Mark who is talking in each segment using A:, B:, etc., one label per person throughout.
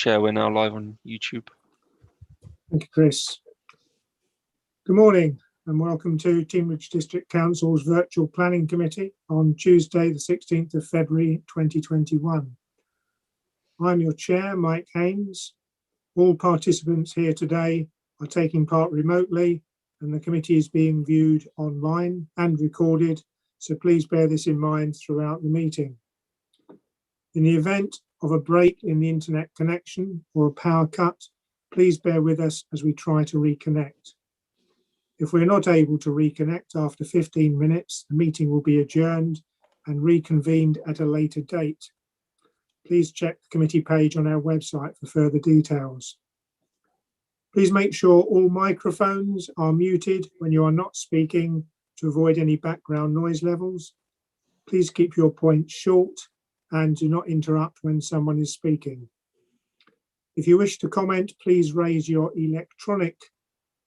A: Chair, we're now live on YouTube.
B: Thank you, Chris. Good morning and welcome to Teaminge District Council's Virtual Planning Committee on Tuesday, the 16th of February 2021. I'm your chair, Mike Haynes. All participants here today are taking part remotely and the committee is being viewed online and recorded, so please bear this in mind throughout the meeting. In the event of a break in the internet connection or a power cut, please bear with us as we try to reconnect. If we're not able to reconnect after 15 minutes, the meeting will be adjourned and reconvened at a later date. Please check the committee page on our website for further details. Please make sure all microphones are muted when you are not speaking to avoid any background noise levels. Please keep your points short and do not interrupt when someone is speaking. If you wish to comment, please raise your electronic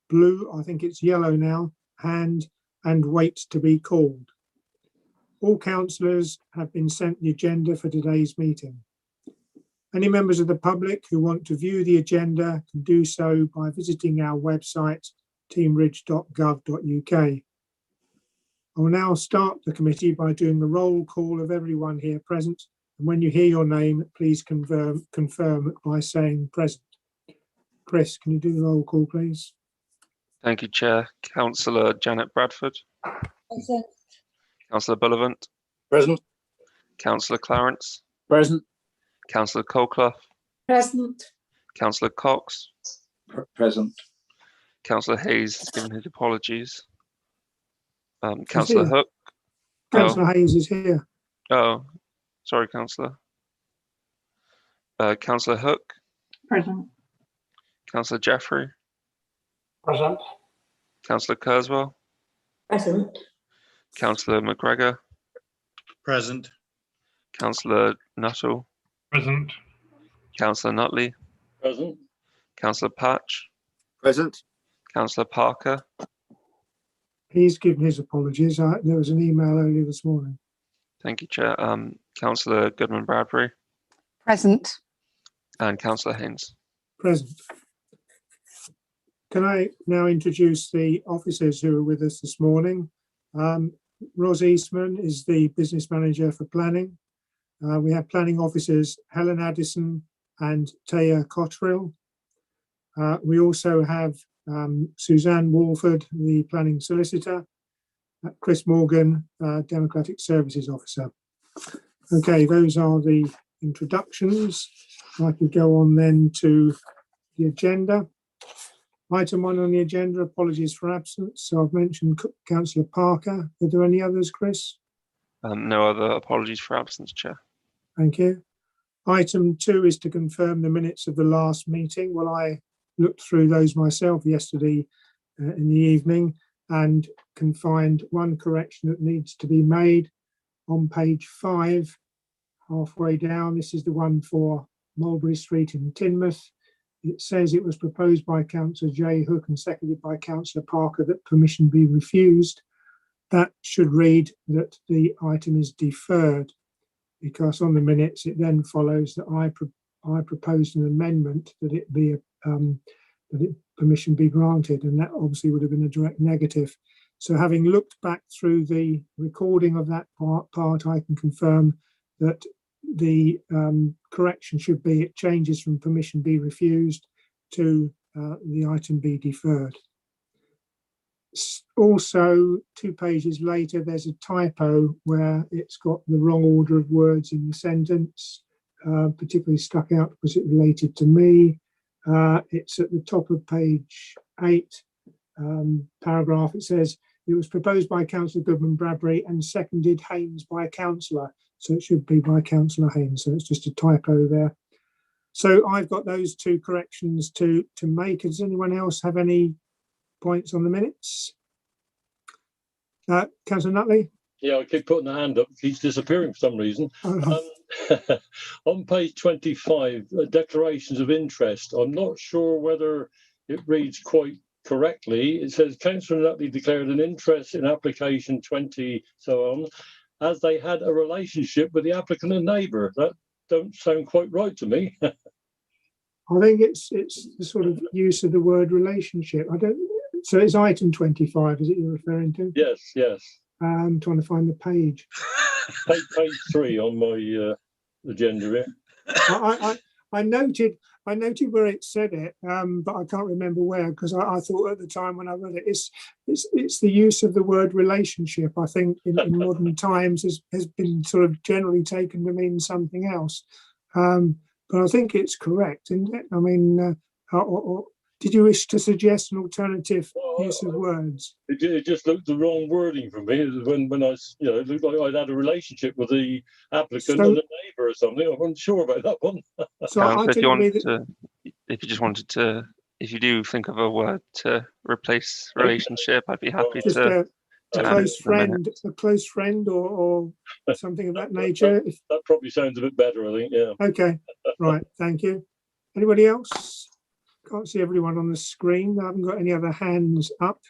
B: blue, I think it's yellow now, hand and wait to be called. All councillors have been sent the agenda for today's meeting. Any members of the public who want to view the agenda can do so by visiting our website, teamridge.gov.uk. I will now start the committee by doing the roll call of everyone here present. And when you hear your name, please confirm by saying present. Chris, can you do the roll call, please?
A: Thank you, Chair. Councillor Janet Bradford.
C: Present.
A: Councillor Bullivant.
D: Present.
A: Councillor Clarence.
D: Present.
A: Councillor Colclough.
C: Present.
A: Councillor Cox.
D: Present.
A: Councillor Hayes has given his apologies. Councillor Hook.
B: Councillor Hayes is here.
A: Oh, sorry, Councillor. Councillor Hook.
C: Present.
A: Councillor Jeffrey.
D: Present.
A: Councillor Kurzweil.
C: Present.
A: Councillor McGregor.
D: Present.
A: Councillor Nuttall.
D: Present.
A: Councillor Nutley.
D: Present.
A: Councillor Patch.
D: Present.
A: Councillor Parker.
B: He's given his apologies. There was an email earlier this morning.
A: Thank you, Chair. Councillor Goodman Bradbury.
C: Present.
A: And Councillor Haynes.
B: Present. Can I now introduce the officers who are with us this morning? Ros Eastman is the Business Manager for Planning. We have Planning Officers Helen Addison and Taya Cotterill. We also have Suzanne Walford, the Planning Solicitor, Chris Morgan, Democratic Services Officer. Okay, those are the introductions. I could go on then to the agenda. Item 1 on the agenda, apologies for absence. So I've mentioned Councillor Parker. Are there any others, Chris?
A: No other apologies for absence, Chair.
B: Thank you. Item 2 is to confirm the minutes of the last meeting. Well, I looked through those myself yesterday in the evening and can find one correction that needs to be made on page 5, halfway down. This is the one for Mulberry Street in Teignmouth. It says it was proposed by Councillor J. Hook and seconded by Councillor Parker that permission be refused. That should read that the item is deferred, because on the minutes it then follows that I proposed an amendment that it be permission be granted, and that obviously would have been a direct negative. So having looked back through the recording of that part, I can confirm that the correction should be it changes from permission be refused to the item be deferred. Also, 2 pages later, there's a typo where it's got the wrong order of words in the sentence, particularly stuck out because it related to me. It's at the top of page 8, paragraph. It says, it was proposed by Councillor Goodman Bradbury and seconded Haynes by Councillor. So it should be by Councillor Haynes. So it's just a typo there. So I've got those 2 corrections to make. Does anyone else have any points on the minutes? Councillor Nutley?
E: Yeah, I keep putting the hand up. He's disappearing for some reason. On page 25, declarations of interest. I'm not sure whether it reads quite correctly. It says Councillor Nutley declared an interest in application 20 so on, as they had a relationship with the applicant and neighbour. That don't sound quite right to me.
B: I think it's the sort of use of the word relationship. So it's item 25, is it you're referring to?
E: Yes, yes.
B: I'm trying to find the page.
E: Page 3 on my agenda here.
B: I noted where it said it, but I can't remember where, because I thought at the time when I read it, it's the use of the word relationship. I think in modern times has been sort of generally taken to mean something else. But I think it's correct, isn't it? I mean, or did you wish to suggest an alternative use of words?
E: It just looked the wrong wording for me. When I, it looked like I'd had a relationship with the applicant and a neighbour or something. I wasn't sure about that one.
B: So
A: Councillor, if you do think of a word to replace relationship, I'd be happy
B: just
A: to.
B: A close friend, or something of that nature.
E: That probably sounds a bit better, I think. Yeah.
B: Okay, right. Thank you. Anybody else? Can't see everyone on the screen. I haven't got any other hands up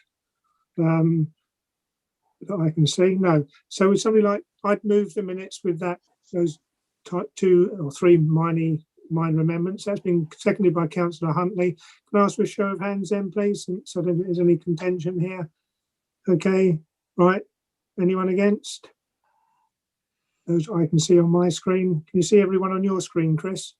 B: that I can see. No. So would somebody like, I'd move the minutes with those 2 or 3 minor amendments. That's been seconded by Councillor Huntley. Can I ask for a show of hands then, please? So I don't think there's any contention here. Okay, right. Anyone against? Those I can see on my screen. Can you see everyone on your screen, Chris?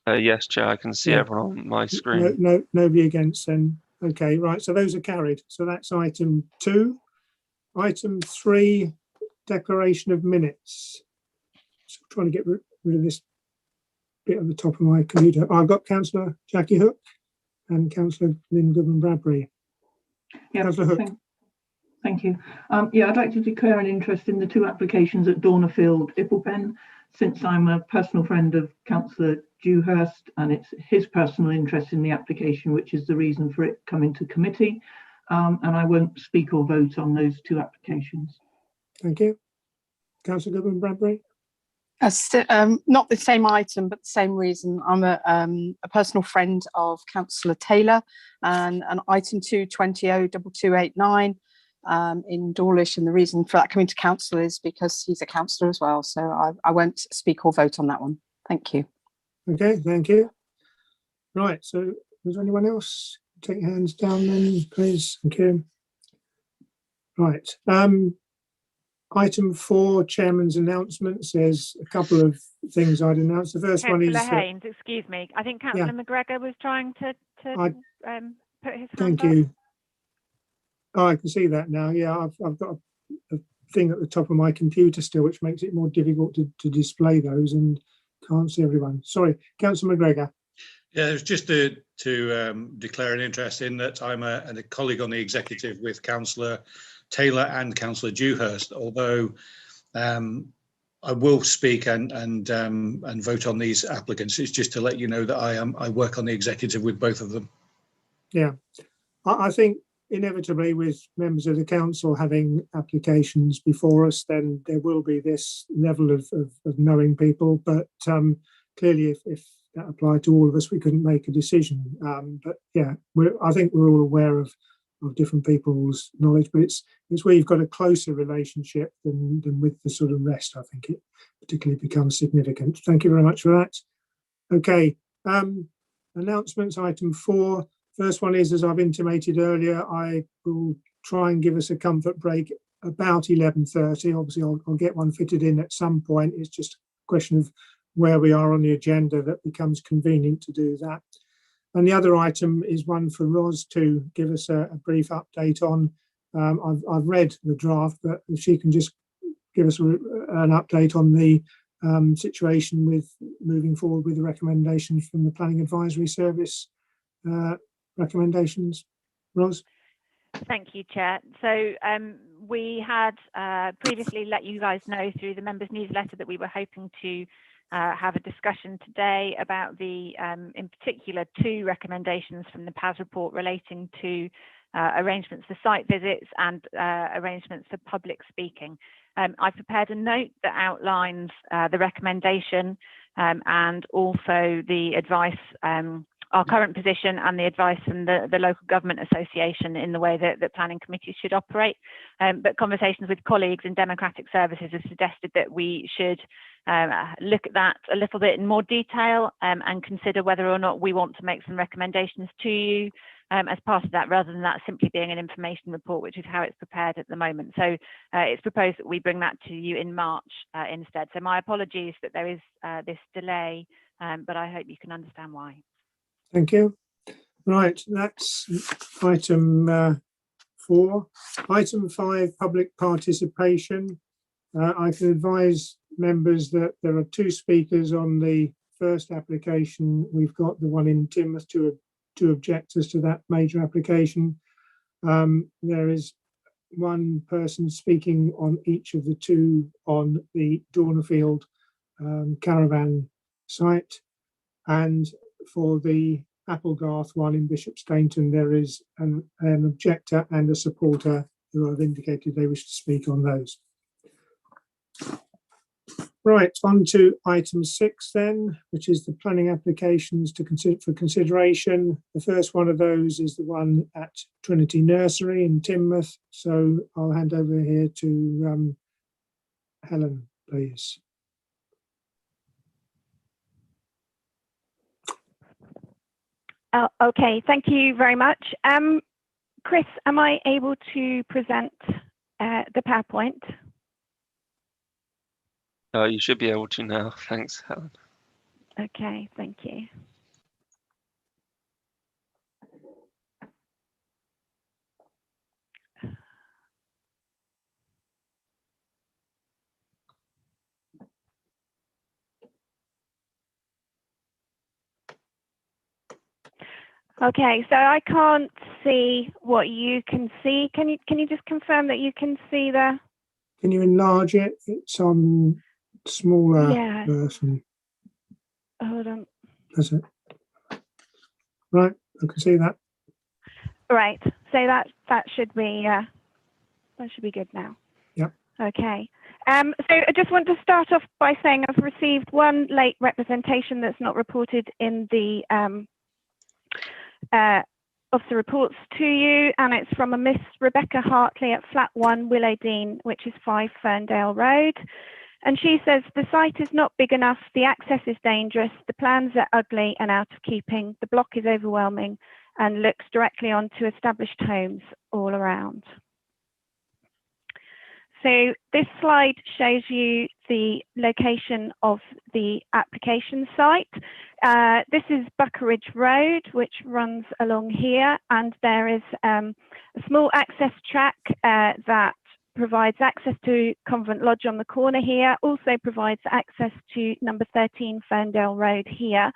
A: Yes, Chair, I can see everyone on my screen.
B: No, nobody against then. Okay, right. So those are carried. So that's item 2. Item 3, declaration of minutes. So I'm trying to get rid of this bit at the top of my computer. I've got Councillor Jackie Hook and Councillor Lynn Goodman-Bradbury.
C: Yeah,
B: Councillor Hook.
C: Thank you. I'd like to declare an interest in the 2 applications at Dornerfield, Ipplepen, since I'm a personal friend of Councillor Dewhurst, and it's his personal interest in the application, which is the reason for it coming to committee. And I won't speak or vote on those 2 applications.
B: Thank you. Councillor Goodman-Bradbury.
C: Not the same item, but the same reason. I'm a personal friend of Councillor Taylor, and an item 2202289 in Dawlish, and the reason for that coming to council is because he's a councillor as well. So I won't speak or vote on that one. Thank you.
B: Okay, thank you. Right, so was there anyone else? Take your hands down then, please. Thank you. Right. Item 4, Chairman's announcements. There's a couple of things I'd announce. The first one is...
F: Councillor Haynes, excuse me. I think Councillor McGregor was trying to put his hand
B: Thank
F: up.
B: you. Oh, I can see that now. Yeah, I've got a thing at the top of my computer still, which makes it more difficult to display those and can't see everyone. Sorry, Councillor McGregor.
D: Yeah, it was just to declare an interest in that I'm a colleague on the executive with Councillor Taylor and Councillor Dewhurst, although I will speak and vote on these applicants. It's just to let you know that I work on the executive with both of them.
B: Yeah, I think inevitably with members of the council having applications before us, then there will be this level of knowing people, but clearly if that applied to all of us, we couldn't make a decision. But yeah, I think we're all aware of different people's knowledge, but it's where you've got a closer relationship than with the sort of rest. I think it particularly becomes significant. Thank you very much for that. Okay, announcements, item 4. First one is, as I've intimated earlier, I will try and give us a comfort break about 11:30. Obviously, I'll get one fitted in at some point. It's just a question of where we are on the agenda that becomes convenient to do that. And the other item is one for Ros to give us a brief update on. I've read the draft, but if she can just give us an update on the situation with moving forward with the recommendations from the Planning Advisory Service recommendations. Ros?
F: Thank you, Chair. So we had previously let you guys know through the members' newsletter that we were hoping to have a discussion today about the, in particular, 2 recommendations from the PAS report relating to arrangements for site visits and arrangements for public speaking. I've prepared a note that outlines the recommendation and also the advice our current position and the advice from the local government association in the way that planning committees should operate. But conversations with colleagues in democratic services have suggested that we should look at that a little bit in more detail and consider whether or not we want to make some recommendations to you as part of that, rather than that simply being an information report, which is how it's prepared at the moment. So it's proposed that we bring that to you in March instead. So my apologies that there is this delay, but I hope you can understand why.
B: Thank you. Right, that's item 4. Item 5, public participation. I can advise members that there are 2 speakers on the first application. We've got the one in Teignmouth to objectors to that major application. There is 1 person speaking on each of the 2 on the Dornerfield caravan site, and for the Applegarth one in Bishop Stainton, there is an objector and a supporter who have indicated they wish to speak on those. Right, on to item 6 then, which is the planning applications to consider for consideration. The first one of those is the one at Trinity Nursery in Teignmouth. So I'll hand over here to Helen, please.
F: Okay, thank you very much. Chris, am I able to present the PowerPoint?
A: You should be able to now. Thanks, Helen.
F: Okay, thank you. Okay, so I can't see what you can see. Can you just confirm that you can see the?
B: Can you enlarge it? It's on smaller version.
F: Hold on.
B: That's it. Right, I can see that.
F: Right, so that should be good now.
B: Yep.
F: Okay. So I just want to start off by saying I've received 1 late representation that's not reported in the officer reports to you, and it's from a Miss Rebecca Hartley at flat 1 Willowdean, which is 5 Ferndale Road. And she says the site is not big enough, the access is dangerous, the plans are ugly and out of keeping, the block is overwhelming and looks directly onto established homes all around. So this slide shows you the location of the application site. This is Buckeridge Road, which runs along here, and there is a small access track that provides access to Convent Lodge on the corner here, also provides access to number 13 Ferndale Road here,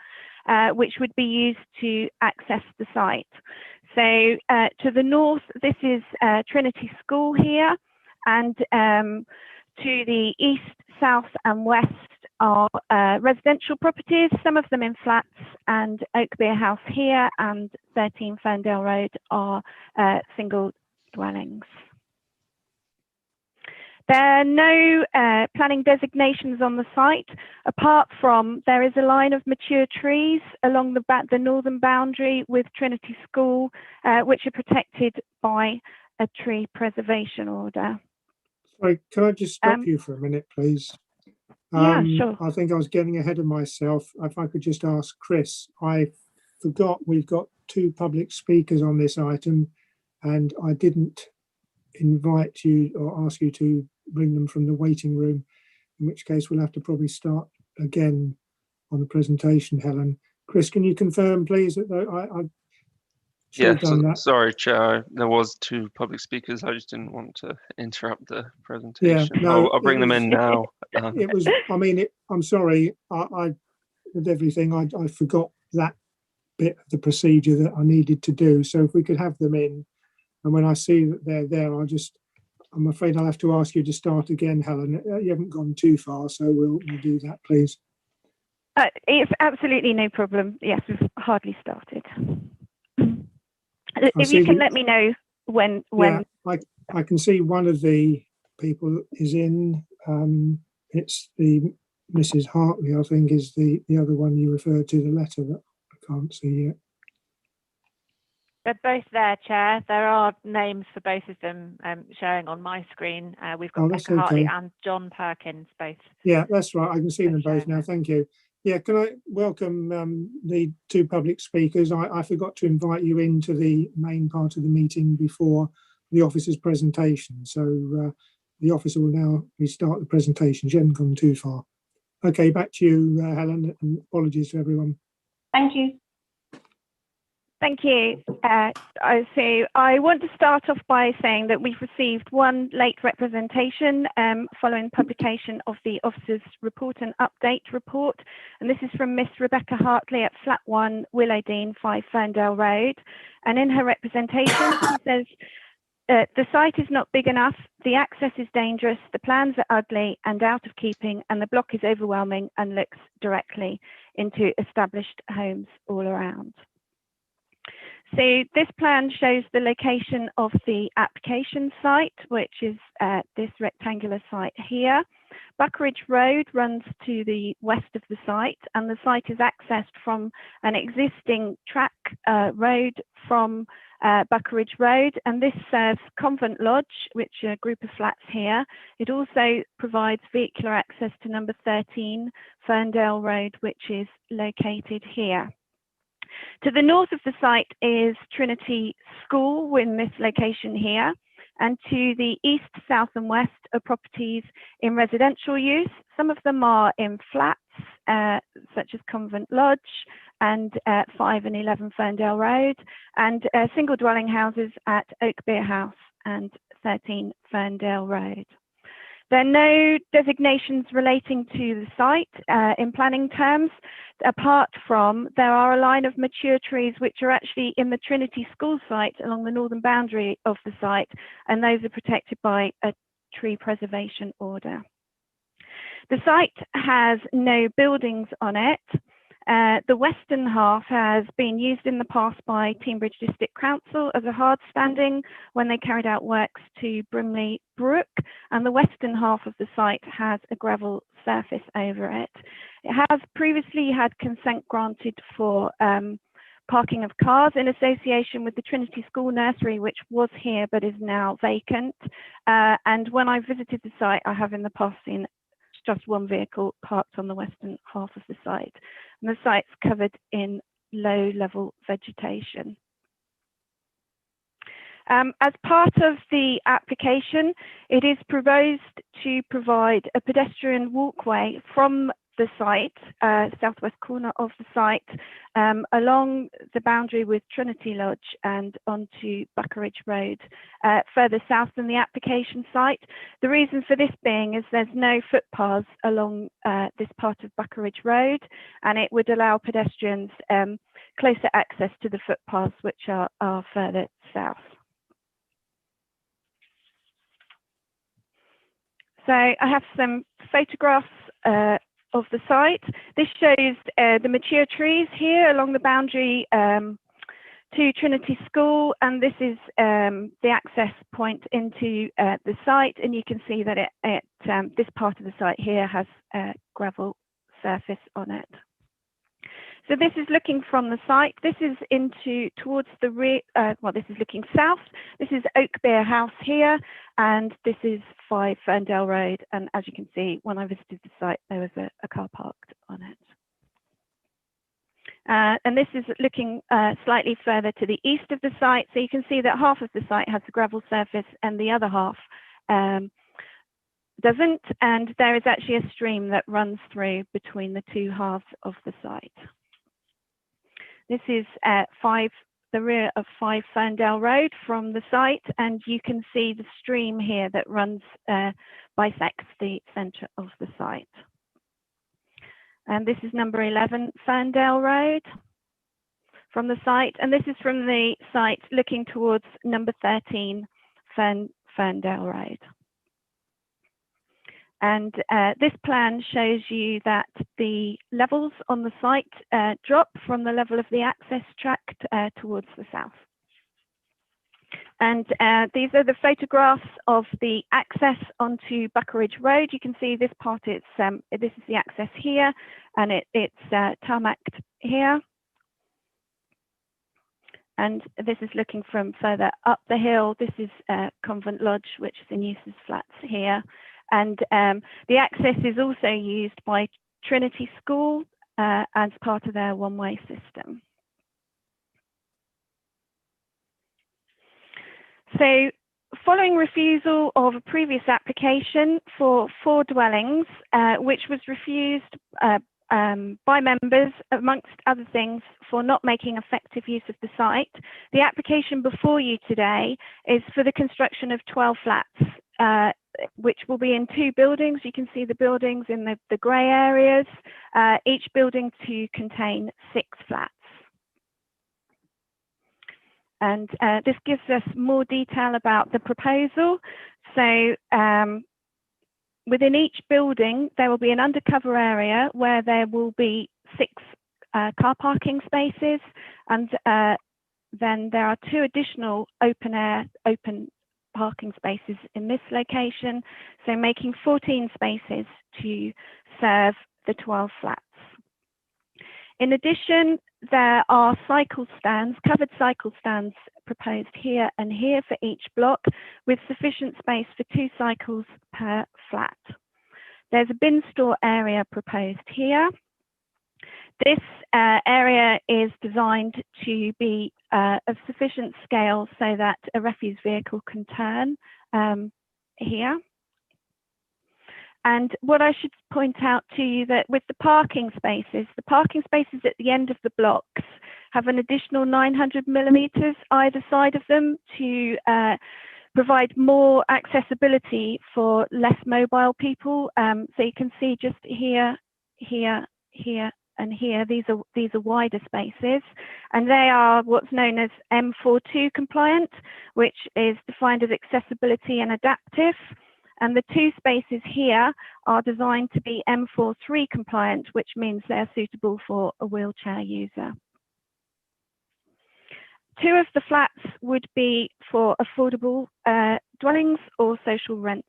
F: which would be used to access the site. So to the north, this is Trinity School here, and to the east, south and west are residential properties, some of them in flats, and Oakbeer House here and 13 Ferndale Road are single dwellings. There are no planning designations on the site, apart from there is a line of mature trees along the northern boundary with Trinity School, which are protected by a tree preservation order.
B: Sorry, can I just stop you for a minute, please?
F: Yeah, sure.
B: I think I was getting ahead of myself. If I could just ask Chris, I forgot we've got 2 public speakers on this item, and I didn't invite you or ask you to bring them from the waiting room, in which case we'll have to probably start again on the presentation, Helen. Chris, can you confirm, please, that I should have done that?
A: Sorry, Chair. There was 2 public speakers. I just didn't want to interrupt the presentation.
B: Yeah, no,
A: I'll bring them in now.
B: It was. I mean, I'm sorry. I with everything, I forgot that bit of the procedure that I needed to do. So if we could have them in, and when I see that they're there, I'm afraid I'll have to ask you to start again, Helen. You haven't gone too far, so we'll do that, please.
F: It's absolutely no problem. Yes, we've hardly started. If you can let me know when.
B: Yeah, I can see one of the people is in. It's the Mrs. Hartley, I think, is the other one you referred to, the letter that I can't see it.
F: They're both there, Chair. There are names for both of them showing on my screen. We've got
B: That's
F: Becca Hartley
B: okay.
F: and John Perkins both.
B: Yeah, that's right. I can see them both
F: showing
B: now.
F: there.
B: Thank you. Yeah, can I welcome the two public speakers? I forgot to invite you into the main part of the meeting before the officer's presentation. So the officer will now restart the presentation. She hasn't gone too far. Okay, back to you, Helen, and apologies to everyone.
F: Thank you. Thank you. So I want to start off by saying that we've received one late representation following publication of the officer's report and update report. And this is from Miss Rebecca Hartley at Flat 1, Willowdean, 5 Ferndale Road. And in her representation, she says, the site is not big enough, the access is dangerous, the plans are ugly and out of keeping, and the block is overwhelming and looks directly into established homes all around. So this plan shows the location of the application site, which is this rectangular site here. Buckeridge Road runs to the west of the site, and the site is accessed from an existing track road from Buckeridge Road, and this serves Convent Lodge, which are a group of flats here. It also provides vehicular access to number 13 Ferndale Road, which is located here. To the north of the site is Trinity School in this location here, and to the east, south and west are properties in residential use. Some of them are in flats, such as Convent Lodge and 5 and 11 Ferndale Road, and single dwelling houses at Oak Beer House and 13 Ferndale Road. There are no designations relating to the site in planning terms, apart from there are a line of mature trees which are actually in the Trinity School site along the northern boundary of the site, and those are protected by a tree preservation order. The site has no buildings on it. The western half has been used in the past by Teignbridge District Council as a hard standing when they carried out works to Brimley Brook, and the western half of the site has a gravel surface over it. It has previously had consent granted for parking of cars in association with the Trinity School nursery, which was here but is now vacant. And when I visited the site, I have in the past seen just one vehicle parked on the western half of the site. And the site's covered in low-level vegetation. As part of the application, it is proposed to provide a pedestrian walkway from the site, southwest corner of the site, along the boundary with Trinity Lodge and onto Buckeridge Road, further south than the application site. The reason for this being is there's no footpaths along this part of Buckeridge Road, and it would allow pedestrians closer access to the footpaths, which are further south. So I have some photographs of the site. This shows the mature trees here along the boundary to Trinity School, and this is the access point into the site, and you can see that this part of the site here has gravel surface on it. So this is looking from the site. This is towards the rear, well, this is looking south. This is Oak Beer House here, and this is 5 Ferndale Road. And as you can see, when I visited the site, there was a car parked on it. And this is looking slightly further to the east of the site. So you can see that half of the site has a gravel surface and the other half doesn't. And there is actually a stream that runs through between the two halves of the site. This is the rear of 5 Ferndale Road from the site, and you can see the stream here that runs, bisects the centre of the site. And this is number 11 Ferndale Road from the site, and this is from the site looking towards number 13 Ferndale Road. And this plan shows you that the levels on the site drop from the level of the access tract towards the south. And these are the photographs of the access onto Buckeridge Road. You can see this part, this is the access here, and it's tarmacked here. And this is looking from further up the hill. This is Convent Lodge, which is in Eustace Flats here. And the access is also used by Trinity School as part of their one-way system. So following refusal of a previous application for 4 dwellings, which was refused by members, amongst other things, for not making effective use of the site, the application before you today is for the construction of 12 flats, which will be in 2 buildings. You can see the buildings in the grey areas, each building to contain 6 flats. And this gives us more detail about the proposal. So within each building, there will be an undercover area where there will be 6 car parking spaces, and then there are 2 additional open parking spaces in this location, so making 14 spaces to serve the 12 flats. In addition, there are cycle stands, covered cycle stands proposed here and here for each block, with sufficient space for 2 cycles per flat. There's a bin store area proposed here. This area is designed to be of sufficient scale so that a refuse vehicle can turn here. And what I should point out to you that with the parking spaces at the end of the blocks have an additional 900 millimetres either side of them to provide more accessibility for less mobile people. So you can see just here, here, here, and here, these are wider spaces, and they are what's known as M42 compliant, which is defined as accessibility and adaptive. And the 2 spaces here are designed to be M43 compliant, which means they're suitable for a wheelchair user. 2 of the flats would be for affordable dwellings or social rent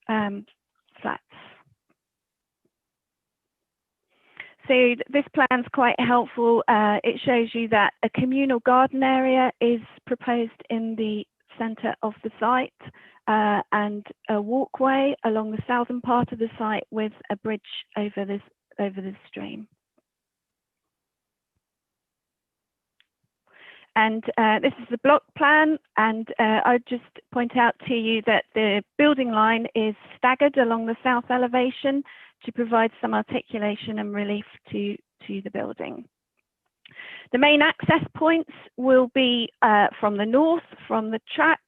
F: flats. So this plan's quite helpful. It shows you that a communal garden area is proposed in the centre of the site, and a walkway along the southern part of the site with a bridge over this stream. And this is the block plan, and I'd just point out to you that the building line is staggered along the south elevation to provide some articulation and relief to the building. The main access points will be from the north, from the track,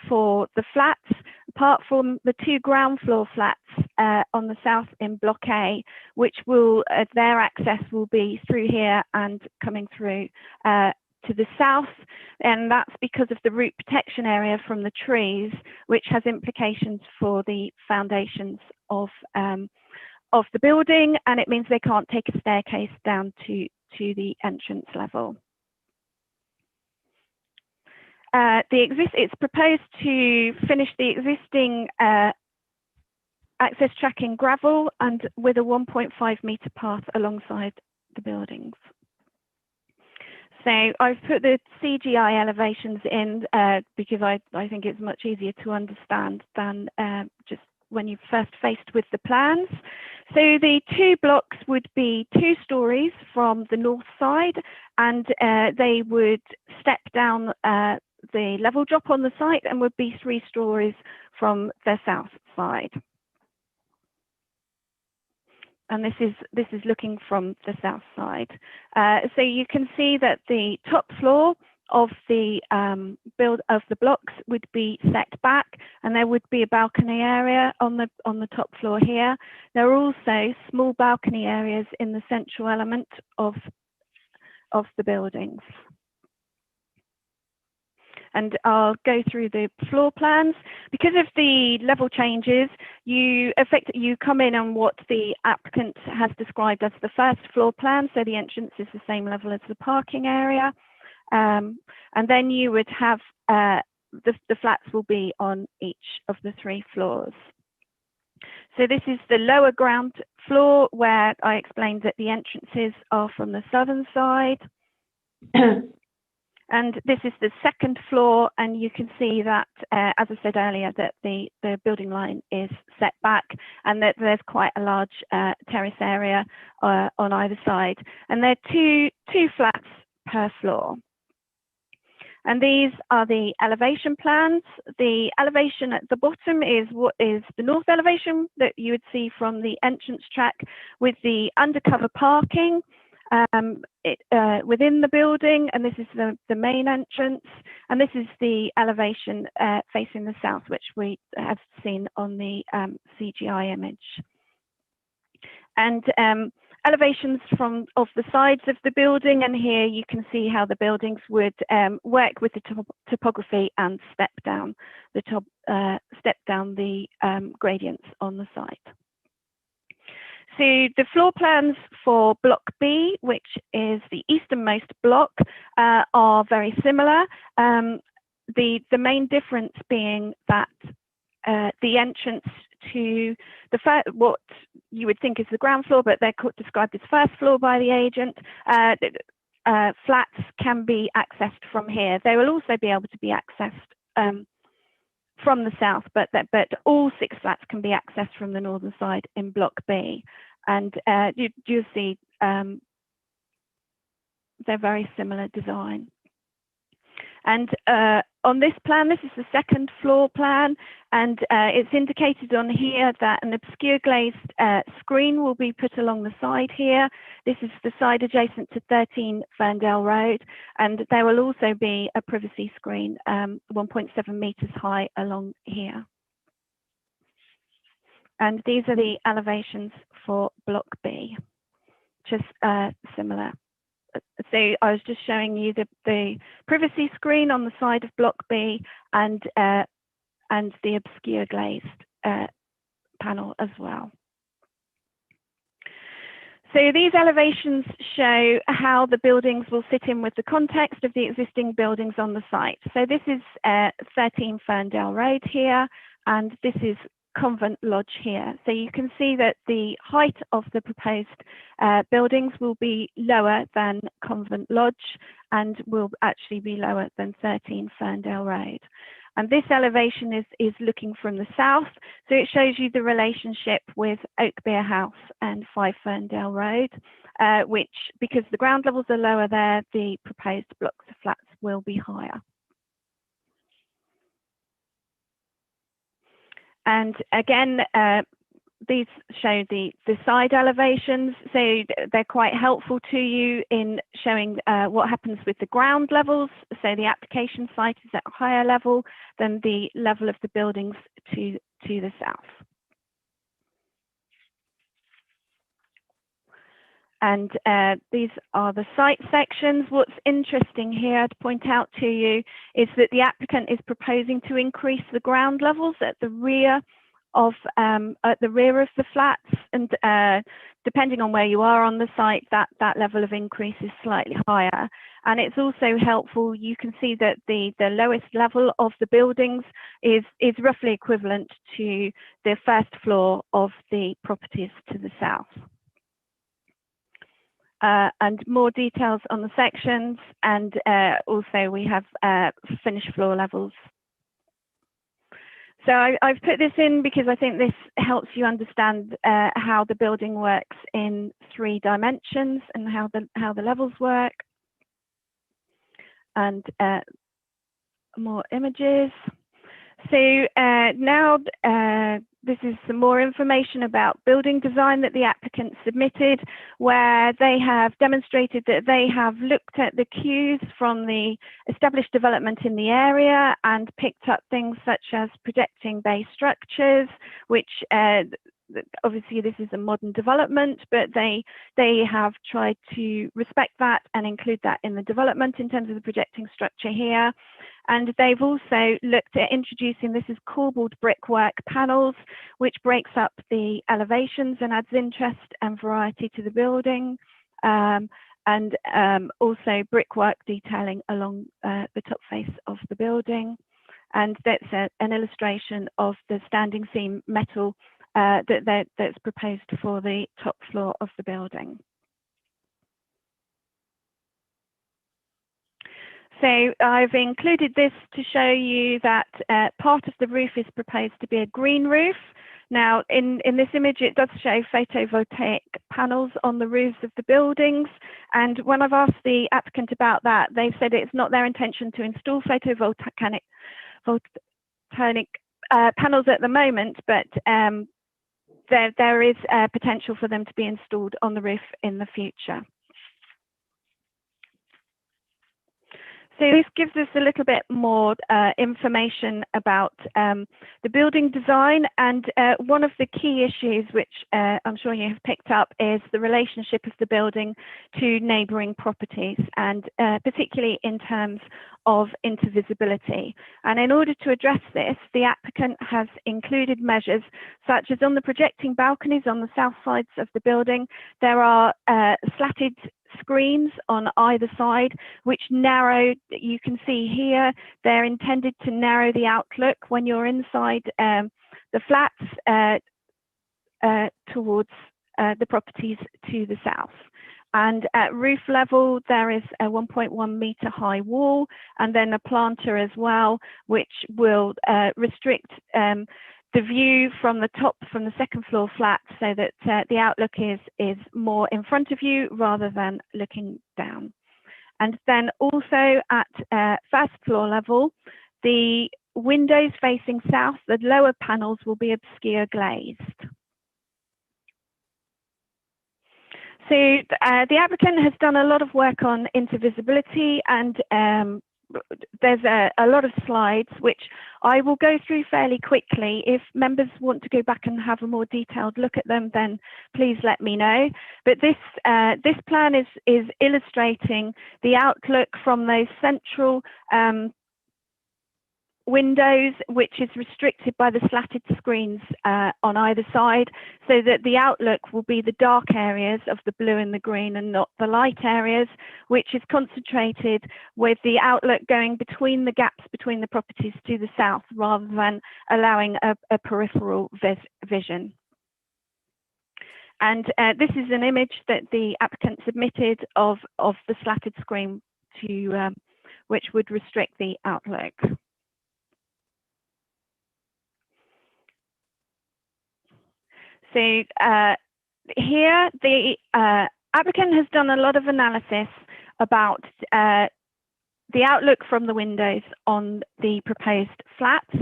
F: for the flats, apart from the 2 ground floor flats on the south in Block A, which will, their access will be through here and coming through to the south, and that's because of the root protection area from the trees, which has implications for the foundations of the building, and it means they can't take a staircase down to the entrance level. It's proposed to finish the existing access track in gravel and with a 1.5 metre path alongside the buildings. So I've put the CGI elevations in because I think it's much easier to understand than just when you're first faced with the plans. So the 2 blocks would be 2 stories from the north side, and they would step down the level drop on the site and would be 3 stories from the south side. And this is looking from the south side. So you can see that the top floor of the blocks would be set back, and there would be a balcony area on the top floor here. There are also small balcony areas in the central element of the buildings. And I'll go through the floor plans. Because of the level changes, you come in on what the applicant has described as the first floor plan, so the entrance is the same level as the parking area. And then you would have the flats will be on each of the 3 floors. So this is the lower ground floor where I explained that the entrances are from the southern side. And this is the second floor, and you can see that, as I said earlier, that the building line is set back, and that there's quite a large terrace area on either side. And there are two flats per floor. And these are the elevation plans. The elevation at the bottom is what is the north elevation that you would see from the entrance track, with the undercover parking within the building, and this is the main entrance, and this is the elevation facing the south, which we have seen on the CGI image. And elevations of the sides of the building, and here you can see how the buildings would work with the topography and step down the gradients on the site. So the floor plans for Block B, which is the easternmost block, are very similar. The main difference being that the entrance to what you would think is the ground floor, but they're described as first floor by the agent. Flats can be accessed from here. They will also be able to be accessed from the south, but all 6 flats can be accessed from the northern side in Block B. And you'll see they're very similar design. And on this plan, this is the second floor plan, and it's indicated on here that an obscure glazed screen will be put along the side here. This is the side adjacent to 13 Ferndale Road, and there will also be a privacy screen 1.7 metres high along here. And these are the elevations for Block B, just similar. So I was just showing you the privacy screen on the side of Block B, and the obscure glazed panel as well. So these elevations show how the buildings will sit in with the context of the existing buildings on the site. So this is 13 Ferndale Road here, and this is Convent Lodge here. So you can see that the height of the proposed buildings will be lower than Convent Lodge, and will actually be lower than 13 Ferndale Road. And this elevation is looking from the south, so it shows you the relationship with Oakbeer House and 5 Ferndale Road, which, because the ground levels are lower there, the proposed blocks of flats will be higher. And again, these show the side elevations, so they're quite helpful to you in showing what happens with the ground levels. So the application site is at a higher level than the level of the buildings to the south. And these are the site sections. What's interesting here to point out to you is that the applicant is proposing to increase the ground levels at the rear of the flats, and depending on where you are on the site, that level of increase is slightly higher. And it's also helpful, you can see that the lowest level of the buildings is roughly equivalent to the first floor of the properties to the south. And more details on the sections, and also we have finished floor levels. So I've put this in because I think this helps you understand how the building works in 3 dimensions, and how the levels work. And more images. So now this is some more information about building design that the applicant submitted, where they have demonstrated that they have looked at the cues from the established development in the area and picked up things such as projecting bay structures, which obviously this is a modern development, but they have tried to respect that and include that in the development in terms of the projecting structure here. And they've also looked at introducing, this is corbelled brickwork panels, which breaks up the elevations and adds interest and variety to the building. And also brickwork detailing along the top face of the building. And that's an illustration of the standing seam metal that's proposed for the top floor of the building. So I've included this to show you that part of the roof is proposed to be a green roof. Now, in this image, it does show photovoltaic panels on the roofs of the buildings. And when I've asked the applicant about that, they've said it's not their intention to install photovoltaic panels at the moment, but there is potential for them to be installed on the roof in the future. So this gives us a little bit more information about the building design, and one of the key issues which I'm sure you have picked up is the relationship of the building to neighbouring properties, and particularly in terms of intervisibility. And in order to address this, the applicant has included measures such as on the projecting balconies on the south sides of the building, there are slatted screens on either side which narrow. You can see here they're intended to narrow the outlook when you're inside the flats towards the properties to the south. And at roof level there is a 1.1 metre high wall and then a planter as well, which will restrict the view from the top, from the second floor flat, so that the outlook is more in front of you rather than looking down. And then also at first floor level, the windows facing south, the lower panels will be obscure glazed. So the applicant has done a lot of work on intervisibility, and there's a lot of slides which I will go through fairly quickly. If members want to go back and have a more detailed look at them, then please let me know. But this plan is illustrating the outlook from those central windows, which is restricted by the slatted screens on either side, so that the outlook will be the dark areas of the blue and the green and not the light areas, which is concentrated with the outlook going between the gaps between the properties to the south, rather than allowing a peripheral vision. And this is an image that the applicant submitted of the slatted screen to which would restrict the outlook. So here the applicant has done a lot of analysis about the outlook from the windows on the proposed flats.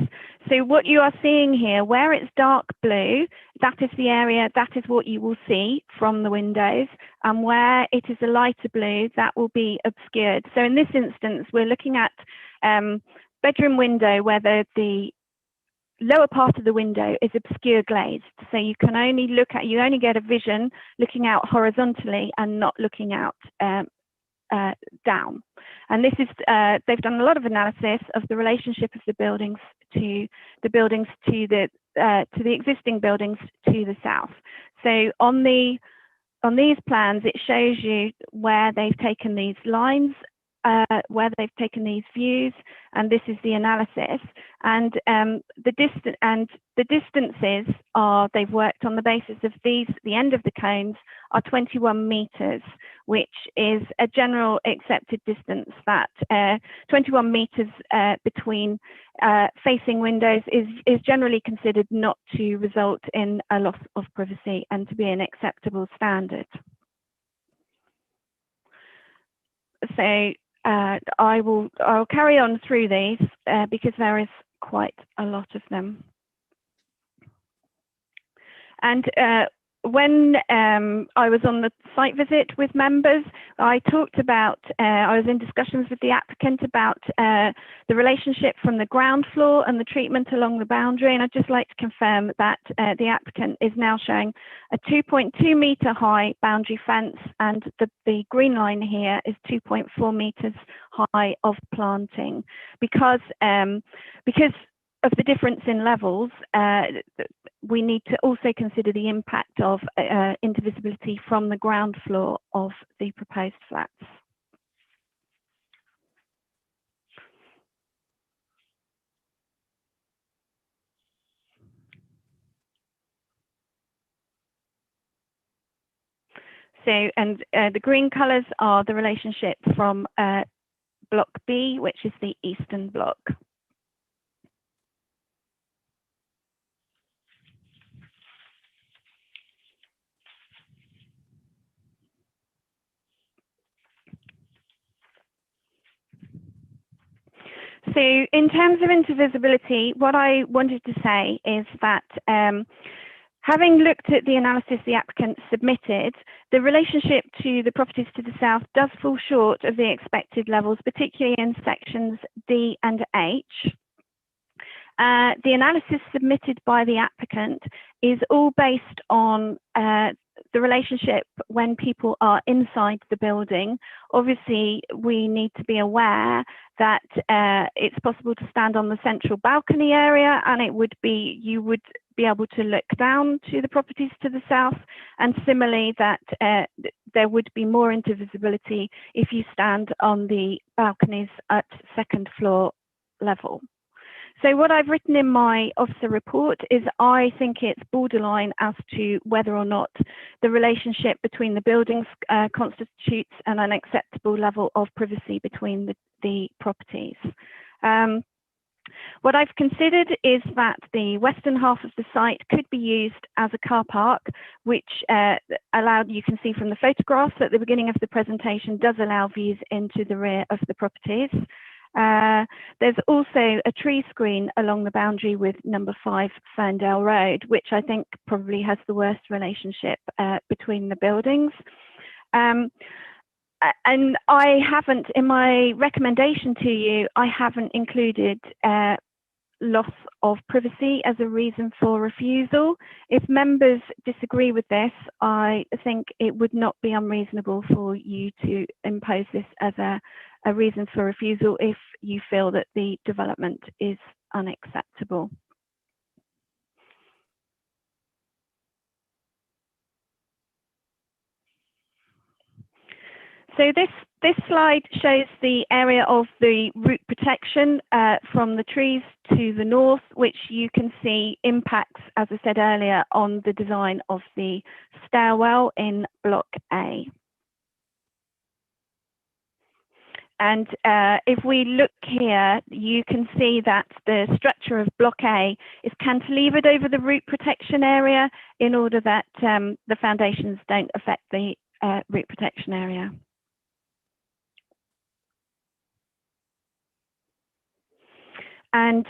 F: So what you are seeing here, where it's dark blue, that is the area, that is what you will see from the windows, and where it is a lighter blue, that will be obscured. So in this instance, we're looking at bedroom window where the lower part of the window is obscure glazed, so you can only you only get a vision looking out horizontally and not looking out down. And this is they've done a lot of analysis of the relationship of the buildings to the existing buildings to the south. So on these plans, it shows you where they've taken these lines, where they've taken these views, and this is the analysis. And the distances are, they've worked on the basis of these, the end of the cones are 21 metres, which is a general accepted distance, that 21 metres between facing windows is generally considered not to result in a loss of privacy and to be an acceptable standard. So I'll carry on through these because there is quite a lot of them. And when I was on the site visit with members, I talked about, I was in discussions with the applicant about the relationship from the ground floor and the treatment along the boundary. And I'd just like to confirm that the applicant is now showing a 2.2 metre high boundary fence, and the green line here is 2.4 metres high of planting. Because of the difference in levels, we need to also consider the impact of intervisibility from the ground floor of the proposed flats. So, and the green colours are the relationship from Block B, which is the eastern block. So in terms of intervisibility, what I wanted to say is that having looked at the analysis the applicant submitted, the relationship to the properties to the south does fall short of the expected levels, particularly in sections D and H. The analysis submitted by the applicant is all based on the relationship when people are inside the building. Obviously, we need to be aware that it's possible to stand on the central balcony area, and you would be able to look down to the properties to the south, and similarly that there would be more intervisibility if you stand on the balconies at second floor level. So what I've written in my officer report is I think it's borderline as to whether or not the relationship between the buildings constitutes an unacceptable level of privacy between the properties. What I've considered is that the western half of the site could be used as a car park, which you can see from the photographs at the beginning of the presentation, does allow views into the rear of the properties. There's also a tree screen along the boundary with number 5 Ferndale Road, which I think probably has the worst relationship between the buildings. And I haven't, in my recommendation to you, I haven't included loss of privacy as a reason for refusal. If members disagree with this, I think it would not be unreasonable for you to impose this as a reason for refusal if you feel that the development is unacceptable. So this slide shows the area of the root protection from the trees to the north, which you can see impacts, as I said earlier, on the design of the stairwell in Block A. And if we look here, you can see that the structure of Block A is cantilevered over the root protection area in order that the foundations don't affect the root protection area. And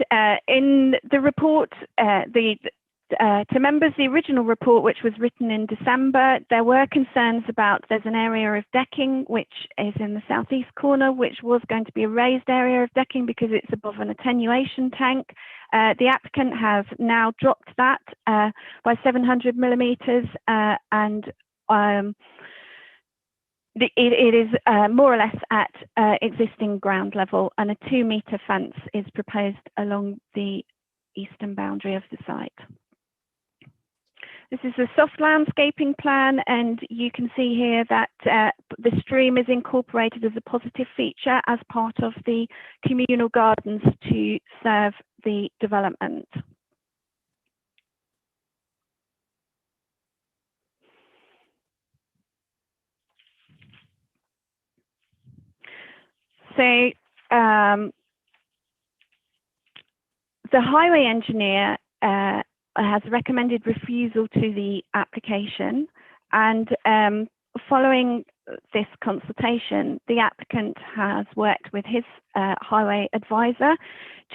F: in the report, to members, the original report, which was written in December, there were concerns about there's an area of decking which is in the southeast corner, which was going to be a raised area of decking because it's above an attenuation tank. The applicant has now dropped that by 700 millimetres and it is more or less at existing ground level, and a 2-metre fence is proposed along the eastern boundary of the site. This is a soft landscaping plan, and you can see here that the stream is incorporated as a positive feature as part of the communal gardens to serve the development. So the highway engineer has recommended refusal to the application, and following this consultation, the applicant has worked with his highway advisor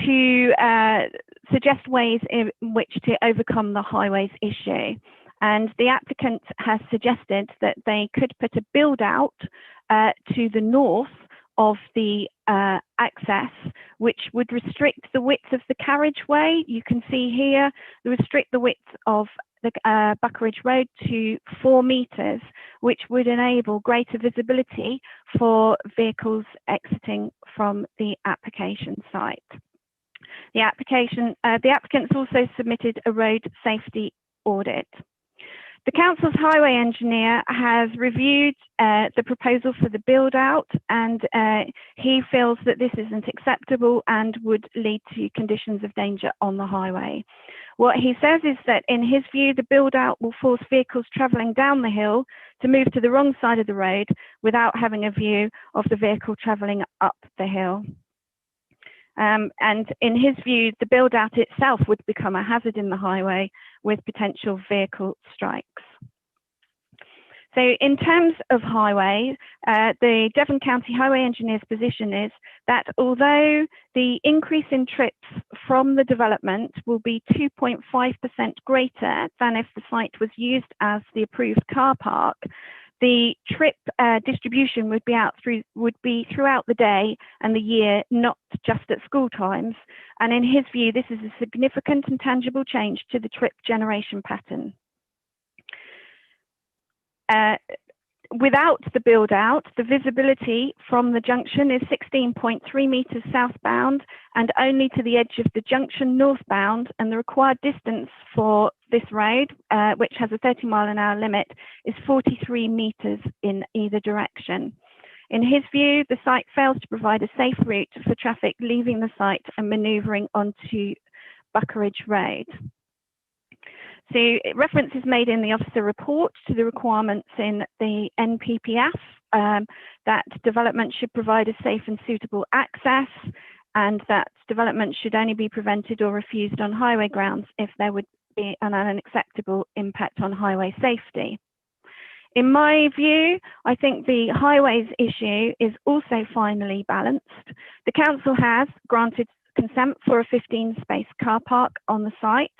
F: to suggest ways in which to overcome the highways issue. And the applicant has suggested that they could put a build out to the north of the access, which would restrict the width of the carriageway. You can see here, restrict the width of the Buckeridge Road to 4 metres, which would enable greater visibility for vehicles exiting from the application site. The applicant's also submitted a road safety audit. The council's highway engineer has reviewed the proposal for the build out, and he feels that this isn't acceptable and would lead to conditions of danger on the highway. What he says is that in his view, the build out will force vehicles travelling down the hill to move to the wrong side of the road without having a view of the vehicle travelling up the hill. And in his view, the build out itself would become a hazard in the highway with potential vehicle strikes. So in terms of highway, the Devon County Highway Engineer's position is that although the increase in trips from the development will be 2.5% greater than if the site was used as the approved car park, the trip distribution would be throughout the day and the year, not just at school times. And in his view, this is a significant and tangible change to the trip generation pattern. Without the build out, the visibility from the junction is 16.3 metres southbound and only to the edge of the junction northbound, and the required distance for this road, which has a 30-mile-an-hour limit, is 43 metres in either direction. In his view, the site fails to provide a safe route for traffic leaving the site and manoeuvring onto Buckeridge Road. So reference is made in the officer report to the requirements in the NPPF that development should provide a safe and suitable access, and that development should only be prevented or refused on highway grounds if there would be an unacceptable impact on highway safety. In my view, I think the highways issue is also finely balanced. The council has granted consent for a 15-space car park on the site.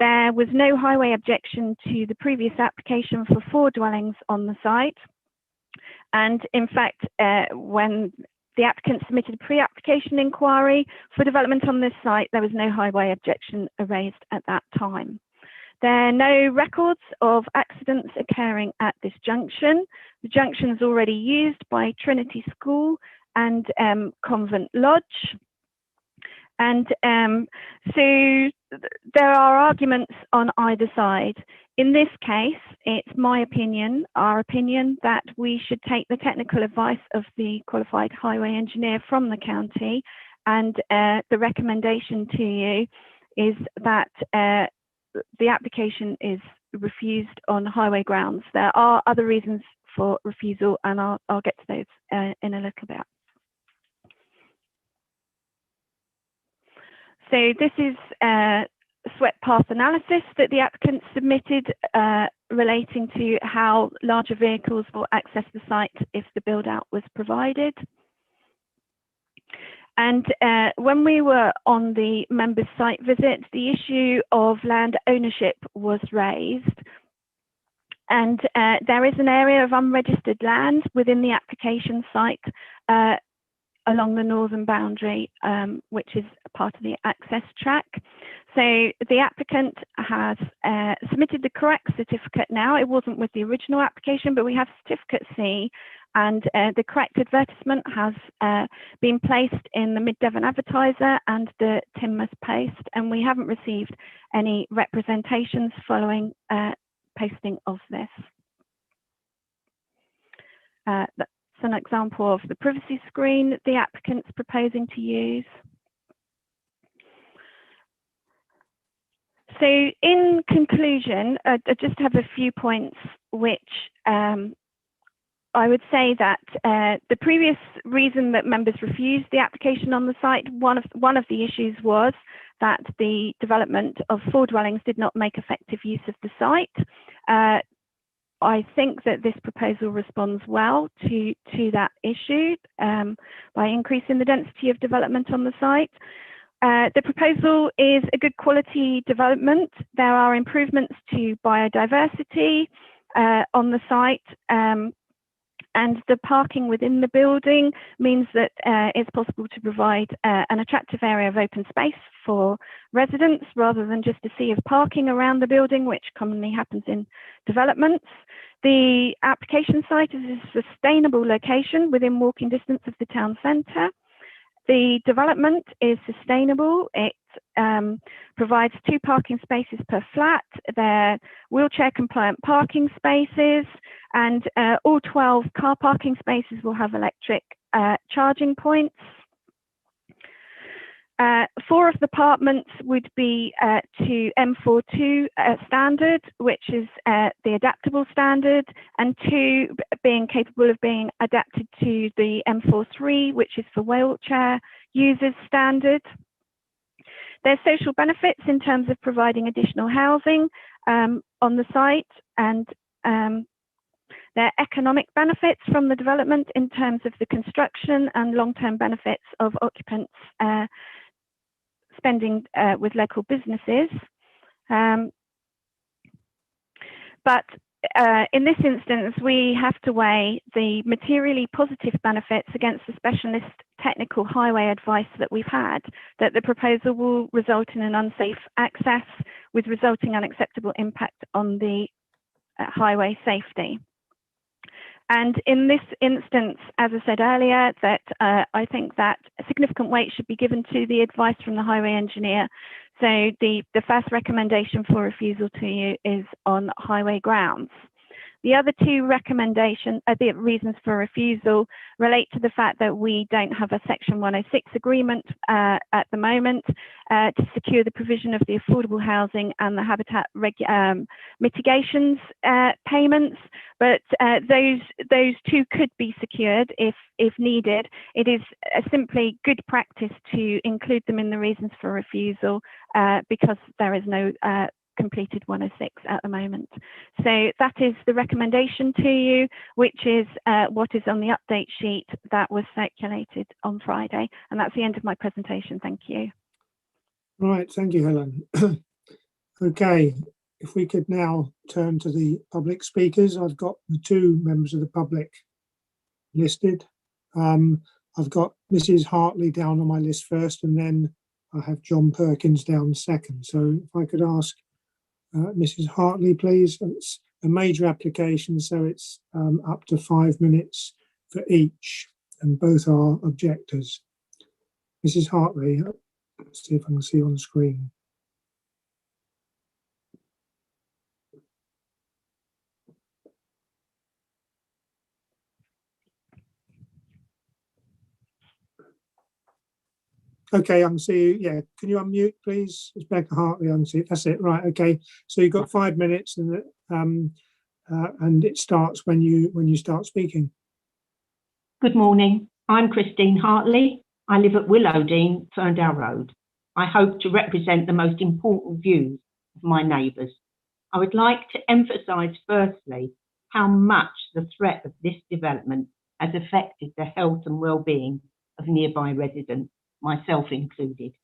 F: There was no highway objection to the previous application for 4 dwellings on the site. And in fact, when the applicant submitted a pre-application inquiry for development on this site, there was no highway objection raised at that time. There are no records of accidents occurring at this junction. The junction is already used by Trinity School and Convent Lodge. And so there are arguments on either side. In this case, it's my opinion, our opinion, that we should take the technical advice of the qualified highway engineer from the county, and the recommendation to you is that the application is refused on highway grounds. There are other reasons for refusal, and I'll get to those in a little bit. So this is swept path analysis that the applicant submitted relating to how larger vehicles will access the site if the build out was provided. And when we were on the members' site visit, the issue of land ownership was raised. And there is an area of unregistered land within the application site along the northern boundary, which is a part of the access track. So the applicant has submitted the correct certificate now. It wasn't with the original application, but we have certificate C, and the correct advertisement has been placed in the Mid-Devon Advertiser and the Teignmouth Post, and we haven't received any representations following posting of this. That's an example of the privacy screen that the applicant's proposing to use. So in conclusion, I just have a few points which I would say that the previous reason that members refused the application on the site, one of the issues was that the development of 4 dwellings did not make effective use of the site. I think that this proposal responds well to that issue by increasing the density of development on the site. The proposal is a good quality development. There are improvements to biodiversity on the site, and the parking within the building means that it's possible to provide an attractive area of open space for residents rather than just a sea of parking around the building, which commonly happens in developments. The application site is a sustainable location within walking distance of the town centre. The development is sustainable. It provides 2 parking spaces per flat. They're wheelchair compliant parking spaces, and all 12 car parking spaces will have electric charging points. 4 of the apartments would be to M42 standard, which is the adaptable standard, and 2 being capable of being adapted to the M43, which is for wheelchair users standard. There's social benefits in terms of providing additional housing on the site, and there are economic benefits from the development in terms of the construction and long-term benefits of occupants spending with local businesses. But in this instance, we have to weigh the materially positive benefits against the specialist technical highway advice that we've had, that the proposal will result in an unsafe access with resulting unacceptable impact on the highway safety. And in this instance, as I said earlier, that I think that a significant weight should be given to the advice from the highway engineer. So the first recommendation for refusal to you is on highway grounds. The other 2 recommendations, the reasons for refusal, relate to the fact that we don't have a Section 106 agreement at the moment to secure the provision of the affordable housing and the habitat mitigations payments, but those 2 could be secured if needed. It is simply good practice to include them in the reasons for refusal because there is no completed 106 at the moment. So that is the recommendation to you, which is what is on the update sheet that was circulated on Friday. And that's the end of my presentation. Thank you.
B: Right, thank you, Helen. Okay, if we could now turn to the public speakers. I've got the 2 members of the public listed. I've got Mrs. Hartley down on my list first, and then I have John Perkins down second. So if I could ask Mrs. Hartley, please. It's a major application, so it's up to 5 minutes for each, and both are objectors. Mrs. Hartley, let's see if I can see on the screen. Okay, I can see you. Yeah, can you unmute, please? It's Becca Hartley. I can see it. That's it. Right. Okay. So you've got 5 minutes, and it starts when you start speaking.
G: Good morning. I'm Christine Hartley. I live at Willowdean, Ferndale Road. I hope to represent the most important views of my neighbours. I would like to emphasise firstly how much the threat of this development has affected the health and well-being of nearby residents, myself included.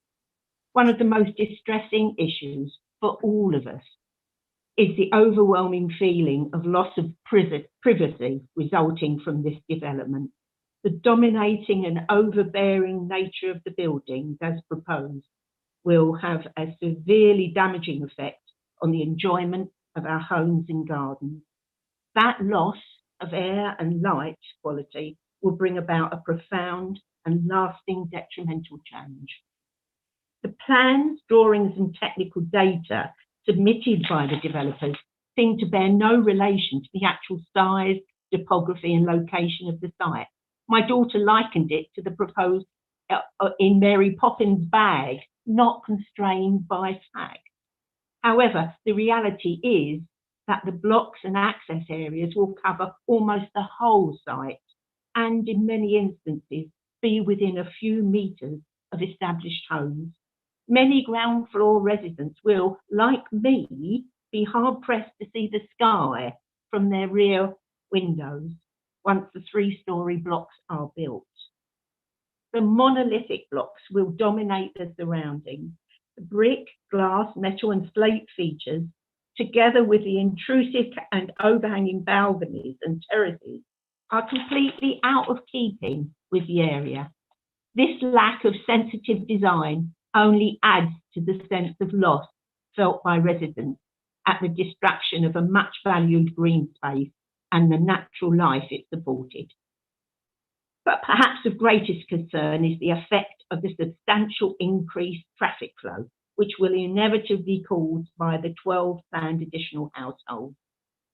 G: One of the most distressing issues for all of us is the overwhelming feeling of loss of privacy resulting from this development. The dominating and overbearing nature of the buildings as proposed will have a severely damaging effect on the enjoyment of our homes and gardens. That loss of air and light quality will bring about a profound and lasting detrimental change. The plans, drawings and technical data submitted by the developers seem to bear no relation to the actual size, topography and location of the site. My daughter likened it to the proposed in Mary Poppins' bag, not constrained by fact. However, the reality is that the blocks and access areas will cover almost the whole site and in many instances be within a few metres of established homes. Many ground floor residents will, like me, be hard pressed to see the sky from their rear windows once the 3-storey blocks are built. The monolithic blocks will dominate the surroundings. The brick, glass, metal and slate features, together with the intrusive and overhanging balconies and terraces, are completely out of keeping with the area. This lack of sensitive design only adds to the sense of loss felt by residents at the destruction of a much valued green space and the natural life it supported. But perhaps of greatest concern is the effect of the substantial increased traffic flow, which will inevitably be caused by the 12 planned additional households.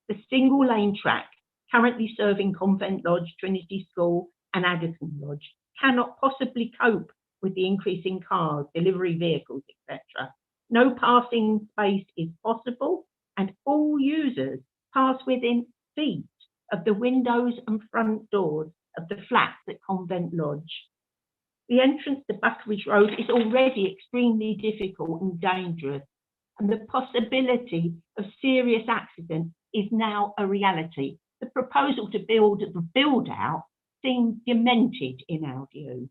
G: The single lane track currently serving Convent Lodge, Trinity School and Addison Lodge cannot possibly cope with the increase in cars, delivery vehicles, etc. No passing space is possible, and all users pass within feet of the windows and front doors of the flats at Convent Lodge. The entrance to Buckeridge Road is already extremely difficult and dangerous, and the possibility of serious accident is now a reality. The proposal to build the build-out seems demented in our view.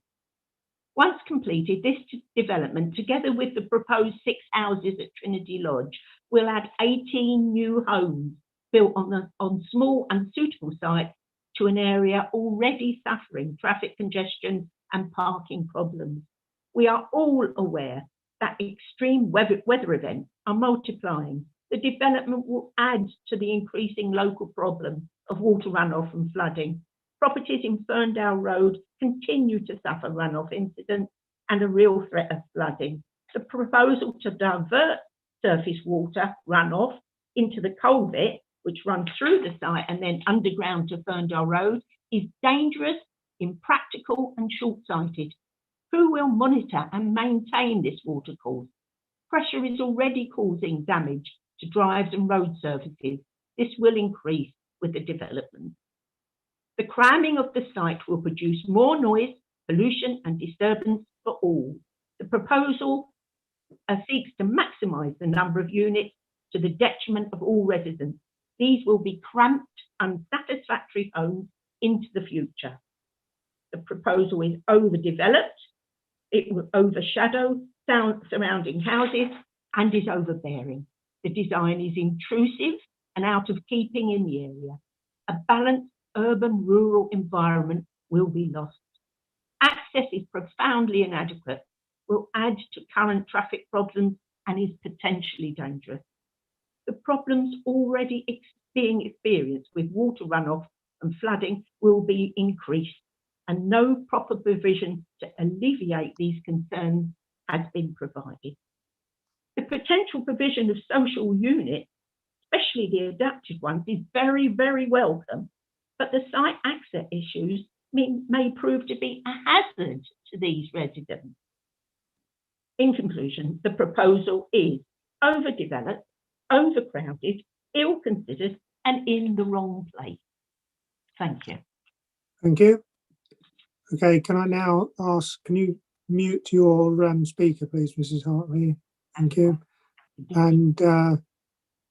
G: Once completed, this development, together with the proposed 6 houses at Trinity Lodge, will add 18 new homes built on small unsuitable sites to an area already suffering traffic congestion and parking problems. We are all aware that extreme weather events are multiplying. The development will add to the increasing local problem of water runoff and flooding. Properties in Ferndale Road continue to suffer runoff incidents and a real threat of flooding. The proposal to divert surface water runoff into the culvert, which runs through the site and then underground to Ferndale Road, is dangerous, impractical and short-sighted. Who will monitor and maintain this watercourse? Pressure is already causing damage to drives and road surfaces. This will increase with the development. The cramming of the site will produce more noise, pollution and disturbance for all. The proposal seeks to maximise the number of units to the detriment of all residents. These will be cramped, unsatisfactory homes into the future. The proposal is overdeveloped, it will overshadow surrounding houses and is overbearing. The design is intrusive and out of keeping in the area. A balanced urban-rural environment will be lost. Access is profoundly inadequate, will add to current traffic problems and is potentially dangerous. The problems already being experienced with water runoff and flooding will be increased, and no proper provision to alleviate these concerns has been provided. The potential provision of social units, especially the adapted ones, is very, very welcome, but the site access issues may prove to be a hazard to these residents. In conclusion, the proposal is overdeveloped, overcrowded, ill-considered and in the wrong place. Thank you.
B: Thank you. Okay, can I now ask, can you mute your speaker, please, Mrs. Hartley? Thank you. And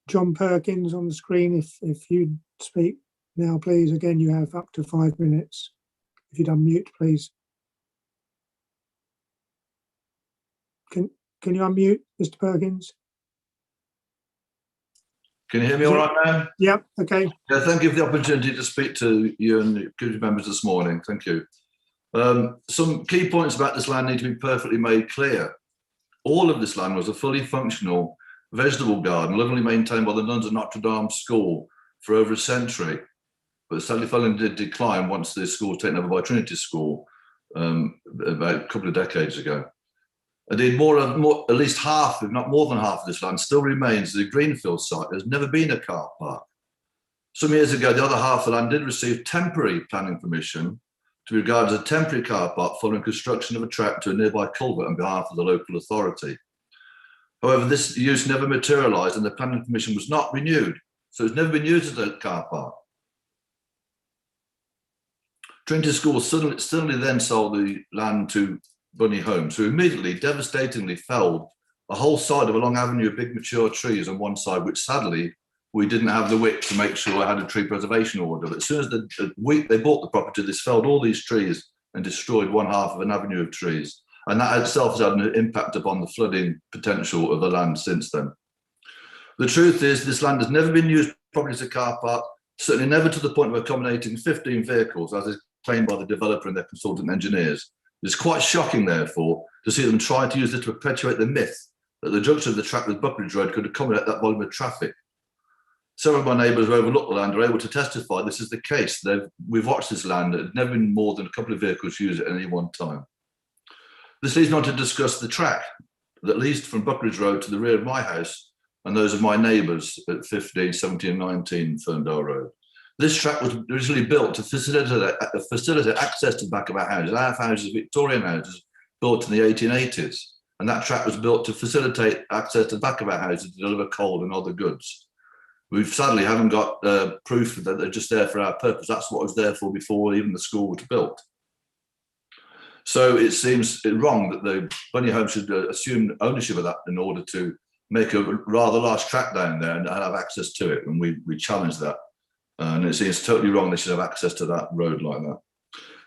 B: John Perkins on the screen, if you'd speak now, please. Again, you have up to 5 minutes. If you'd unmute, please. Can you unmute, Mr. Perkins?
H: Can you hear me all right now?
B: Yep, okay.
H: Yeah, thank you for the opportunity to speak to you and the committee members this morning. Thank you. Some key points about this land need to be perfectly made clear. All of this land was a fully functional vegetable garden, lovingly maintained by the nuns of Notre Dame School for over a century, but sadly fell into decline once the school was taken over by Trinity School about a couple of decades ago. Indeed, at least half, if not more than half of this land still remains as a greenfield site. There's never been a car park. Some years ago, the other half of the land did receive temporary planning permission to be regarded as a temporary car park following construction of a track to a nearby culvert on behalf of the local authority. However, this use never materialised and the planning permission was not renewed, so it's never been used as a car park. Trinity School suddenly then sold the land to Bunny Homes, who immediately, devastatingly felled a whole side of a long avenue of big mature trees on one side, which sadly we didn't have the wit to make sure I had a tree preservation order. As soon as they bought the property, they felled all these trees and destroyed one half of an avenue of trees. And that itself has had an impact upon the flooding potential of the land since then. The truth is, this land has never been used properly as a car park, certainly never to the point of accommodating 15 vehicles, as is claimed by the developer and their consultant engineers. It's quite shocking, therefore, to see them try to use it to perpetuate the myth that the junction of the track with Buckeridge Road could accommodate that volume of traffic. Several of my neighbours who overlook the land are able to testify this is the case. We've watched this land. There's never been more than a couple of vehicles used at any one time. This leads me on to discuss the track that leads from Buckridge Road to the rear of my house and those of my neighbours at 15, 17 and 19 Ferndale Road. This track was originally built to facilitate access to the back of our houses. Our houses, Victorian houses, built in the 1880s. And that track was built to facilitate access to the back of our houses to deliver coal and other goods. We sadly haven't got proof that they're just there for our purpose. That's what it was there for before even the school was built. So it seems wrong that the Bunny Home should assume ownership of that in order to make a rather large track down there and have access to it. And we challenge that. And it seems totally wrong they should have access to that road like that.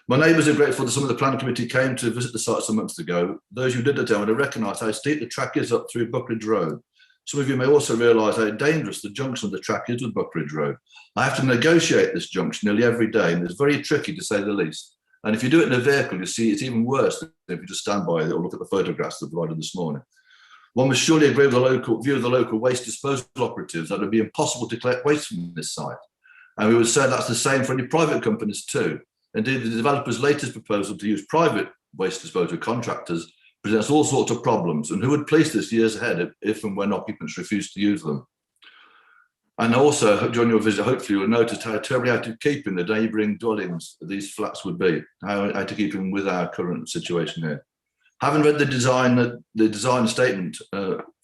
H: My neighbours are grateful that some of the planning committee came to visit the site some months ago. Those who did attend would have recognised how steep the track is up through Buckridge Road. Some of you may also realise how dangerous the junction of the track is with Buckridge Road. I have to negotiate this junction nearly every day, and it's very tricky to say the least. And if you do it in a vehicle, you see it's even worse than if you just stand by it or look at the photographs that were provided this morning. One must surely agree with the local view of the local waste disposal operatives that it would be impossible to collect waste from this site. And we would say that's the same for any private companies too. Indeed, the developer's latest proposal to use private waste disposal contractors presents all sorts of problems, and who would police this years ahead if and when occupants refuse to use them. And also, during your visit, hopefully you'll notice how terribly out of keeping the neighbouring dwellings these flats would be, how out of keeping with our current situation here. Having read the design statement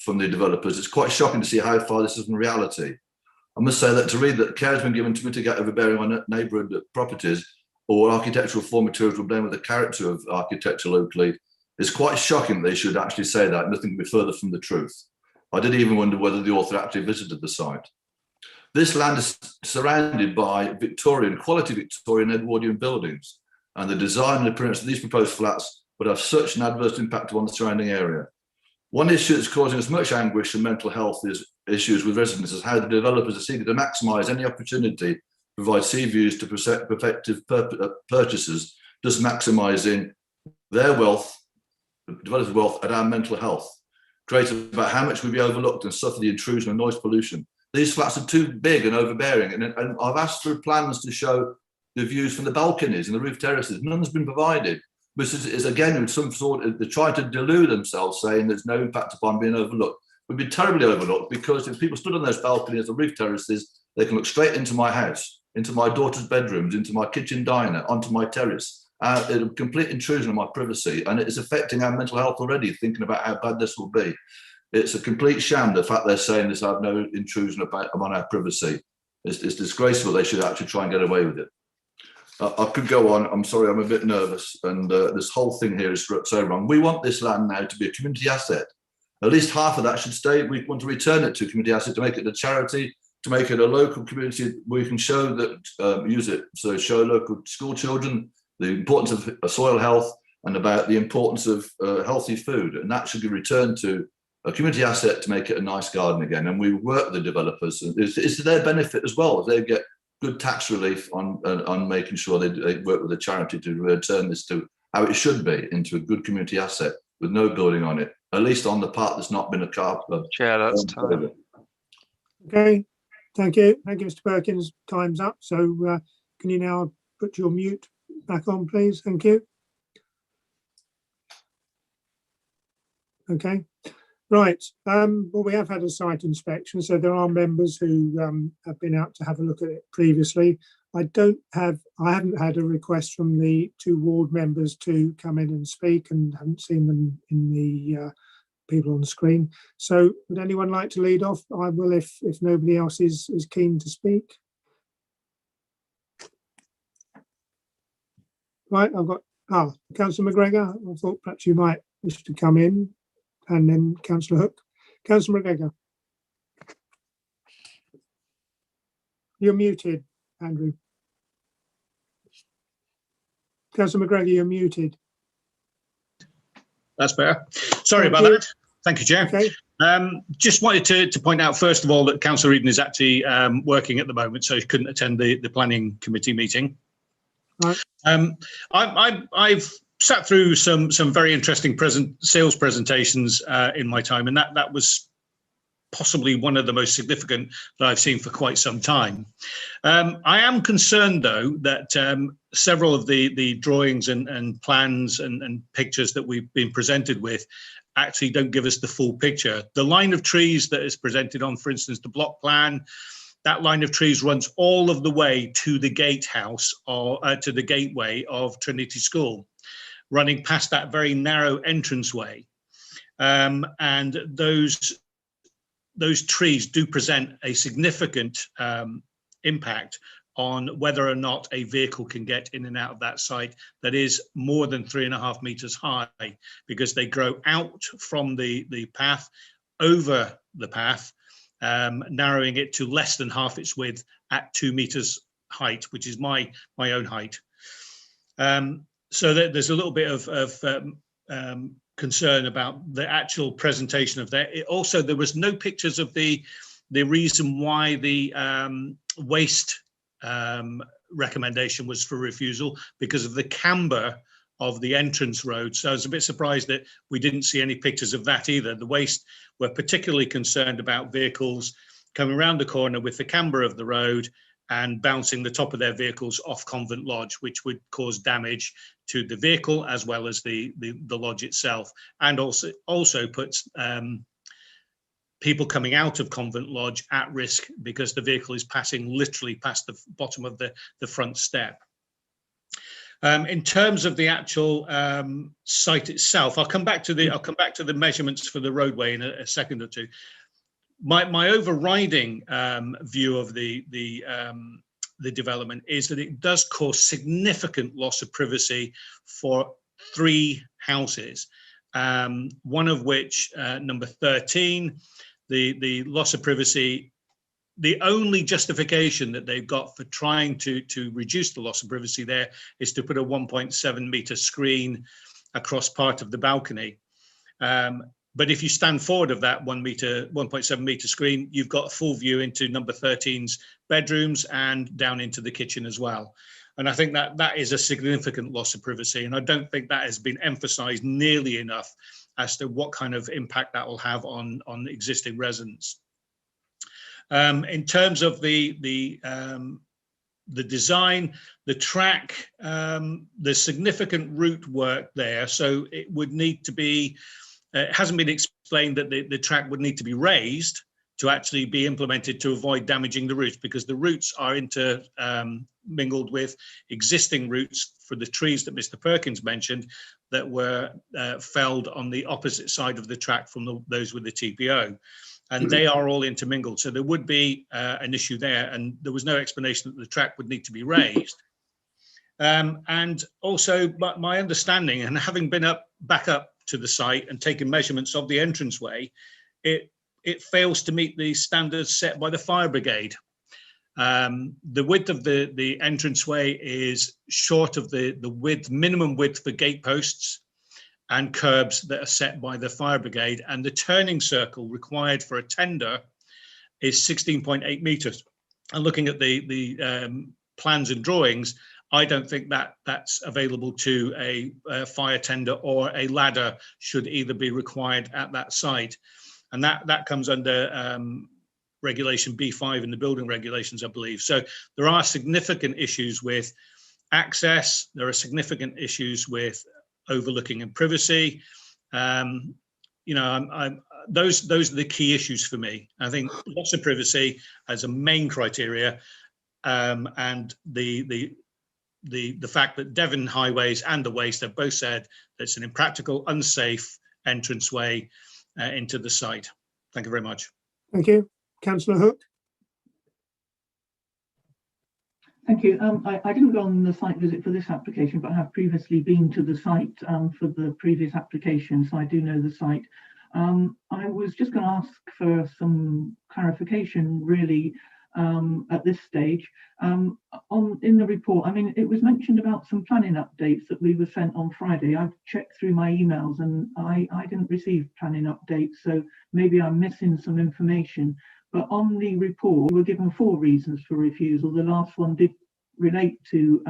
H: from the developers, it's quite shocking to see how far this is from reality. I must say that to read that care has been given to mitigate overbearing on neighbourhood properties or architectural form materials will blame with the character of architecture locally, it's quite shocking they should actually say that. Nothing could be further from the truth. I did even wonder whether the author actually visited the site. This land is surrounded by quality Victorian Edwardian buildings, and the design and appearance of these proposed flats would have such an adverse impact on the surrounding area. One issue that's causing us much anguish and mental health issues with residents is how the developers are seeking to maximise any opportunity to provide sea views to prospective purchasers, thus maximising their wealth, developers' wealth, and our mental health. Great about how much we'd be overlooked and suffer the intrusion of noise pollution. These flats are too big and overbearing, and I've asked for plans to show the views from the balconies and the roof terraces. None's been provided. This is again some sort of, they're trying to delude themselves, saying there's no impact upon being overlooked. We'd be terribly overlooked because if people stood on those balconies, the roof terraces, they can look straight into my house, into my daughter's bedrooms, into my kitchen diner, onto my terrace. A complete intrusion on my privacy, and it is affecting our mental health already, thinking about how bad this will be. It's a complete sham, the fact they're saying this have no intrusion upon our privacy. It's disgraceful. They should actually try and get away with it. I could go on. I'm sorry, I'm a bit nervous, and this whole thing here is so wrong. We want this land now to be a community asset. At least half of that should stay. We want to return it to a community asset, to make it a charity, to make it a local community where we can show that, use it. So show local school children the importance of soil health and about the importance of healthy food. And that should be returned to a community asset to make it a nice garden again. And we work with the developers. It's to their benefit as well. They get good tax relief on making sure they work with a charity to return this to how it should be, into a good community asset with no building on it, at least on the part that's not been a car club.
A: Chair, that's time.
B: Okay, thank you. Thank you, Mr. Perkins. Time's up. So can you now put your mute back on, please? Thank you. Okay. Right. Well, we have had a site inspection, so there are members who have been out to have a look at it previously. I haven't had a request from the two ward members to come in and speak, and haven't seen them in the people on the screen. So would anyone like to lead off? I will if nobody else is keen to speak. Right, I've got Councillor McGregor. I thought perhaps you might wish to come in. And then Councillor Hook. Councillor McGregor. You're muted, Andrew. Councillor McGregor, you're muted.
D: That's better. Sorry about that. Thank you, Chair.
B: Okay.
D: Just wanted to point out, first of all, that Councillor Eden is actually working at the moment, so he couldn't attend the planning committee meeting.
B: Right.
D: I've sat through some very interesting sales presentations in my time, and that was possibly one of the most significant that I've seen for quite some time. I am concerned, though, that several of the drawings and plans and pictures that we've been presented with actually don't give us the full picture. The line of trees that is presented on, for instance, the block plan, that line of trees runs all of the way to the gatehouse or to the gateway of Trinity School, running past that very narrow entranceway. And those trees do present a significant impact on whether or not a vehicle can get in and out of that site that is more than 3.5 meters high, because they grow out from the path, over the path, narrowing it to less than half its width at 2 meters height, which is my own height. So there's a little bit of concern about the actual presentation of that. Also, there was no pictures of the reason why the waste recommendation was for refusal, because of the camber of the entrance road. So I was a bit surprised that we didn't see any pictures of that either. The waste were particularly concerned about vehicles coming around the corner with the camber of the road and bouncing the top of their vehicles off Convent Lodge, which would cause damage to the vehicle as well as the lodge itself, and also puts people coming out of Convent Lodge at risk because the vehicle is passing literally past the bottom of the front step. In terms of the actual site itself, I'll come back to the measurements for the roadway in a second or two. My overriding view of the development is that it does cause significant loss of privacy for 3 houses, one of which, number 13, the loss of privacy. The only justification that they've got for trying to reduce the loss of privacy there is to put a 1.7 meter screen across part of the balcony. But if you stand forward of that 1.7 meter screen, you've got a full view into number 13's bedrooms and down into the kitchen as well. And I think that is a significant loss of privacy. And I don't think that has been emphasized nearly enough as to what kind of impact that will have on existing residents. In terms of the design, the track, there's significant route work there. So it would need to be, it hasn't been explained that the track would need to be raised to actually be implemented to avoid damaging the roots, because the roots are intermingled with existing roots for the trees that Mr. Perkins mentioned that were felled on the opposite side of the track from those with the TPO. And they are all intermingled. So there would be an issue there. And there was no explanation that the track would need to be raised. And also, my understanding, and having been back up to the site and taken measurements of the entranceway, it fails to meet the standards set by the fire brigade. The width of the entranceway is short of the minimum width for gate posts and curbs that are set by the fire brigade, and the turning circle required for a tender is 16.8 meters. And looking at the plans and drawings, I don't think that's available to a fire tender, or a ladder should either be required at that site. And that comes under regulation B5 in the building regulations, I believe. So there are significant issues with access. There are significant issues with overlooking and privacy. You know, those are the key issues for me. I think loss of privacy as a main criteria, and the fact that Devon Highways and the Waste have both said that it's an impractical, unsafe entranceway into the site. Thank you very much.
B: Thank you. Councillor Hook.
I: Thank you. I didn't go on the site visit for this application, but I have previously been to the site for the previous application, so I do know the site. I was just going to ask for some clarification, really, at this stage. In the report, I mean, it was mentioned about some planning updates that we were sent on Friday. I've checked through my emails and I didn't receive planning updates, so maybe I'm missing some information. But on the report, we were given 4 reasons for refusal. The last one did relate to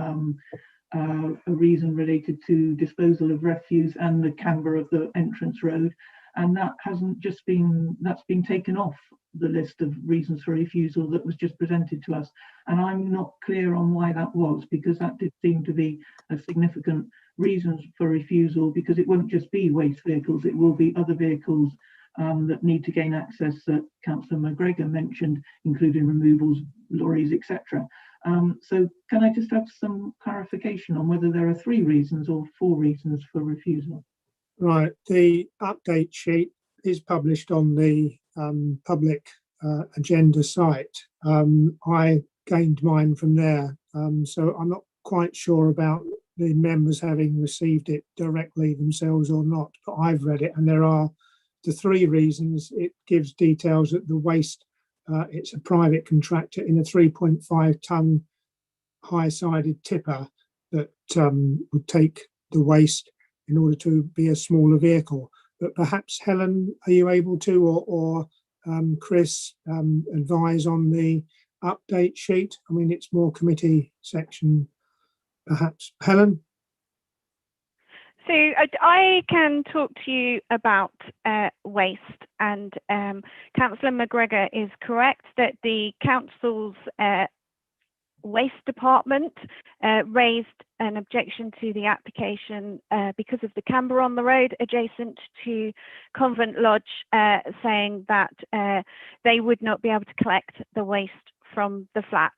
I: a reason related to disposal of refuse and the camber of the entrance road. and that's been taken off the list of reasons for refusal that was just presented to us. And I'm not clear on why that was, because that did seem to be a significant reason for refusal, because it won't just be waste vehicles, it will be other vehicles that need to gain access that Councillor McGregor mentioned, including removals, lorries, etc. So can I just have some clarification on whether there are 3 reasons or 4 reasons for refusal?
B: Right, the update sheet is published on the public agenda site. I gained mine from there, so I'm not quite sure about the members having received it directly themselves or not, but I've read it, and there are the 3 reasons. It gives details that the waste, it's a private contractor in a 3.5 tonne high-sided tipper that would take the waste in order to be a smaller vehicle. But perhaps, Helen, are you able to, or Chris, advise on the update sheet? I mean, it's more committee section, perhaps. Helen?
F: So I can talk to you about waste, and Councillor McGregor is correct that the council's waste department raised an objection to the application because of the camber on the road adjacent to Convent Lodge, saying that they would not be able to collect the waste from the flats.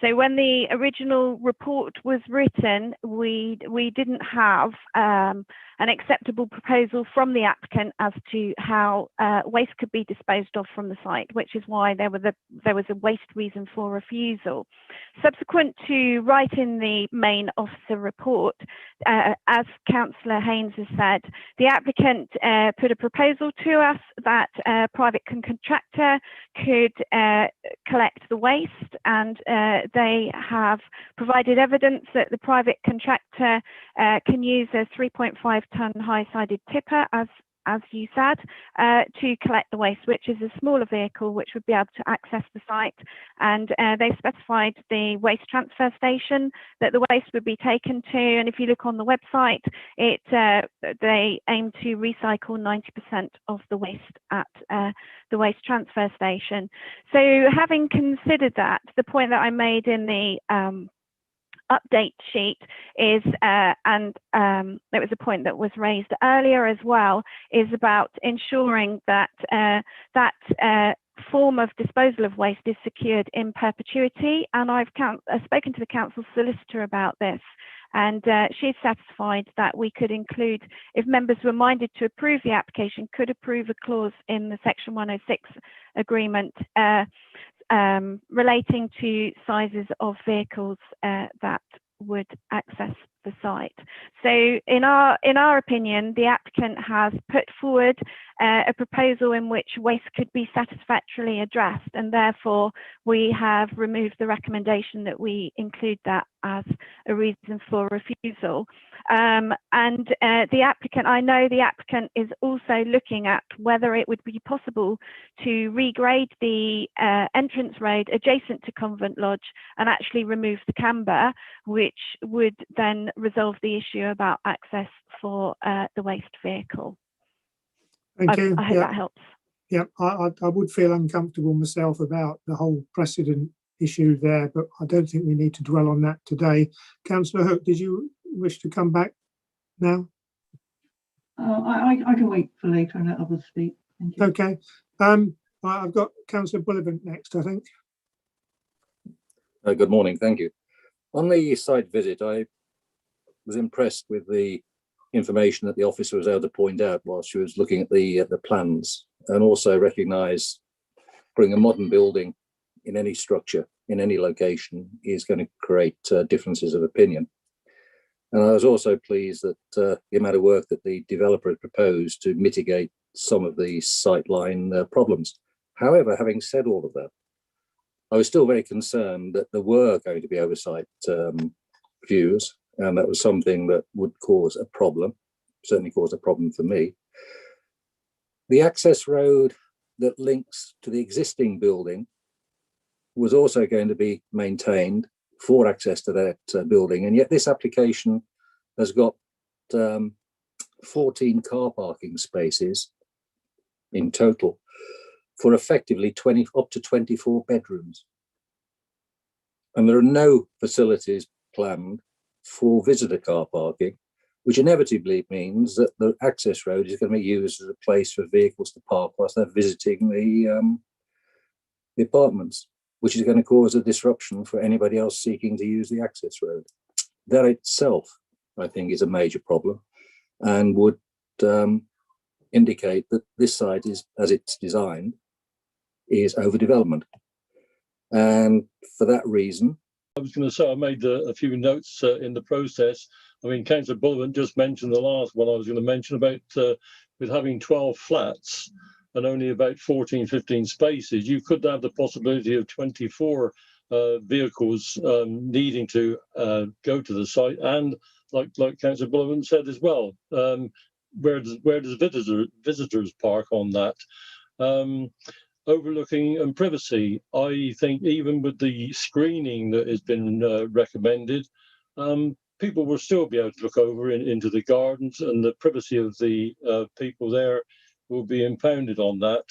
F: So when the original report was written, we didn't have an acceptable proposal from the applicant as to how waste could be disposed of from the site, which is why there was a waste reason for refusal. Subsequent to writing the main officer report, as Councillor Haynes has said, the applicant put a proposal to us that a private contractor could collect the waste, and they have provided evidence that the private contractor can use a 3.5 tonne high-sided tipper, as you said, to collect the waste, which is a smaller vehicle which would be able to access the site. And they specified the waste transfer station that the waste would be taken to. And if you look on the website, they aim to recycle 90% of the waste at the waste transfer station. So having considered that, the point that I made in the update sheet is, and it was a point that was raised earlier as well, is about ensuring that that form of disposal of waste is secured in perpetuity. And I've spoken to the council solicitor about this, and she's satisfied that we could include, if members were minded to approve the application, could approve a clause in the Section 106 agreement relating to sizes of vehicles that would access the site. So in our opinion, the applicant has put forward a proposal in which waste could be satisfactorily addressed, and therefore we have removed the recommendation that we include that as a reason for refusal. And the applicant, I know the applicant is also looking at whether it would be possible to regrade the entrance road adjacent to Convent Lodge and actually remove the camber, which would then resolve the issue about access for the waste vehicle.
B: Thank you.
F: I hope that helps.
B: Yeah, I would feel uncomfortable myself about the whole precedent issue there, but I don't think we need to dwell on that today. Councillor Hook, did you wish to come back now?
I: I can wait for later and let others speak. Thank you.
B: Okay. I've got Councillor Bullivant next, I think.
J: Good morning, thank you. On the site visit, I was impressed with the information that the officer was able to point out while she was looking at the plans, and also recognise putting a modern building in any structure, in any location, is going to create differences of opinion. And I was also pleased that the amount of work that the developer had proposed to mitigate some of the sightline problems. However, having said all of that, I was still very concerned that there were going to be oversight views, and that was something that would cause a problem, certainly caused a problem for me. The access road that links to the existing building was also going to be maintained for access to that building, and yet this application has got 14 car parking spaces in total for effectively up to 24 bedrooms. And there are no facilities planned for visitor car parking, which inevitably means that the access road is going to be used as a place for vehicles to park whilst they're visiting the apartments, which is going to cause a disruption for anybody else seeking to use the access road. That itself, I think, is a major problem and would indicate that this site is, as it's designed, is overdevelopment. And for that reason,
E: I was going to say I made a few notes in the process. I mean, Councillor Bullivan just mentioned the last one I was going to mention about with having 12 flats and only about 14, 15 spaces, you could have the possibility of 24 vehicles needing to go to the site. And like Councillor Bullivan said as well, where does visitors park on that? Overlooking and privacy, I think even with the screening that has been recommended, people will still be able to look over into the gardens, and the privacy of the people there will be impounded on that.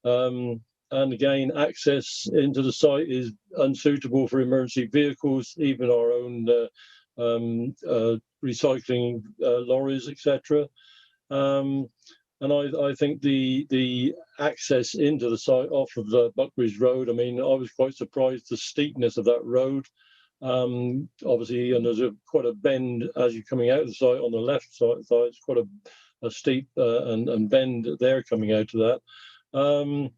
E: And again, access into the site is unsuitable for emergency vehicles, even our own recycling lorries, etc. And I think the access into the site off of the Buckbridge Road, I mean, I was quite surprised the steepness of that road. Obviously, and there's quite a bend as you're coming out of the site on the left side. It's quite a steep and bend there coming out of that.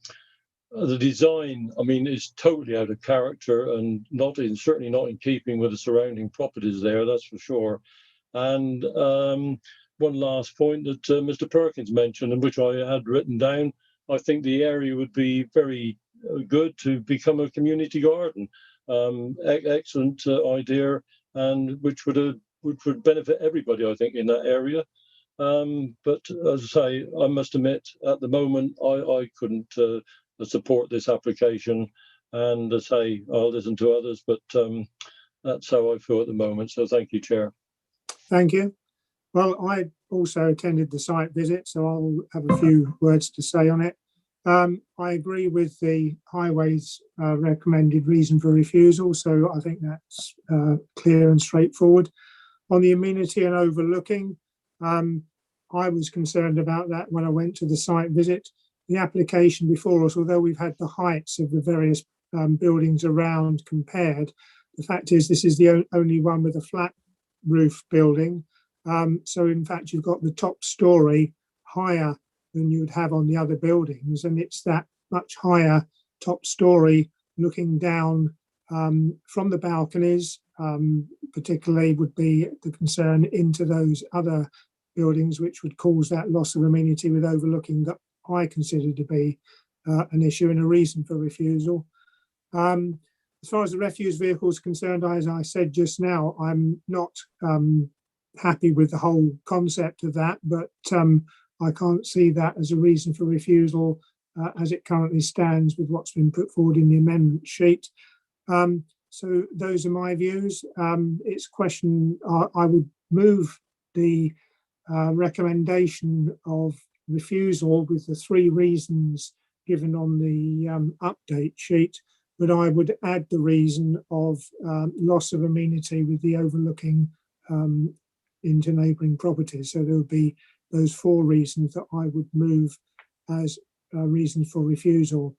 E: The design, I mean, is totally out of character and certainly not in keeping with the surrounding properties there, that's for sure. And one last point that Mr. Perkins mentioned, and which I had written down, I think the area would be very good to become a community garden. Excellent idea, and which would benefit everybody, I think, in that area. But as I say, I must admit, at the moment, I couldn't support this application. And as I say, I'll listen to others, but that's how I feel at the moment. So thank you, Chair.
B: Thank you. Well, I also attended the site visit, so I'll have a few words to say on it. I agree with the Highways recommended reason for refusal, so I think that's clear and straightforward. On the amenity and overlooking, I was concerned about that when I went to the site visit. The application before us, although we've had the heights of the various buildings around compared, the fact is this is the only one with a flat roof building. So in fact, you've got the top story higher than you would have on the other buildings, and it's that much higher top story looking down from the balconies, particularly would be the concern into those other buildings, which would cause that loss of amenity with overlooking that I consider to be an issue and a reason for refusal. As far as the refuse vehicles concerned, as I said just now, I'm not happy with the whole concept of that, but I can't see that as a reason for refusal as it currently stands with what's been put forward in the amendment sheet. So those are my views. It's a question, I would move the recommendation of refusal with the 3 reasons given on the update sheet, but I would add the reason of loss of amenity with the overlooking into neighbouring properties. So there would be those 4 reasons that I would move as reasons for refusal.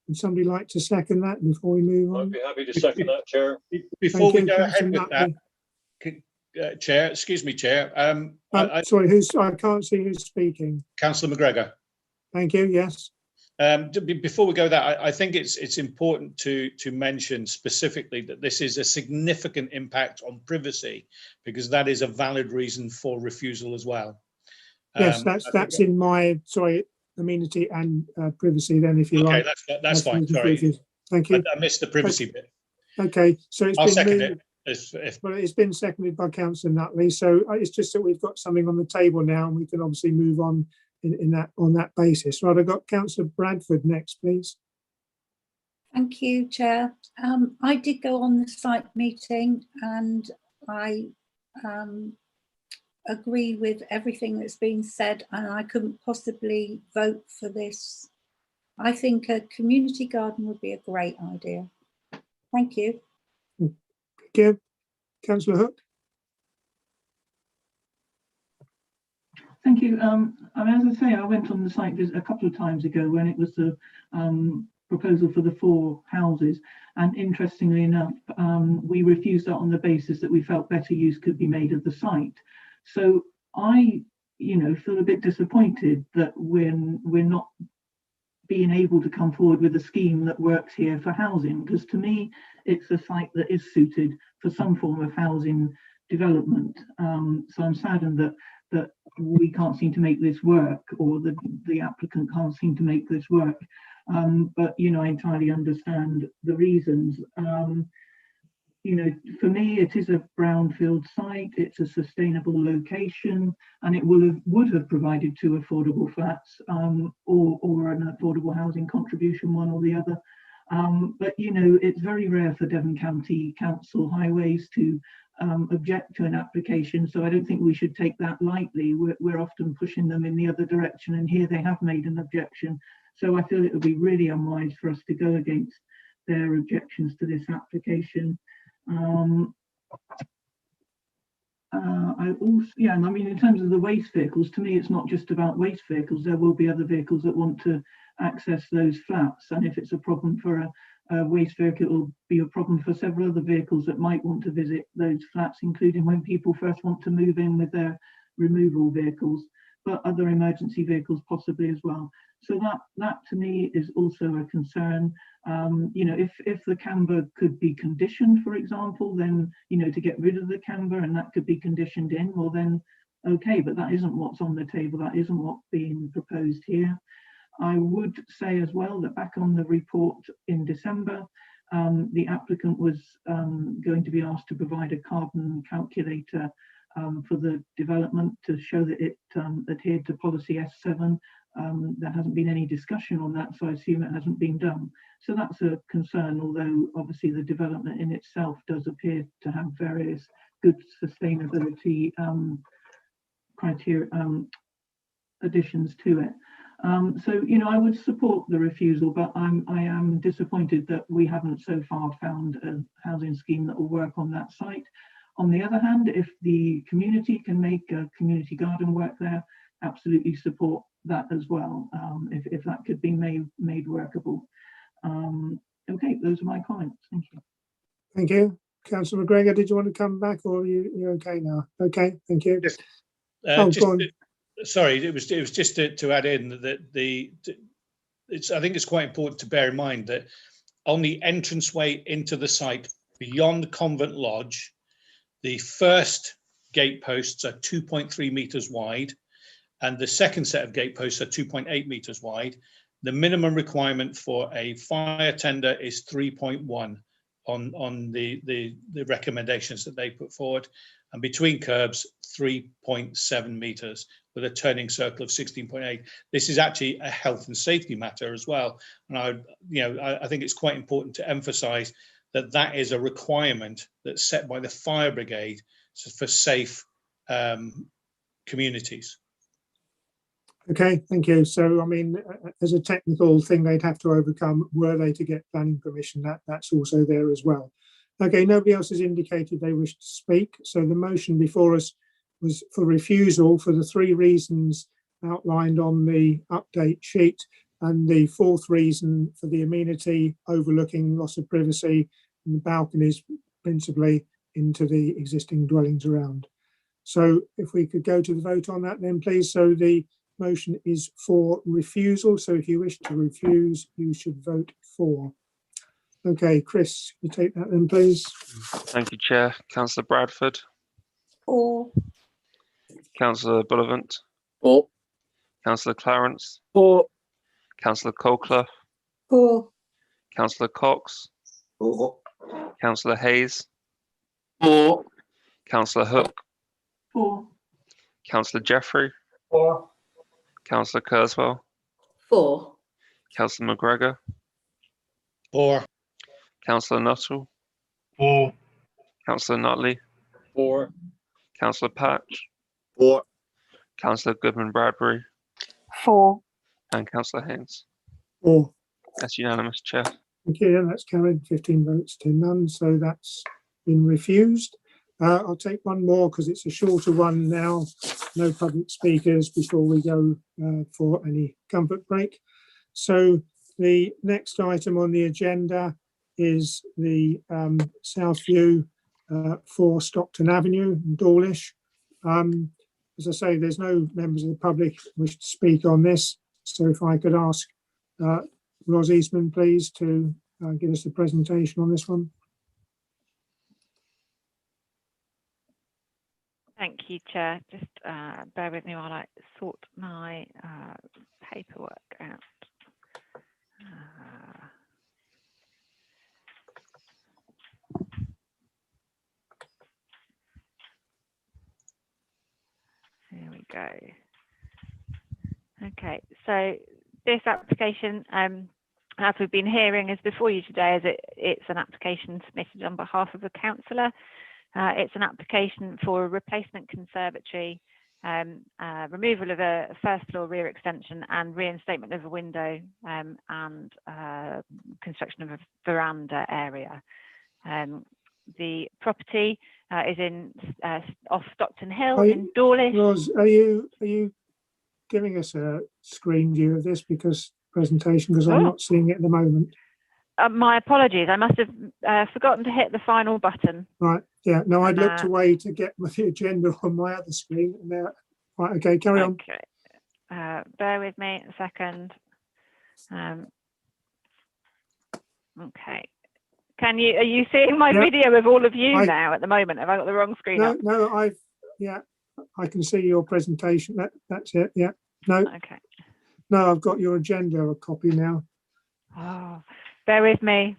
B: Would somebody like to second that before we move on?
E: I'd be happy to second that, Chair.
D: Before we go ahead with that, Chair, excuse me, Chair.
B: Sorry, I can't see who's speaking.
D: Councillor McGregor.
B: Thank you, yes.
D: Before we go there, I think it's important to mention specifically that this is a significant impact on privacy, because that is a valid reason for refusal as well.
B: Yes, that's in my, sorry, amenity and privacy then, if you like.
D: Okay, that's fine, sorry.
B: Thank you.
D: I missed the privacy bit.
B: Okay, so
D: I'll
B: it's
D: second
B: been
D: it.
B: Well, it's been seconded by Councillor Nutley, so it's just that we've got something on the table now and we can obviously move on on that basis. Right, I've got Councillor Bradford next, please.
K: Thank you, Chair. I did go on the site meeting and I agree with everything that's been said, and I couldn't possibly vote for this. I think a community garden would be a great idea. Thank you.
B: Thank you. Councillor Hook.
I: Thank you. I mean, as I say, I went on the site visit a couple of times ago when it was the proposal for the 4 houses, and interestingly enough, we refused that on the basis that we felt better use could be made of the site. So I, feel a bit disappointed that we're not being able to come forward with a scheme that works here for housing, because to me, it's a site that is suited for some form of housing development. So I'm saddened that we can't seem to make this work, or the applicant can't seem to make this work. But I entirely understand the reasons. For me, it is a brownfield site. It's a sustainable location, and it would have provided 2 affordable flats, or an affordable housing contribution, one or the other. But it's very rare for Devon County Council Highways to object to an application, so I don't think we should take that lightly. We're often pushing them in the other direction, and here they have made an objection. So I feel it would be really unwise for us to go against their objections to this application. I mean, in terms of the waste vehicles, to me, it's not just about waste vehicles. There will be other vehicles that want to access those flats, and if it's a problem for a waste vehicle, it will be a problem for several other vehicles that might want to visit those flats, including when people first want to move in with their removal vehicles, but other emergency vehicles possibly as well. So that to me is also a concern. If the camber could be conditioned, for example, then to get rid of the camber, and that could be conditioned in, well then okay, but that isn't what's on the table. That isn't what's being proposed here. I would say as well that back on the report in December, the applicant was going to be asked to provide a carbon calculator for the development to show that it adhered to policy S7. There hasn't been any discussion on that, so I assume it hasn't been done. So that's a concern, although obviously the development in itself does appear to have various good sustainability criteria additions to it. So I would support the refusal, but I am disappointed that we haven't so far found a housing scheme that will work on that site. On the other hand, if the community can make a community garden work there, absolutely support that as well, if that could be made workable. Okay, those are my comments. Thank you.
B: Thank you. Councillor McGregor, did you want to come back, or are you're okay now? Okay, thank you.
D: Sorry, it was just to add in that I think it's quite important to bear in mind that on the entranceway into the site beyond Convent Lodge, the first gate posts are 2.3 metres wide, and the second set of gate posts are 2.8 metres wide. The minimum requirement for a fire tender is 3.1 on the recommendations that they put forward, and between curbs 3.7 metres with a turning circle of 16.8. This is actually a health and safety matter as well, and I think it's quite important to emphasise that is a requirement that's set by the fire brigade for safe communities.
B: Okay, thank you. So, I mean, as a technical thing they'd have to overcome were they to get planning permission, that's also there as well. Okay, nobody else has indicated they wish to speak. So the motion before us was for refusal for the 3 reasons outlined on the update sheet, and the 4th reason for the amenity overlooking loss of privacy and the balconies principally into the existing dwellings around. So if we could go to the vote on that then, please. So the motion is for refusal. So if you wish to refuse, you should vote for. Okay, Chris, you take that then, please.
A: Thank you, Chair. Councillor Bradford.
K: For.
A: Councillor Bullivant.
J: For.
A: Councillor Clarence.
J: For.
A: Councillor Colclough.
K: For.
A: Councillor Cox.
H: For.
A: Councillor Hayes.
J: For.
A: Councillor Hook.
I: For.
A: Councillor Jeffrey.
I: For.
A: Councillor Kurzweil.
K: For.
A: Councillor McGregor.
D: For.
A: Councillor Nuttall.
E: For.
A: Councillor Nutley.
E: For.
A: Councillor Patch.
L: 4.
A: Councillor Goodman Bradbury,
C: 4.
A: and Councillor Haynes.
B: 4.
A: That's unanimous, Chair.
B: Thank you. And that's carried 15 votes to none. So that's been refused. I'll take one more because it's a shorter one now. No public speakers before we go for any comfort break. So the next item on the agenda is the South View 4 Stockton Avenue in Dawlish. As I say, there's no members of the public who wish to speak on this. So if I could ask Ros Eastman, please, to give us the presentation on this one.
F: Thank you, Chair. Just bear with me while I sort my paperwork out. Here we go. Okay, so this application, as we've been hearing, is before you today as it's an application submitted on behalf of a councillor. It's an application for a replacement conservatory, removal of a first floor rear extension and reinstatement of a window and construction of a veranda area. The property is in off Stockton Hill in Dawlish.
B: Ros, are you giving us a screen view of this presentation because I'm not seeing it at the moment?
F: My apologies. I must have forgotten to hit the final button.
B: Right. Yeah. No, I'd looked away to get the agenda on my other screen. And now, right. Okay. Carry on.
F: Okay. Bear with me a second. Okay. Are you seeing my video of all of you now at the moment? Have I got the wrong screen up?
B: No, I can see your presentation. That's it. Yeah. No.
F: Okay.
B: No, I've got your agenda, a copy now.
F: Oh, bear with me.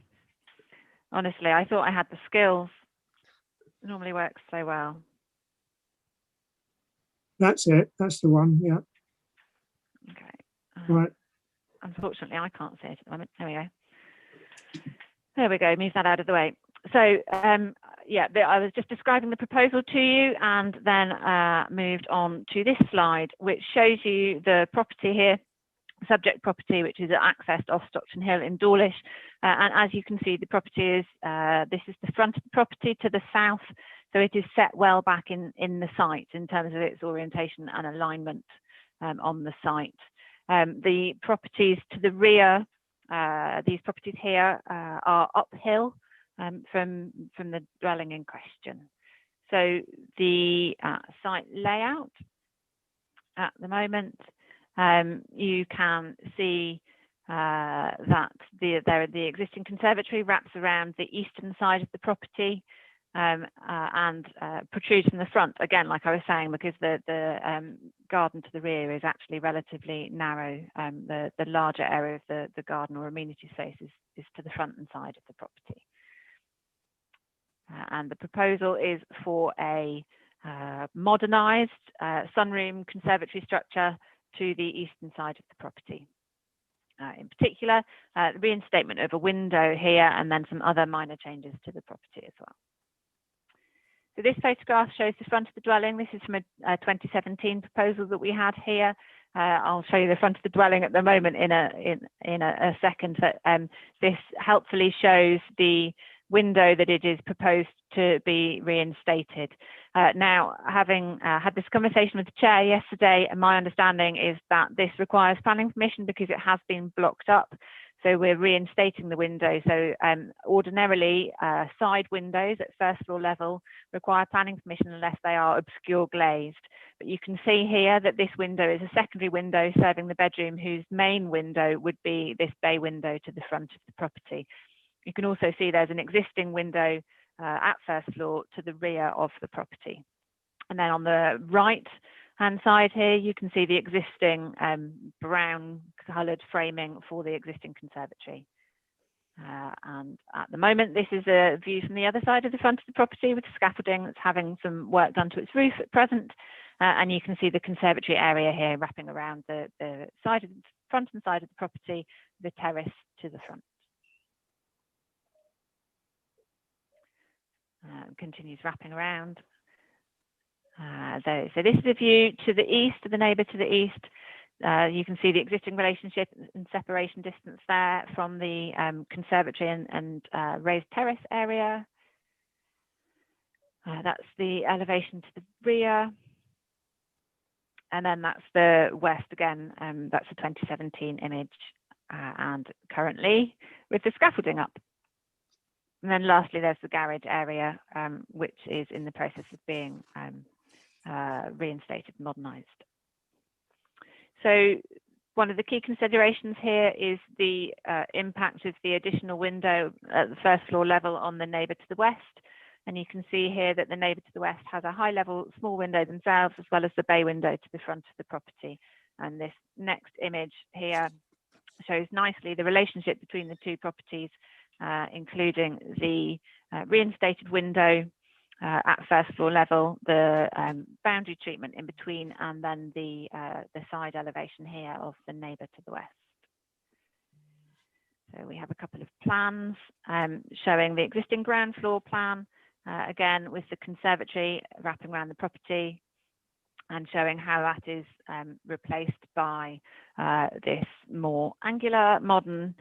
F: Honestly, I thought I had the skills. It normally works so well.
B: That's it. That's the one. Yeah.
F: Okay.
B: Right.
F: Unfortunately, I can't see it at the moment. There we go. There we go. Move that out of the way. So, yeah, I was just describing the proposal to you and then moved on to this slide, which shows you the property here, subject property, which is accessed off Stockton Hill in Dawlish. And as you can see, the property is, this is the front of the property to the south. So it is set well back in the site in terms of its orientation and alignment on the site. The properties to the rear, these properties here are uphill from the dwelling in question. So the site layout at the moment, you can see that the existing conservatory wraps around the eastern side of the property and protrudes from the front, again, like I was saying, because the garden to the rear is actually relatively narrow. The larger area of the garden or amenity space is to the front and side of the property. And the proposal is for a modernised sunroom conservatory structure to the eastern side of the property. In particular, the reinstatement of a window here and then some other minor changes to the property as well. So this photograph shows the front of the dwelling. This is from a 2017 proposal that we had here. I'll show you the front of the dwelling at the moment in a second, but this helpfully shows the window that it is proposed to be reinstated. Now, having had this conversation with the chair yesterday, and my understanding is that this requires planning permission because it has been blocked up. So we're reinstating the window. So ordinarily, side windows at first floor level require planning permission unless they are obscure glazed. But you can see here that this window is a secondary window serving the bedroom, whose main window would be this bay window to the front of the property. You can also see there's an existing window at first floor to the rear of the property. And then on the right hand side here, you can see the existing brown coloured framing for the existing conservatory. And at the moment, this is a view from the other side of the front of the property with scaffolding that's having some work done to its roof at present. And you can see the conservatory area here wrapping around the side of the front and side of the property, the terrace to the front. Continues wrapping around. So this is a view to the east, to the neighbour to the east. You can see the existing relationship and separation distance there from the conservatory and raised terrace area. That's the elevation to the rear. And then that's the west again. That's a 2017 image, and currently with the scaffolding up. And then lastly, there's the garage area, which is in the process of being reinstated, modernised. So one of the key considerations here is the impact of the additional window at the first floor level on the neighbour to the west. And you can see here that the neighbour to the west has a high level small window themselves, as well as the bay window to the front of the property. And this next image here shows nicely the relationship between the two properties, including the reinstated window at first floor level, the boundary treatment in between, and then the side elevation here of the neighbour to the west. So we have a couple of plans showing the existing ground floor plan, again with the conservatory wrapping around the property, and showing how that is replaced by this more angular, modern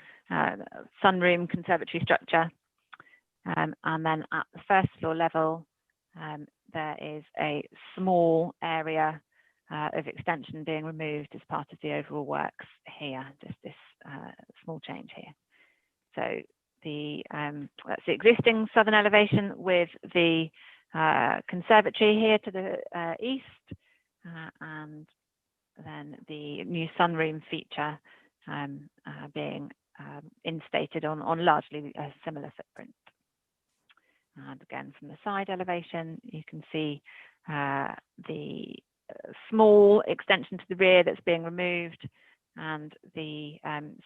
F: sunroom conservatory structure. And then at the first floor level, there is a small area of extension being removed as part of the overall works here, just this small change here. So that's the existing southern elevation with the conservatory here to the east, and then the new sunroom feature being instated on largely a similar footprint. And again, from the side elevation, you can see the small extension to the rear that's being removed, and the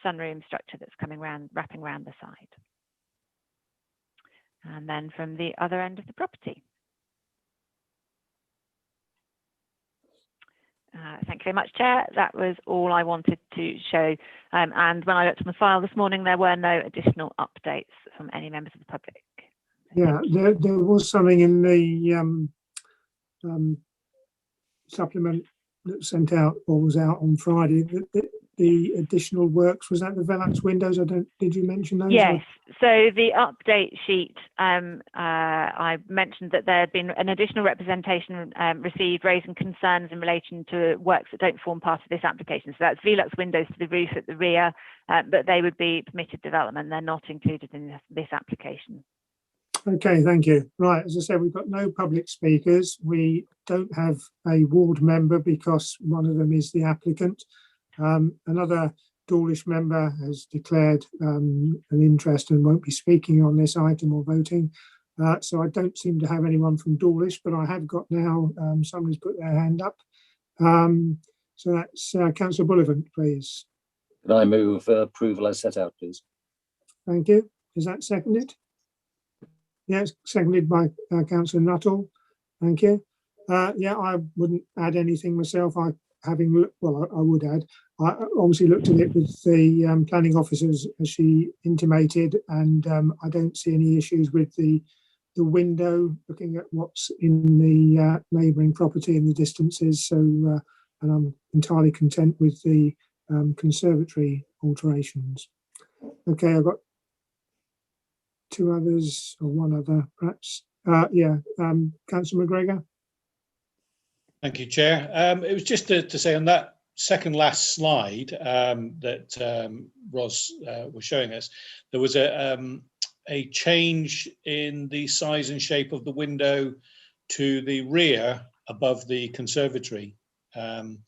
F: sunroom structure that's coming around, wrapping around the side. And then from the other end of the property. Thank you very much, Chair. That was all I wanted to show. And when I looked on the file this morning, there were no additional updates from any members of the public.
B: Yeah, there was something in the supplement that sent out or was out on Friday. The additional works, was that the Velux windows? Did you mention those?
F: Yes. So the update sheet, I mentioned that there had been an additional representation received raising concerns in relation to works that don't form part of this application. So that's Velux windows to the roof at the rear, but they would be permitted development. They're not included in this application.
B: Okay, thank you. Right, as I said, we've got no public speakers. We don't have a ward member because one of them is the applicant. Another Dawlish member has declared an interest and won't be speaking on this item or voting. So I don't seem to have anyone from Dawlish, but I have got now somebody's put their hand up. So that's Councillor Bullivant, please.
J: Can I move approval as set out, please?
B: Thank you. Is that seconded? Yes, seconded by Councillor Nuttall. Thank you. Yeah, I wouldn't add anything myself. I would add. I obviously looked at it with the planning officers, as she intimated, and I don't see any issues with the window, looking at what's in the neighbouring property and the distances. So, and I'm entirely content with the conservatory alterations. Okay, I've got two others, or one other, perhaps. Councillor McGregor.
D: Thank you, Chair. It was just to say on that second last slide that Ros was showing us, there was a change in the size and shape of the window to the rear above the conservatory. And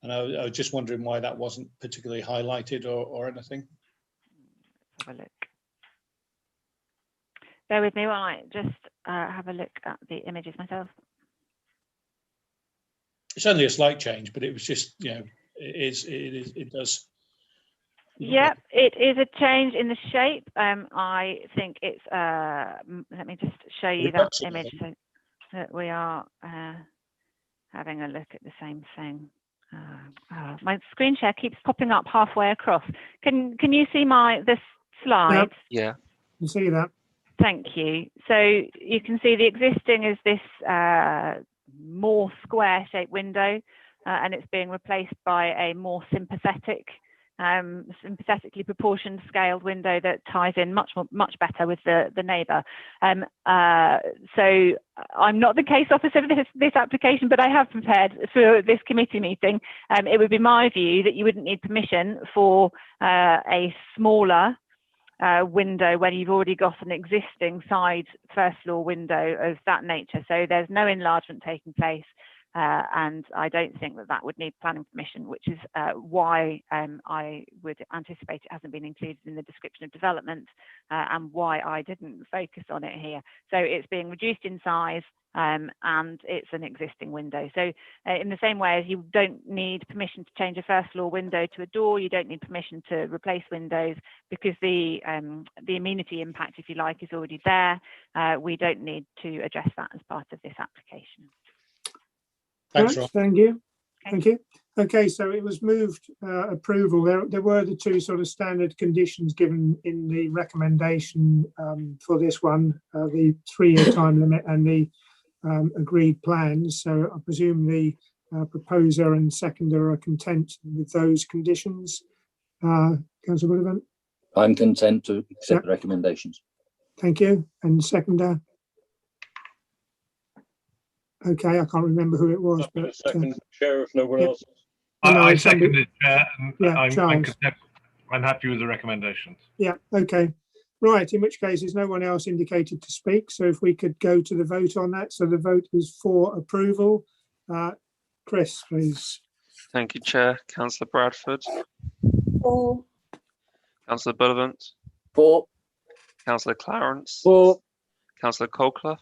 D: I was just wondering why that wasn't particularly highlighted or anything.
F: Let's have a look. Bear with me while I just have a look at the images myself.
D: It's only a slight change, but it was just, you know, it does.
F: Yep, it is a change in the shape. I think it's, let me just show you that image so that we are having a look at the same thing. My screen share keeps popping up halfway across. Can you see this slide?
A: Yeah.
B: You see that?
F: Thank you. So you can see the existing is this more square-shaped window, and it's being replaced by a more sympathetically proportioned scaled window that ties in much better with the neighbour. So I'm not the case officer for this application, but I have prepared for this committee meeting. It would be my view that you wouldn't need permission for a smaller window when you've already got an existing side first floor window of that nature. So there's no enlargement taking place, and I don't think that would need planning permission, which is why I would anticipate it hasn't been included in the description of development, and why I didn't focus on it here. So it's being reduced in size, and it's an existing window. So in the same way as you don't need permission to change a first floor window to a door, you don't need permission to replace windows, because the amenity impact, if you like, is already there. We don't need to address that as part of this application.
D: Thanks,
B: Right,
D: Rob.
B: thank you.
F: Okay.
B: Thank you. Okay, so it was moved approval. There were the two sort of standard conditions given in the recommendation for this one, the 3-year time limit and the agreed plans. So I presume the proposer and seconder are content with those conditions. Councillor Bullivant?
J: I'm content to accept the recommendations.
B: Thank you. And seconder? Okay, I can't remember who it was, but
E: Second, Chair, if no one
B: yeah.
E: else.
B: I
L: seconded, Chair, and
B: yeah,
L: I'm happy with the recommendations.
B: Yeah, okay. Right, in which case, there's no one else indicated to speak. So if we could go to the vote on that. So the vote is for approval. Chris, please.
A: Thank you, Chair. Councillor Bradford.
K: For.
A: Councillor Bullivant.
J: For.
A: Councillor Clarence.
J: For.
A: Councillor Colclough.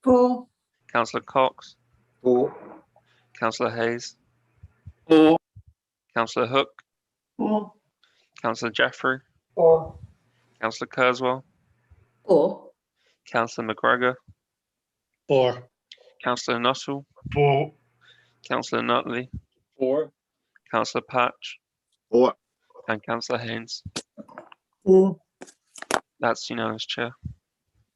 K: For.
A: Councillor Cox.
H: For.
A: Councillor Hayes.
L: For.
A: Councillor Hook.
I: For.
A: Councillor Jeffrey.
I: For.
A: Councillor Kurzweil.
K: For.
A: Councillor McGregor.
D: For.
A: Councillor Nuttall.
L: For.
A: Councillor Nutley.
E: For.
A: Councillor Patch.
H: For.
A: And Councillor Haynes.
B: For.
A: That's unanimous, Chair.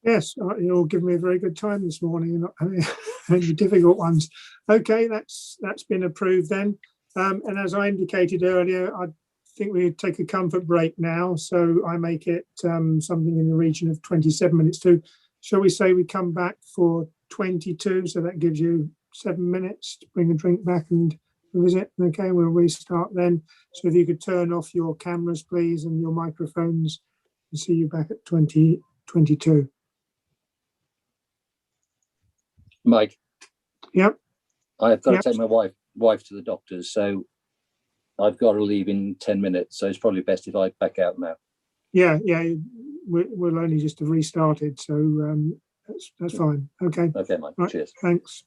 B: Yes, you all give me a very good time this morning. You're not having any difficult ones. Okay, that's been approved then. And as I indicated earlier, I think we take a comfort break now. So I make it something in the region of 27 minutes to. Shall we say we come back for 22? So that gives you 7 minutes to bring a drink back and visit. Okay, we'll restart then. So if you could turn off your cameras, please, and your microphones, and see you back at 2022.
J: Mike.
B: Yep.
J: I've got to take my wife to the doctors, so I've got to leave in 10 minutes. So it's probably best if I back out now.
B: Yeah, we'll only just have restarted, so that's fine. Okay.
J: Okay, Mike.
B: Right.
J: Cheers.
B: Thanks.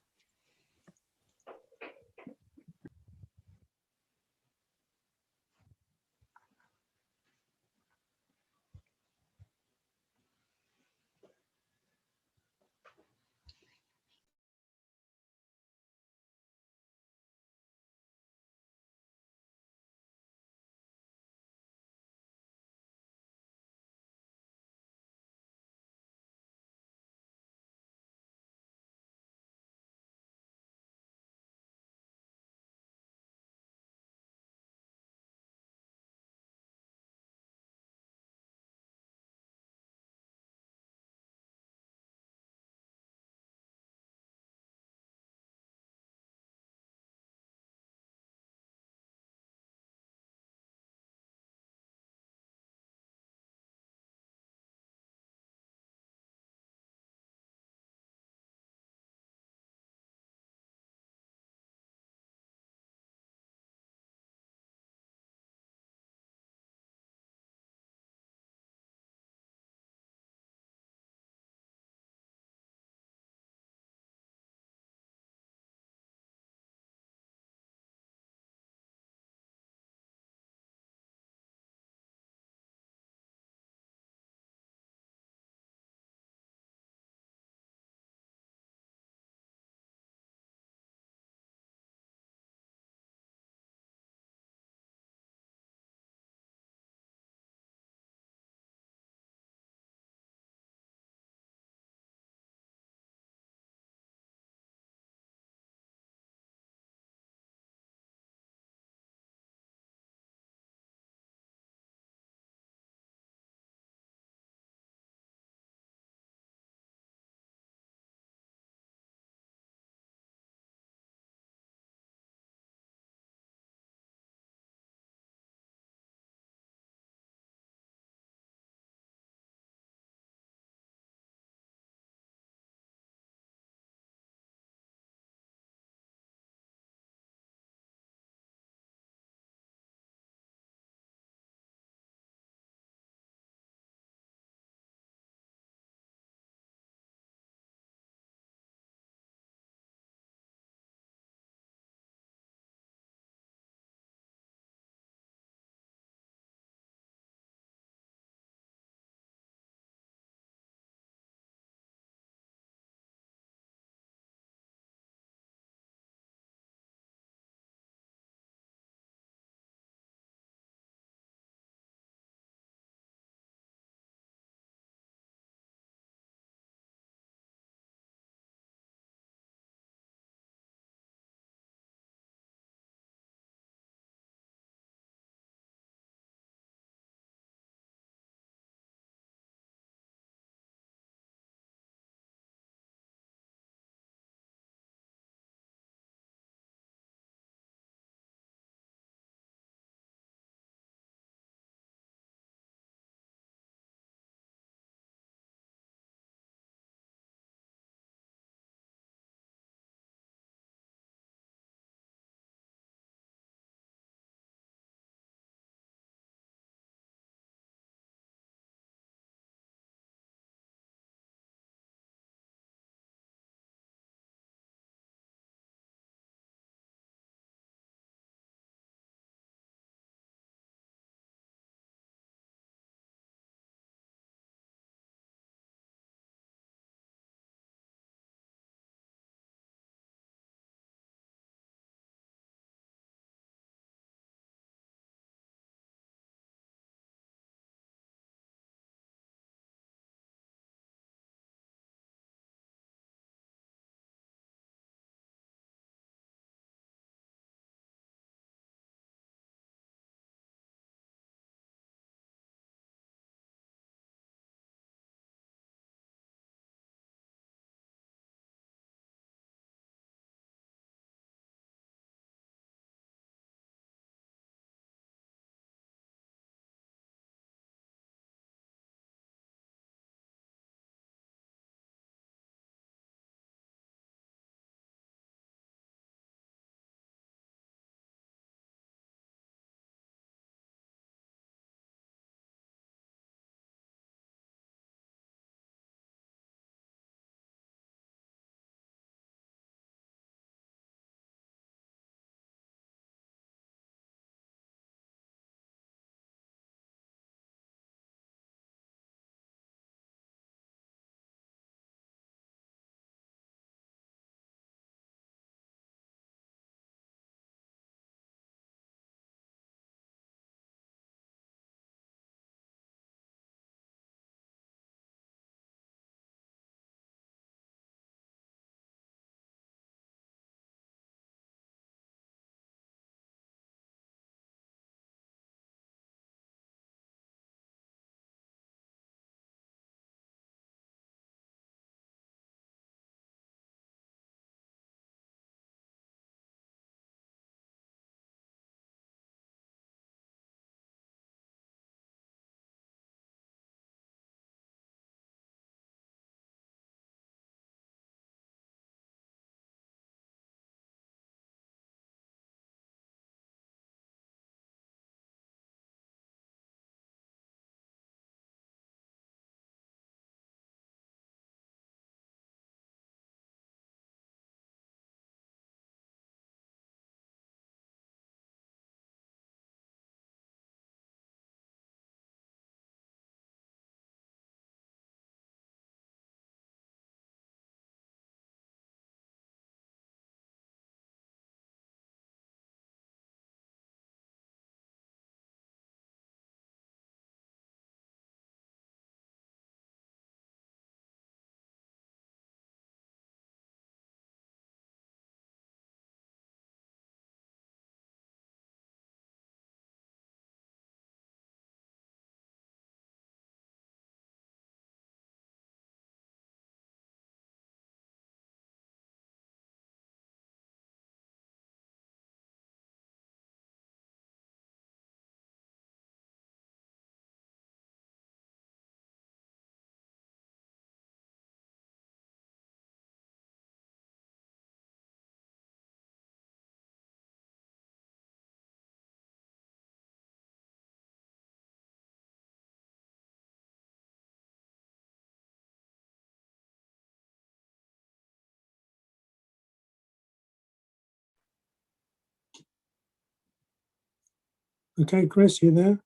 B: Okay, Chris, you there?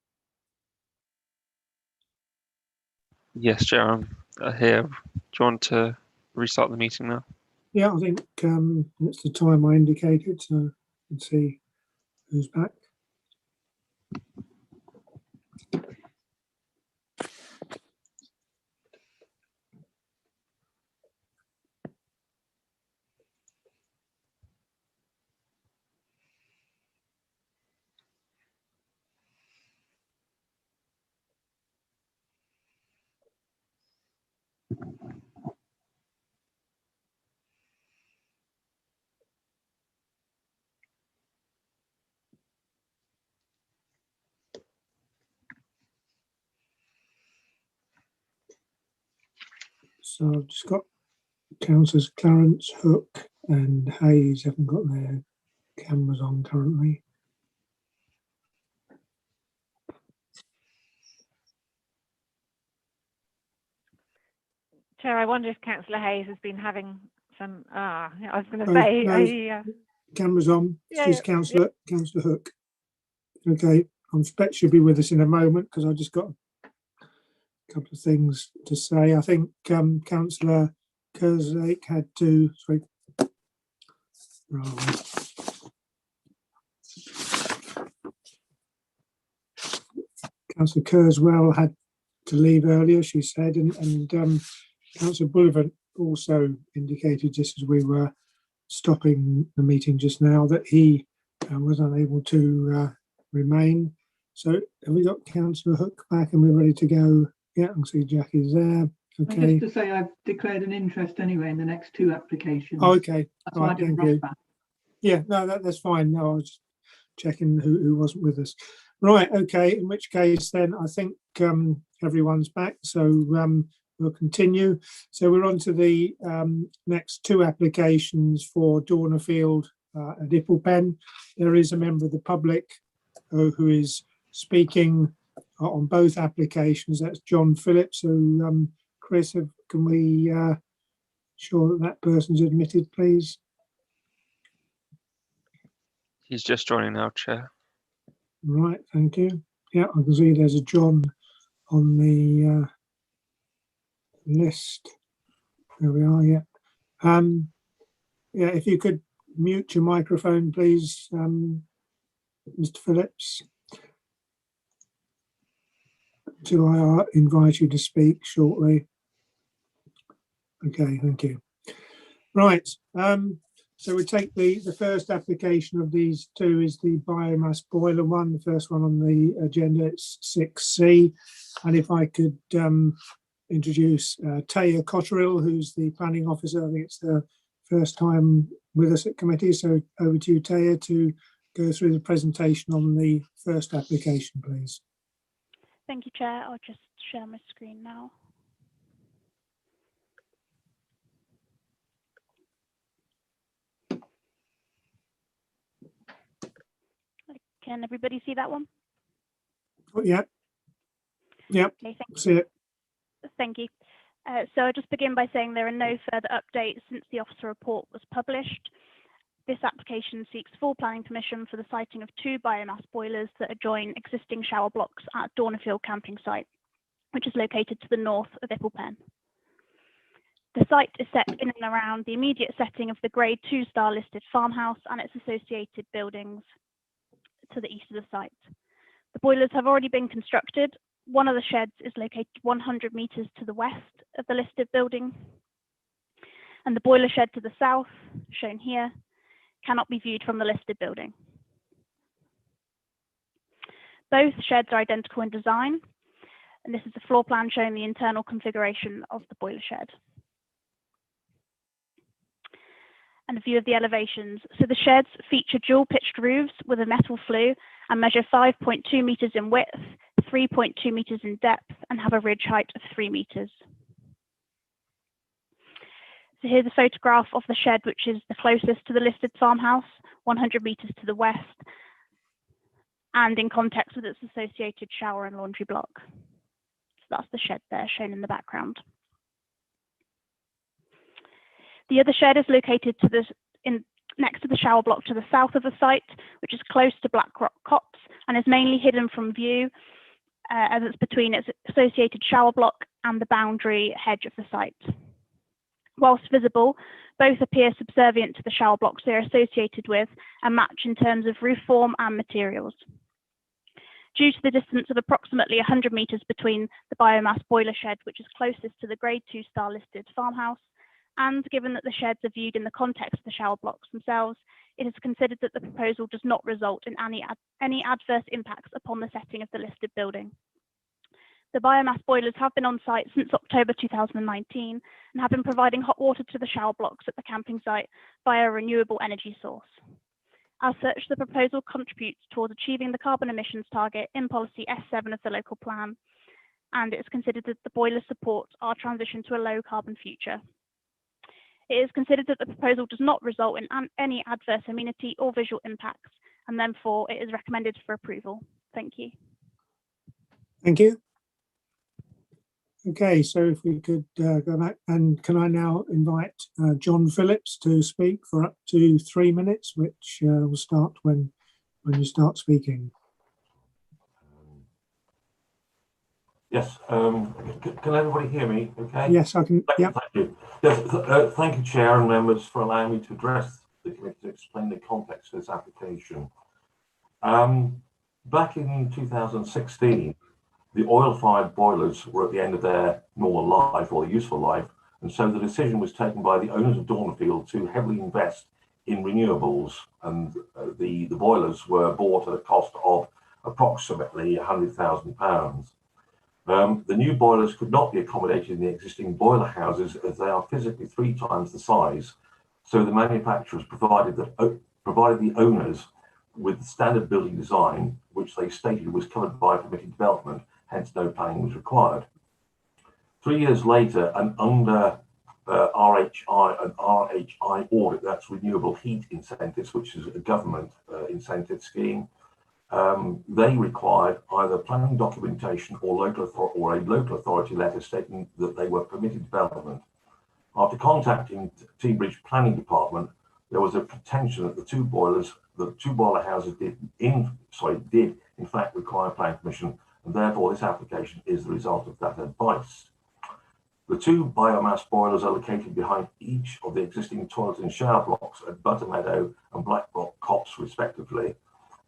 A: Yes, Chair, I'm here. Do you want to restart the meeting now?
B: Yeah, I think it's the time I indicated, so I can see who's back. So I've just got Councillors Clarence, Hook and Hayes haven't got their cameras on currently.
F: Chair, I wonder if Councillor Hayes has been having some, I was going to
B: No,
F: say,
B: cameras on. It's
F: Yeah,
B: just Councillor Hook. Okay, I expect she'll be with us in a moment because I just got a couple of things to say. I think Councillor Kurzweil had to, sorry, right. Councillor Kurzweil had to leave earlier, she said, and Councillor Bullivant also indicated, just as we were stopping the meeting just now, that he was unable to remain. So have we got Councillor Hook back and we're ready to go? Yeah, I can see Jackie's there. Okay.
I: Just to say, I've declared an interest anyway in the next two applications.
B: Oh, okay.
I: That's why I didn't
B: thank
I: rush
B: you.
I: back.
B: Yeah, no, that's fine. No, I was just checking who wasn't with us. Right, okay, in which case then I think everyone's back, so we'll continue. So we're on to the next two applications for Dornerfield at Ipplepen. There is a member of the public who is speaking on both applications. That's John Phillips. So Chris, can we ensure that person's admitted, please?
A: He's just joining now, Chair.
B: Right, thank you. Yeah, I can see there's a John on the list. There we are, yeah. Yeah, if you could mute your microphone, please, Mr. Phillips, until I invite you to speak shortly. Okay, thank you. Right, so we take the first application of these two is the biomass boiler one, the first one on the agenda, it's 6C. And if I could introduce Taya Cotterill, who's the planning officer. I think it's the first time with us at committee. So over to you, Taya, to go through the presentation on the first application, please.
M: Thank you, Chair. I'll just share my screen now. Can everybody see that one?
B: Oh, yeah. Yep.
M: Okay,
B: See it.
M: Thank you. So I'll just begin by saying there are no further updates since the officer report was published. This application seeks full planning permission for the siting of two biomass boilers that adjoin existing shower blocks at Dornerfield camping site, which is located to the north of Ipplepen. The site is set in and around the immediate setting of the Grade 2 star listed farmhouse and its associated buildings to the east of the site. The boilers have already been constructed. One of the sheds is located 100 metres to the west of the listed building, and the boiler shed to the south, shown here, cannot be viewed from the listed building. Both sheds are identical in design, and this is a floor plan showing the internal configuration of the boiler shed. And a view of the elevations. So the sheds feature dual pitched roofs with a metal flue and measure 5.2 metres in width, 3.2 metres in depth, and have a ridge height of 3 metres. So here's a photograph of the shed, which is the closest to the listed farmhouse, 100 metres to the west, and in context with its associated shower and laundry block. So that's the shed there, shown in the background. The other shed is located to the next to the shower block to the south of the site, which is close to Black Rock Copse and is mainly hidden from view as it's between its associated shower block and the boundary hedge of the site. Whilst visible, both appear subservient to the shower blocks they are associated with and match in terms of roof form and materials. Due to the distance of approximately 100 metres between the biomass boiler shed, which is closest to the Grade 2 star listed farmhouse, and given that the sheds are viewed in the context of the shower blocks themselves, it is considered that the proposal does not result in any adverse impacts upon the setting of the listed building. The biomass boilers have been on site since October 2019 and have been providing hot water to the shower blocks at the camping site via a renewable energy source. As such, the proposal contributes towards achieving the carbon emissions target in policy S7 of the local plan, and it is considered that the boilers support our transition to a low carbon future. It is considered that the proposal does not result in any adverse amenity or visual impacts, and therefore it is recommended for approval. Thank you.
B: Thank you. Okay, so if we could go back, and can I now invite John Phillips to speak for up to 3 minutes, which will start when you start speaking.
N: Yes, can everybody hear me okay?
B: Yes, I can. Yeah.
N: Thank you. Yes, thank you, Chair and members, for allowing me to address the committee to explain the context of this application. Back in 2016, the oil-fired boilers were at the end of their normal life or useful life, and so the decision was taken by the owners of Dornfield to heavily invest in renewables, and the boilers were bought at a cost of approximately £100,000. The new boilers could not be accommodated in the existing boiler houses as they are physically 3 times the size. So the manufacturers provided the owners with standard building design, which they stated was covered by permitted development, hence no planning was required. 3 years later, and under RHI audit, that's Renewable Heat Incentives, which is a government incentive scheme, they required either planning documentation or a local authority letter stating that they were permitted development. After contacting Teambridge Planning Department, there was a contention that the two boiler houses did in fact require planning permission, and therefore this application is the result of that advice. The 2 biomass boilers are located behind each of the existing toilet and shower blocks at Buttermeadow and Black Rock Copse, respectively,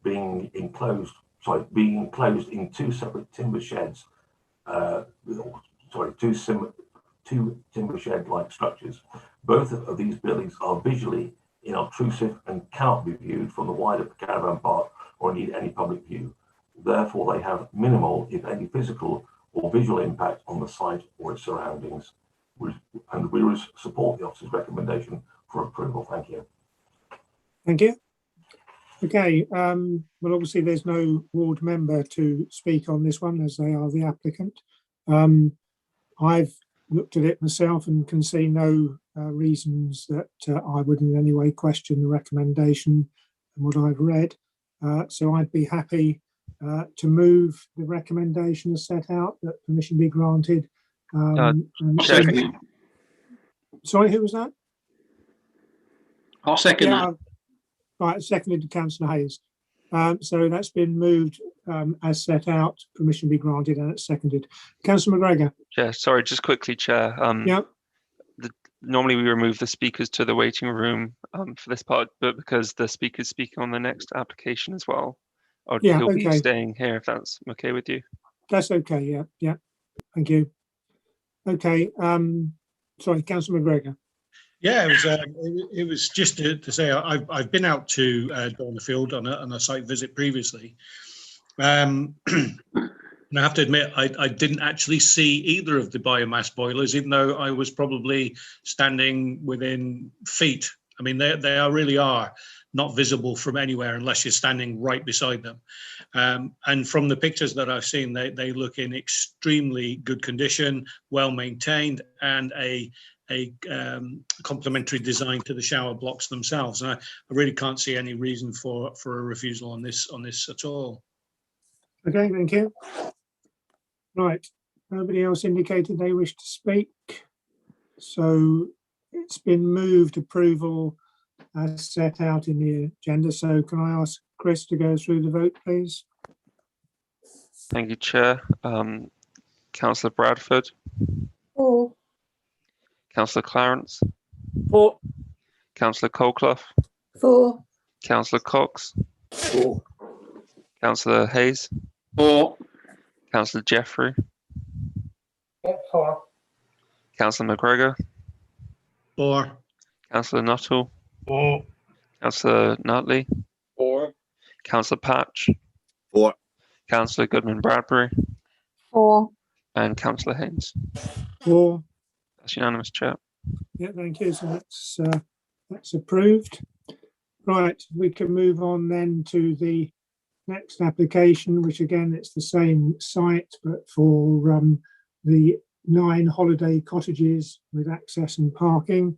N: being enclosed in 2 separate timber sheds, two timber shed-like structures. Both of these buildings are visually inobtrusive and cannot be viewed from the wider caravan park or indeed any public view. Therefore, they have minimal, if any, physical or visual impact on the site or its surroundings. And we support the officer's recommendation for approval. Thank you.
B: Thank you. Okay, well, obviously there's no ward member to speak on this one as they are the applicant. I've looked at it myself and can see no reasons that I would in any way question the recommendation and what I've read. So I'd be happy to move the recommendation as set out, that permission be granted. Sorry, who was that?
L: I'll second that.
B: Right, seconded to Councillor Hayes. So that's been moved as set out, permission be granted, and it's seconded. Councillor McGregor.
A: Yeah, sorry, just quickly, Chair. Normally we remove the speakers to the waiting room for this part, but because the speaker's speaking on the next application as well, he'll be staying here if that's okay with you.
B: That's okay, yeah. Thank you. Okay, sorry, Councillor McGregor.
D: Yeah, it was just to say I've been out to Dornfield on a site visit previously, and I have to admit I didn't actually see either of the biomass boilers, even though I was probably standing within feet. I mean, they really are not visible from anywhere unless you're standing right beside them. And from the pictures that I've seen, they look in extremely good condition, well maintained, and a complementary design to the shower blocks themselves. And I really can't see any reason for a refusal on this at all.
B: Okay, thank you. Right, nobody else indicated they wish to speak. So it's been moved approval as set out in the agenda. So can I ask Chris to go through the vote, please?
A: Thank you, Chair. Councillor Bradford.
K: For.
A: Councillor Clarence.
L: For.
A: Councillor Colclough.
K: For.
A: Councillor Cox.
L: For.
A: Councillor Hayes.
L: For.
A: Councillor Jeffrey.
L: For.
A: Councillor McGregor.
D: For.
A: Councillor Nuttall.
L: For.
A: Councillor Nutley.
E: For.
A: Councillor Patch.
J: For.
A: Councillor Goodman Bradbury.
C: For.
A: And Councillor Haynes.
B: For.
A: That's unanimous, Chair.
B: Yeah, thank you. So that's approved. Right, we can move on then to the next application, which again, it's the same site, but for the 9 holiday cottages with access and parking.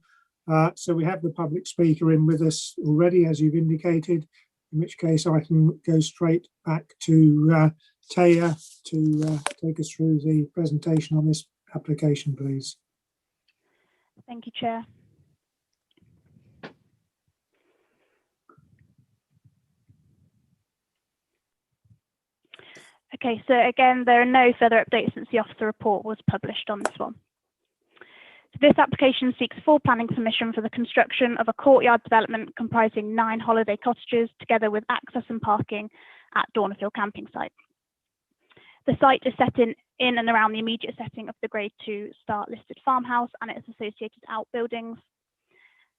B: So we have the public speaker in with us already, as you've indicated, in which case I can go straight back to Taya to take us through the presentation on this application, please.
M: Thank you, Chair. Okay, so again, there are no further updates since the officer report was published on this one. So this application seeks full planning permission for the construction of a courtyard development comprising 9 holiday cottages together with access and parking at Dornerfield camping site. The site is set in and around the immediate setting of the Grade 2 Star listed farmhouse and its associated outbuildings.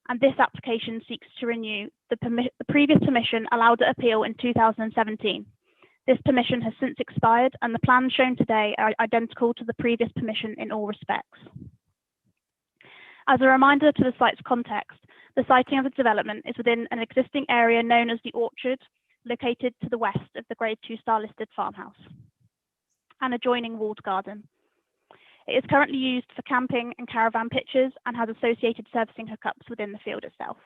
M: And this application seeks to renew the previous permission allowed at appeal in 2017. This permission has since expired and the plans shown today are identical to the previous permission in all respects. As a reminder to the site's context, the siting of the development is within an existing area known as the Orchard, located to the west of the Grade 2 Star listed farmhouse, and adjoining walled garden. It is currently used for camping and caravan pitches and has associated servicing hookups within the field itself.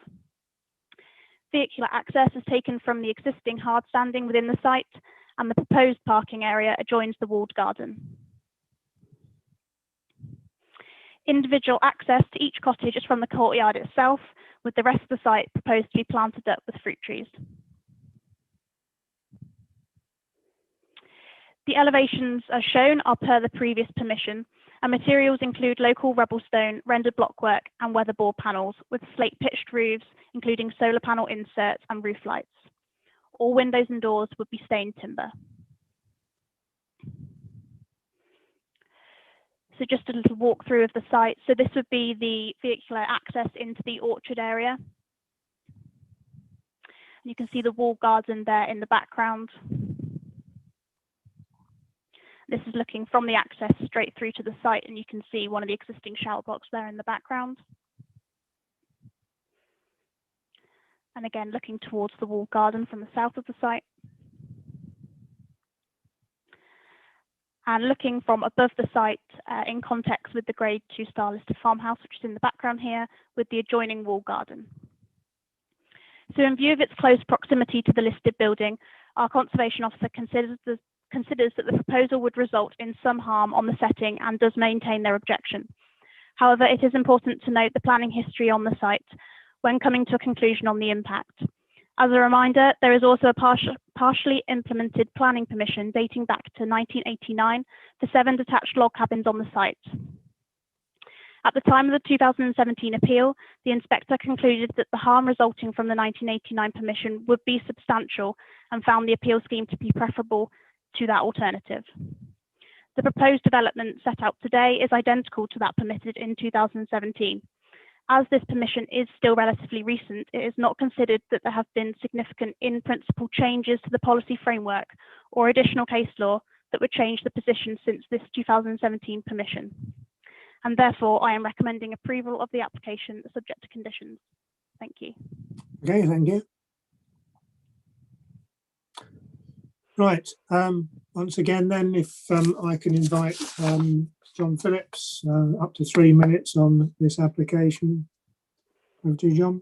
M: Vehicular access is taken from the existing hard standing within the site, and the proposed parking area adjoins the walled garden. Individual access to each cottage is from the courtyard itself, with the rest of the site proposed to be planted up with fruit trees. The elevations as shown are per the previous permission, and materials include local rubble stone, rendered blockwork and weatherboard panels with slate pitched roofs, including solar panel inserts and roof lights. All windows and doors would be stained timber. So just a little walkthrough of the site. So this would be the vehicular access into the orchard area. You can see the walled garden there in the background. This is looking from the access straight through to the site, and you can see one of the existing shower blocks there in the background. And again, looking towards the walled garden from the south of the site. And looking from above the site in context with the Grade 2 Star listed farmhouse, which is in the background here, with the adjoining walled garden. So in view of its close proximity to the listed building, our conservation officer considers that the proposal would result in some harm on the setting and does maintain their objection. However, it is important to note the planning history on the site when coming to a conclusion on the impact. As a reminder, there is also a partially implemented planning permission dating back to 1989 for 7 detached log cabins on the site. At the time of the 2017 appeal, the inspector concluded that the harm resulting from the 1989 permission would be substantial and found the appeal scheme to be preferable to that alternative. The proposed development set out today is identical to that permitted in 2017. As this permission is still relatively recent, it is not considered that there have been significant in-principle changes to the policy framework or additional case law that would change the position since this 2017 permission. And therefore, I am recommending approval of the application subject to conditions. Thank you.
B: Okay, thank you. Right, once again then, if I can invite John Phillips, up to 3 minutes on this application. Over to you, John.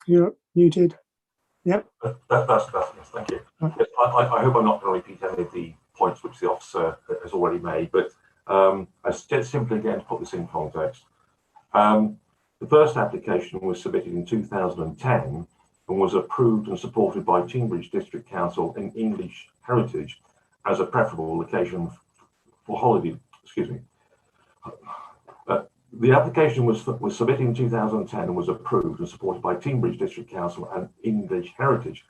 B: You're muted. Yep.
N: That's thank you. Yes, I hope I'm not going to repeat any of the points which the officer has already made, but I simply again to put this in context. The first application was submitted in 2010 and was approved and supported by Cambridge District Council in English Heritage as a preferable location for holiday. The application was submitted in 2010 and was approved and supported by Cambridge District Council and English Heritage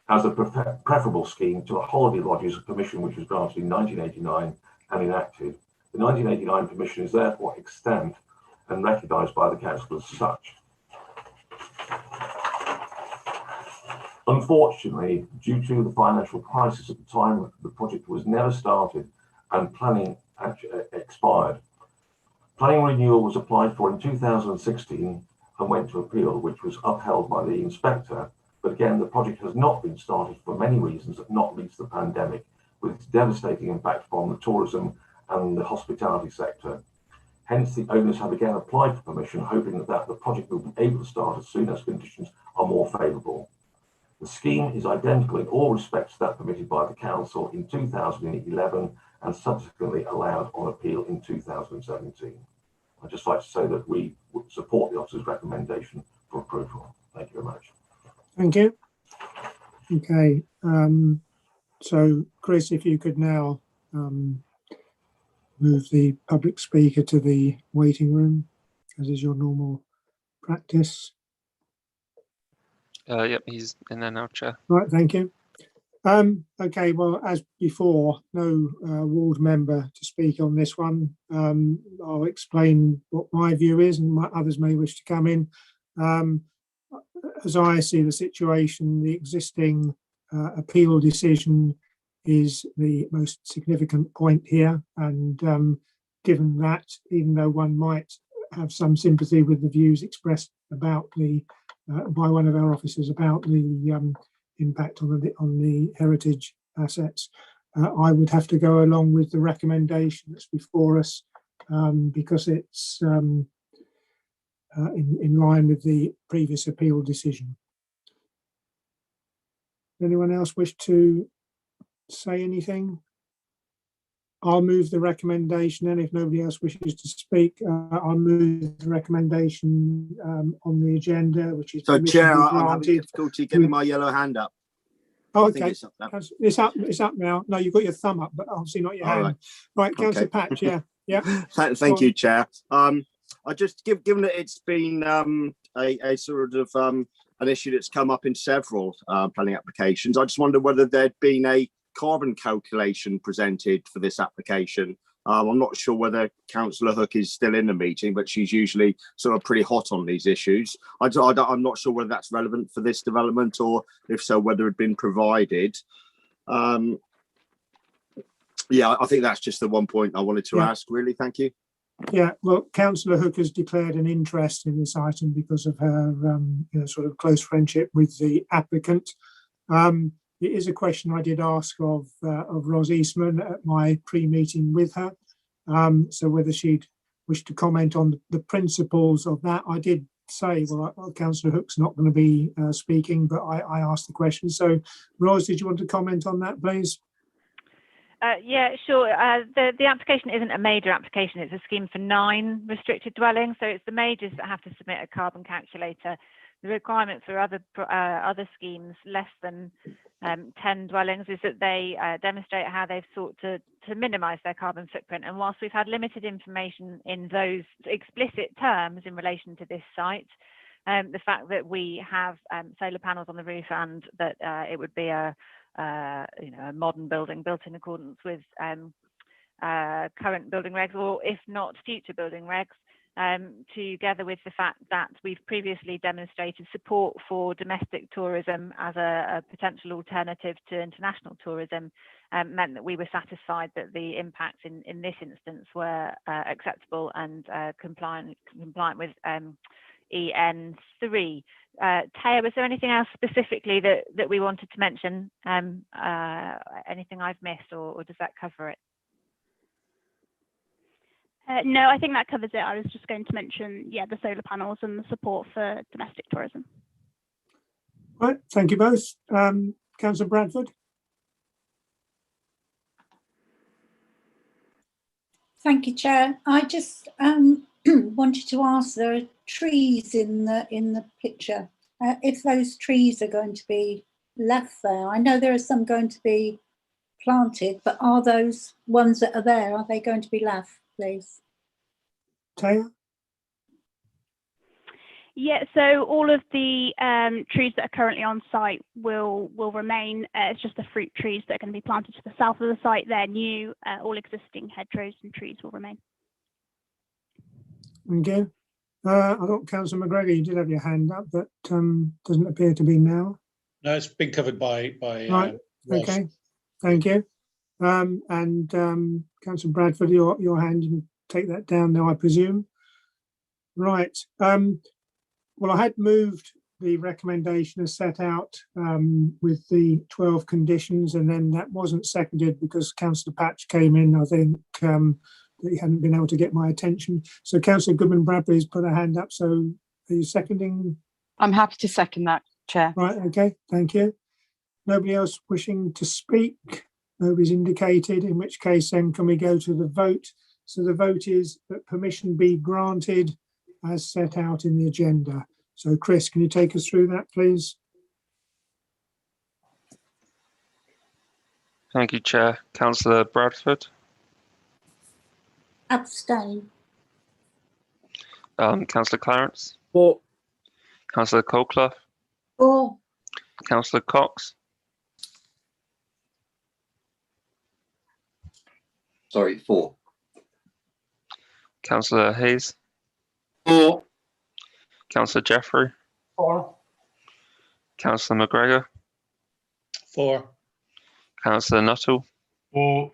N: as a preferable scheme to a holiday lodges permission which was granted in 1989 and enacted. The 1989 permission is therefore extant and recognised by the council as such. Unfortunately, due to the financial crisis at the time, the project was never started and planning actually expired. Planning renewal was applied for in 2016 and went to appeal, which was upheld by the inspector. But again, the project has not been started for many reasons, not least the pandemic, with its devastating impact on the tourism and the hospitality sector. Hence, the owners have again applied for permission, hoping that the project will be able to start as soon as conditions are more favourable. The scheme is identical in all respects to that permitted by the council in 2011 and subsequently allowed on appeal in 2017. I'd just like to say that we would support the officer's recommendation for approval. Thank you very much.
B: Thank you. Okay, so Chris, if you could now move the public speaker to the waiting room, as is your normal practice.
A: Yep, he's in there now, Chair.
B: Right, thank you. Okay, well, as before, no ward member to speak on this one. I'll explain what my view is and others may wish to come in. As I see the situation, the existing appeal decision is the most significant point here. And given that, even though one might have some sympathy with the views expressed about the by one of our officers about the impact on the heritage assets, I would have to go along with the recommendation that's before us because it's in line with the previous appeal decision. Anyone else wish to say anything? I'll move the recommendation, and if nobody else wishes to speak, I'll move the recommendation on the agenda, which is.
O: So, Chair, I'm having difficulty getting my yellow hand up.
B: Oh, okay, it's up now. No, you've got your thumb up, but obviously not your hand. Right, Councillor Patch, yeah.
O: Thank you, Chair. I just given that it's been a sort of an issue that's come up in several planning applications, I just wonder whether there'd been a carbon calculation presented for this application. I'm not sure whether Councillor Hook is still in the meeting, but she's usually sort of pretty hot on these issues. I'm not sure whether that's relevant for this development, or if so, whether it had been provided. Yeah, I think that's just the one point I wanted to ask, really. Thank you.
B: Yeah, well, Councillor Hook has declared an interest in this item because of her sort of close friendship with the applicant. It is a question I did ask of Ros Eastman at my pre-meeting with her. So whether she'd wish to comment on the principles of that. I did say, well, Councillor Hook's not going to be speaking, but I asked the question. So Ros, did you want to comment on that, please?
F: Yeah, sure. The application isn't a major application. It's a scheme for 9 restricted dwellings. So it's the majors that have to submit a carbon calculator. The requirement for other schemes less than 10 dwellings is that they demonstrate how they've sought to minimise their carbon footprint. And whilst we've had limited information in those explicit terms in relation to this site, the fact that we have solar panels on the roof and that it would be a modern building built in accordance with current building regs, or if not future building regs, together with the fact that we've previously demonstrated support for domestic tourism as a potential alternative to international tourism, meant that we were satisfied that the impacts in this instance were acceptable and compliant with EN3. Taya, was there anything else specifically that we wanted to mention? Anything I've missed, or does that cover it?
M: No, I think that covers it. I was just going to mention, the solar panels and the support for domestic tourism.
B: Right, thank you both. Councillor Bradford.
K: Thank you, Chair. I just wanted to ask, there are trees in the picture. If those trees are going to be left there, I know there are some going to be planted, but are those ones that are there, are they going to be left, please?
B: Taya?
M: Yeah, so all of the trees that are currently on site will remain. It's just the fruit trees that are going to be planted to the south of the site. They're new. All existing hedgerows and trees will remain.
B: Thank you. I got Councillor McGregor, you did have your hand up, but doesn't appear to be now.
D: No, it's been covered by
B: Right.
D: Ross.
B: Okay. Thank you. And Councillor Bradford, your hand, you can take that down now, I presume. Right. Well, I had moved the recommendation as set out with the 12 conditions, and then that wasn't seconded because Councillor Patch came in, I think, that he hadn't been able to get my attention. So Councillor Goodman-Bradbury's put her hand up. So are you seconding?
C: I'm happy to second that, Chair.
B: Right, okay, thank you. Nobody else wishing to speak? Nobody's indicated, in which case then can we go to the vote? So the vote is that permission be granted as set out in the agenda. So Chris, can you take us through that, please?
A: Thank you, Chair. Councillor Bradford.
K: Abstain.
A: Councillor Clarence.
L: For.
A: Councillor Colclough.
K: For.
A: Councillor Cox.
J: Sorry, 4.
A: Councillor Hayes.
L: For.
A: Councillor Jeffrey.
L: For.
A: Councillor McGregor.
D: 4.
A: Councillor Nuttall.
L: For.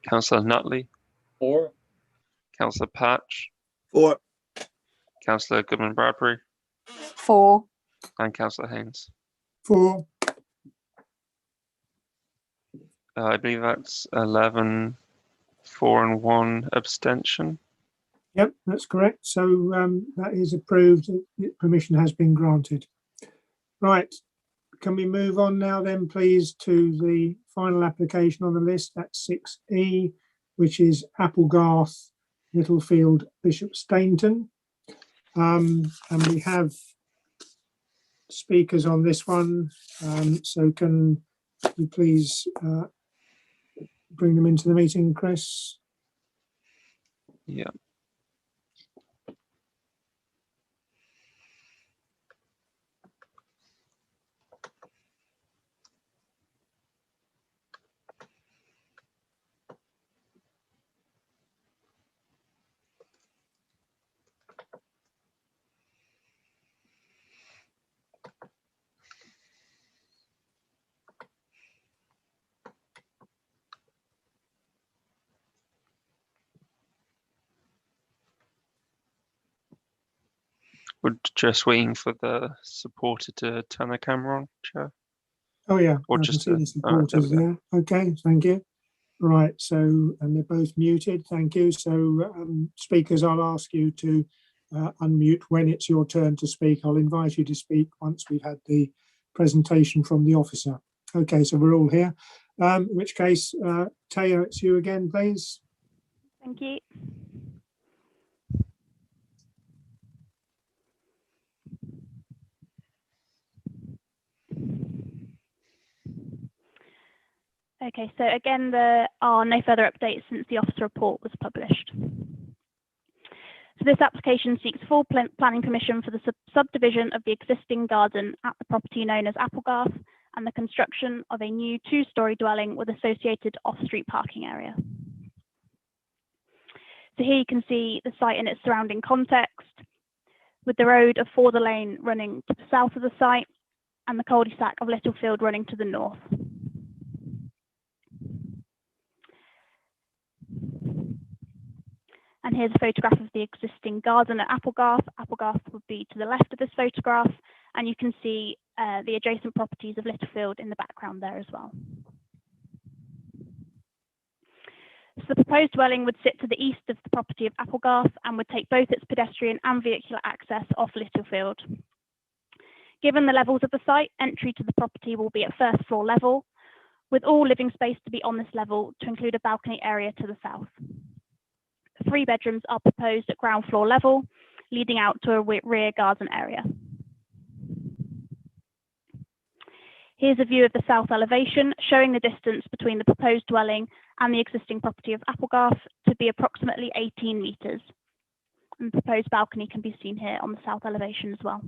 A: Councillor Nutley.
E: 4.
A: Councillor Patch.
O: 4.
A: Councillor Goodman-Bradbury.
C: 4.
A: And Councillor Haynes.
B: 4.
A: I believe that's 11, 4 and 1 abstention.
B: Yep, that's correct. So that is approved. Permission has been granted. Right. Can we move on now then, please, to the final application on the list? That's 6E, which is Applegarth, Littlefield, Bishop Stainton. And we have speakers on this one. So can you please bring them into the meeting, Chris?
A: Yeah. We're just waiting for the supporter to turn the camera on, Chair.
B: Oh yeah,
A: Or
B: I
A: just
B: can see the
A: right,
B: supporters there. Okay, thank you. Right, so, and they're both muted, thank you. So speakers, I'll ask you to unmute when it's your turn to speak. I'll invite you to speak once we've had the presentation from the officer. Okay, so we're all here. In which case, Taya, it's you again, please.
M: Thank you. Okay, so again, there are no further updates since the officer report was published. So this application seeks full planning permission for the subdivision of the existing garden at the property known as Applegarth and the construction of a new 2-storey dwelling with associated off-street parking area. So here you can see the site in its surrounding context, with the road of Forder Lane running to the south of the site and the cul-de-sac of Littlefield running to the north. And here's a photograph of the existing garden at Applegarth. Applegarth would be to the left of this photograph, and you can see the adjacent properties of Littlefield in the background there as well. So the proposed dwelling would sit to the east of the property of Applegarth and would take both its pedestrian and vehicular access off Littlefield. Given the levels of the site, entry to the property will be at first floor level, with all living space to be on this level to include a balcony area to the south. 3 bedrooms are proposed at ground floor level, leading out to a rear garden area. Here's a view of the south elevation, showing the distance between the proposed dwelling and the existing property of Applegarth to be approximately 18 metres. And the proposed balcony can be seen here on the south elevation as well.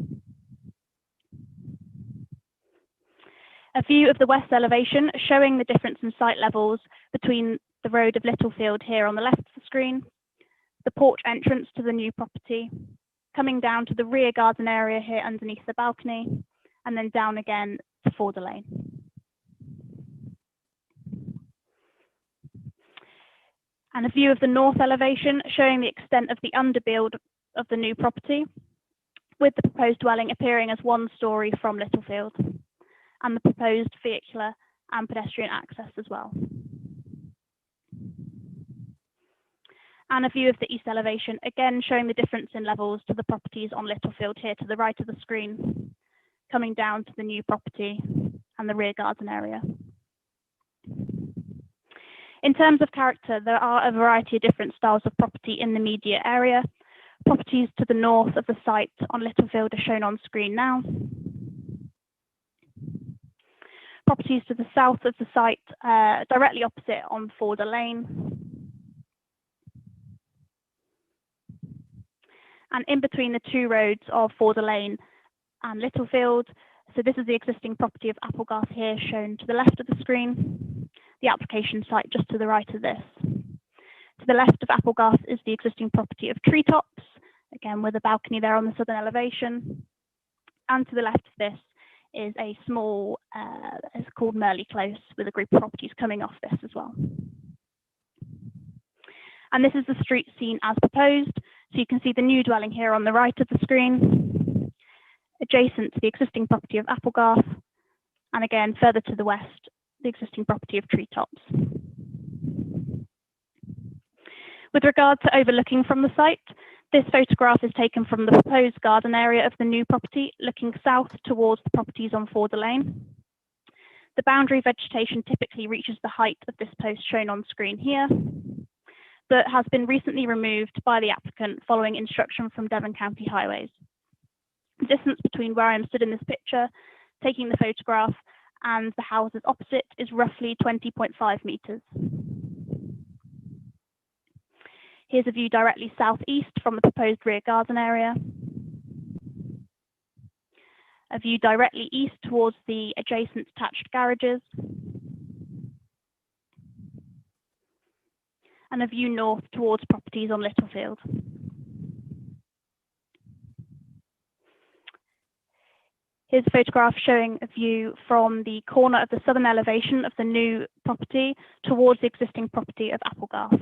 M: A view of the west elevation, showing the difference in site levels between the road of Littlefield here on the left of the screen, the porch entrance to the new property, coming down to the rear garden area here underneath the balcony, and then down again to Forder Lane. And a view of the north elevation, showing the extent of the underbuild of the new property, with the proposed dwelling appearing as 1 storey from Littlefield, and the proposed vehicular and pedestrian access as well. And a view of the east elevation, again showing the difference in levels to the properties on Littlefield here to the right of the screen, coming down to the new property and the rear garden area. In terms of character, there are a variety of different styles of property in the immediate area. Properties to the north of the site on Littlefield are shown on screen now. Properties to the south of the site, directly opposite on Forder Lane. And in between the 2 roads of Forder Lane and Littlefield, so this is the existing property of Applegarth here, shown to the left of the screen, the application site just to the right of this. To the left of Applegarth is the existing property of Treetops, again with a balcony there on the southern elevation. And to the left of this is a small, it's called Merley Close, with a group of properties coming off this as well. And this is the street scene as proposed. So you can see the new dwelling here on the right of the screen, adjacent to the existing property of Applegarth, and again further to the west, the existing property of Treetops. With regard to overlooking from the site, this photograph is taken from the proposed garden area of the new property, looking south towards the properties on Forder Lane. The boundary vegetation typically reaches the height of this post shown on screen here, but has been recently removed by the applicant following instruction from Devon County Highways. The distance between where I am stood in this picture, taking the photograph, and the houses opposite is roughly 20.5 metres. Here's a view directly southeast from the proposed rear garden area. A view directly east towards the adjacent detached garages. And a view north towards properties on Littlefield. Here's a photograph showing a view from the corner of the southern elevation of the new property towards the existing property of Applegarth.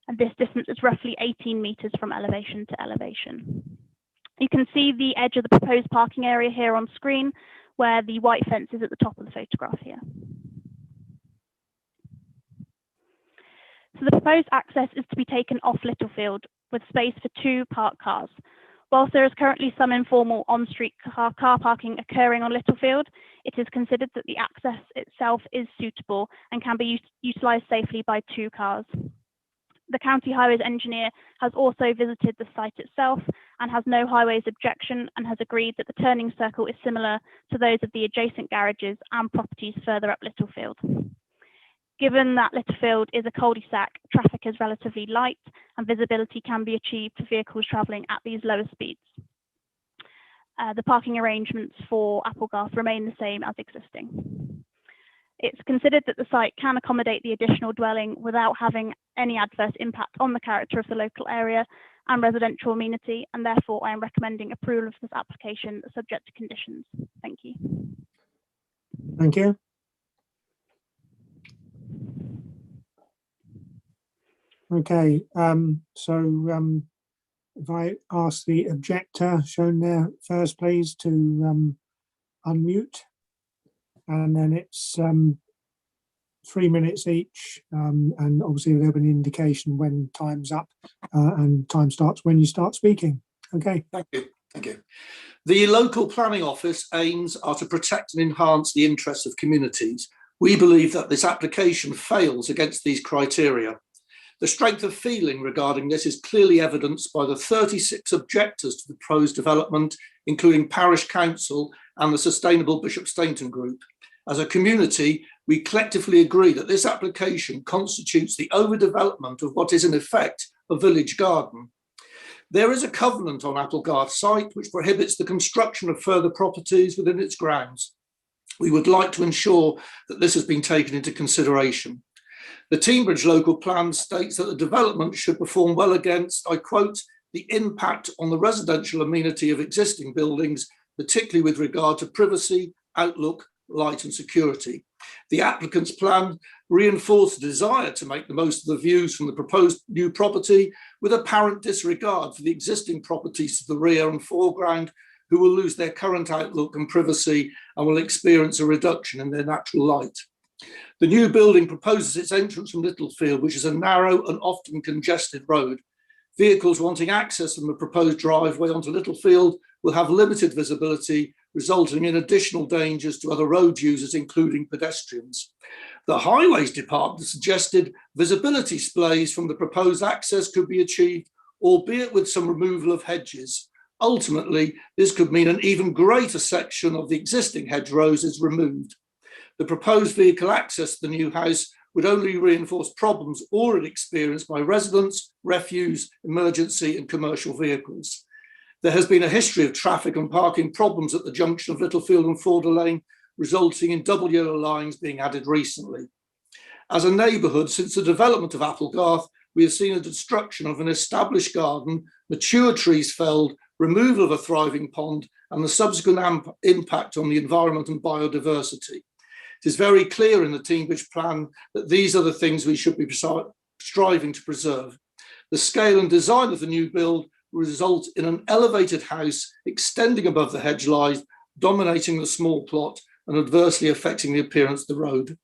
M: And this distance is roughly 18 metres from elevation to elevation. You can see the edge of the proposed parking area here on screen, where the white fence is at the top of the photograph here. So the proposed access is to be taken off Littlefield with space for 2 parked cars. Whilst there is currently some informal on-street car parking occurring on Littlefield, it is considered that the access itself is suitable and can be utilised safely by 2 cars. The County Highways engineer has also visited the site itself and has no highways objection, and has agreed that the turning circle is similar to those of the adjacent garages and properties further up Littlefield. Given that Littlefield is a cul-de-sac, traffic is relatively light and visibility can be achieved for vehicles travelling at these lower speeds. The parking arrangements for Applegarth remain the same as existing. It's considered that the site can accommodate the additional dwelling without having any adverse impact on the character of the local area and residential amenity, and therefore I am recommending approval of this application subject to conditions. Thank you.
B: Thank you. Okay, if I ask the objector shown there first, please, to unmute, and then it's 3 minutes each, and obviously there'll be an indication when time's up, and time starts when you start speaking. Okay.
P: Thank you. Thank you. The local planning office aims are to protect and enhance the interests of communities. We believe that this application fails against these criteria. The strength of feeling regarding this is clearly evidenced by the 36 objectors to the proposed development, including Parish Council and the Sustainable Bishop Stainton Group. As a community, we collectively agree that this application constitutes the overdevelopment of what is in effect a village garden. There is a covenant on Applegarth site which prohibits the construction of further properties within its grounds. We would like to ensure that this has been taken into consideration. The Teignbridge local plan states that the development should perform well against, I quote, the impact on the residential amenity of existing buildings, particularly with regard to privacy, outlook, light and security. The applicant's plan reinforced the desire to make the most of the views from the proposed new property with apparent disregard for the existing properties to the rear and foreground, who will lose their current outlook and privacy and will experience a reduction in their natural light. The new building proposes its entrance from Littlefield, which is a narrow and often congested road. Vehicles wanting access from the proposed driveway onto Littlefield will have limited visibility, resulting in additional dangers to other road users, including pedestrians. The Highways Department suggested visibility displays from the proposed access could be achieved, albeit with some removal of hedges. Ultimately, this could mean an even greater section of the existing hedgerows is removed. The proposed vehicle access to the new house would only reinforce problems already experienced by residents, refuse, emergency and commercial vehicles. There has been a history of traffic and parking problems at the junction of Littlefield and Forder Lane, resulting in double yellow lines being added recently. As a neighbourhood, since the development of Applegarth, we have seen a destruction of an established garden, mature trees felled, removal of a thriving pond, and the subsequent impact on the environment and biodiversity. It is very clear in the Teignbridge plan that these are the things we should be striving to preserve. The scale and design of the new build will result in an elevated house extending above the hedge line, dominating the small plot and adversely affecting the appearance of the road.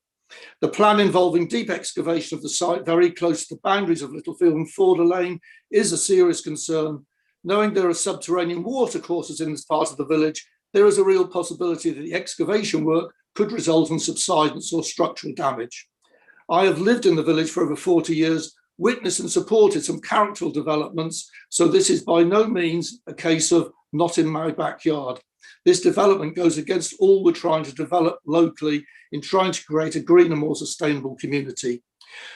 P: The plan involving deep excavation of the site very close to the boundaries of Littlefield and Forder Lane is a serious concern. Knowing there are subterranean water courses in this part of the village, there is a real possibility that the excavation work could result in subsidence or structural damage. I have lived in the village for over 40 years, witnessed and supported some characterful developments, so this is by no means a case of not in my backyard. This development goes against all we're trying to develop locally in trying to create a greener, more sustainable community.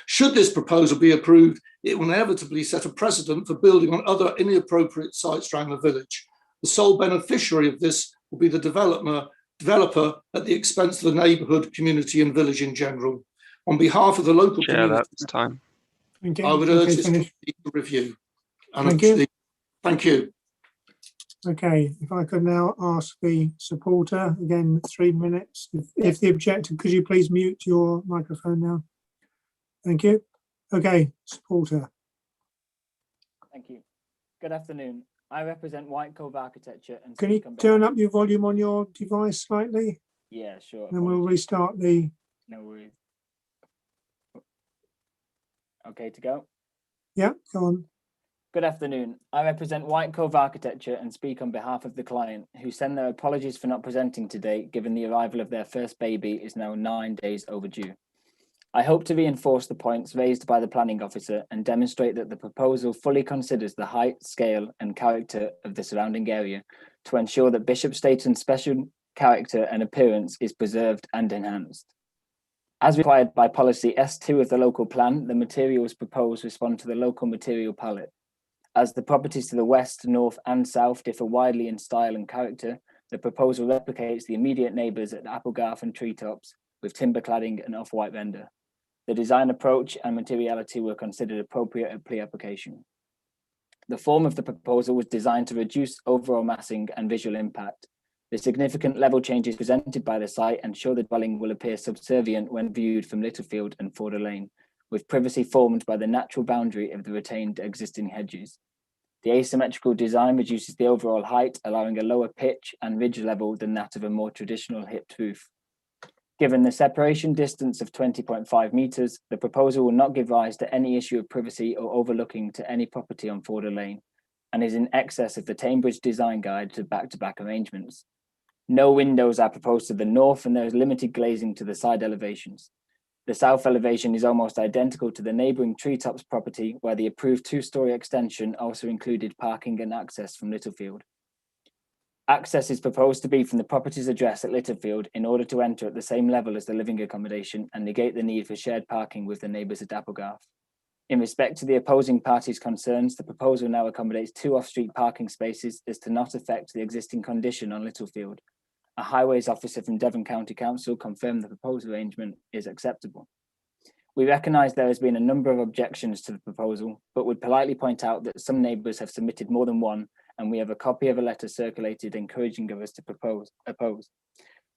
P: Should this proposal be approved, it will inevitably set a precedent for building on other inappropriate sites around the village. The sole beneficiary of this will be the developer at the expense of the neighbourhood, community and village in general. On behalf of the local community,
A: that's time.
P: I would urge this committee to review.
B: Thank you.
P: Thank you.
B: Okay, if I could now ask the supporter, again, 3 minutes. If the objector, could you please mute your microphone now? Thank you. Okay, supporter.
Q: Thank you. Good afternoon. I represent White Cove Architecture. And
B: can you turn up your volume on your device slightly?
Q: Yeah, sure.
B: Then we'll restart the...
Q: No worries. Okay to go?
B: Yeah, go on.
Q: Good afternoon. I represent White Cove Architecture and speak on behalf of the client, who send their apologies for not presenting today, given the arrival of their first baby is now 9 days overdue. I hope to reinforce the points raised by the planning officer and demonstrate that the proposal fully considers the height, scale and character of the surrounding area to ensure that Bishop Stainton's special character and appearance is preserved and enhanced. As required by policy S2 of the local plan, the materials proposed respond to the local material palette. As the properties to the west, north and south differ widely in style and character, the proposal replicates the immediate neighbours at Applegarth and Treetops with timber cladding and off-white render. The design approach and materiality were considered appropriate at pre-application. The form of the proposal was designed to reduce overall massing and visual impact. The significant level changes presented by the site ensure the dwelling will appear subservient when viewed from Littlefield and Forder Lane, with privacy formed by the natural boundary of the retained existing hedges. The asymmetrical design reduces the overall height, allowing a lower pitch and ridge level than that of a more traditional hipped roof. Given the separation distance of 20.5 metres, the proposal will not give rise to any issue of privacy or overlooking to any property on Forder Lane, and is in excess of the Teignbridge design guide to back-to-back arrangements. No windows are proposed to the north, and there is limited glazing to the side elevations. The south elevation is almost identical to the neighbouring Treetops property, where the approved 2-storey extension also included parking and access from Littlefield. Access is proposed to be from the property's address at Littlefield in order to enter at the same level as the living accommodation and negate the need for shared parking with the neighbours at Applegarth. In respect to the opposing parties' concerns, the proposal now accommodates 2 off-street parking spaces as to not affect the existing condition on Littlefield. A highways officer from Devon County Council confirmed the proposed arrangement is acceptable. We recognise there has been a number of objections to the proposal, but would politely point out that some neighbours have submitted more than one, and we have a copy of a letter circulated encouraging others to oppose.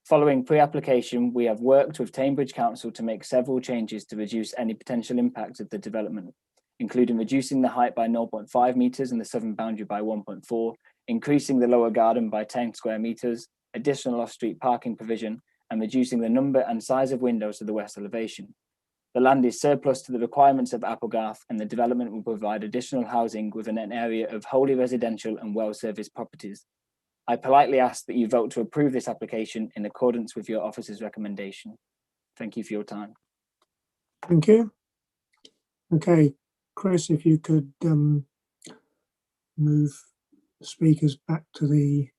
Q: Following pre-application, we have worked with Cambridge Council to make several changes to reduce any potential impact of the development, including reducing the height by 0.5 metres and the southern boundary by 1.4, increasing the lower garden by 10 square metres, additional off-street parking provision, and reducing the number and size of windows to the west elevation. The land is surplus to the requirements of Applegarth, and the development will provide additional housing within an area of wholly residential and well-serviced properties. I politely ask that you vote to approve this application in accordance with your officer's recommendation. Thank you for your time.
B: Thank you. Okay, Chris, if you could move the speakers back to the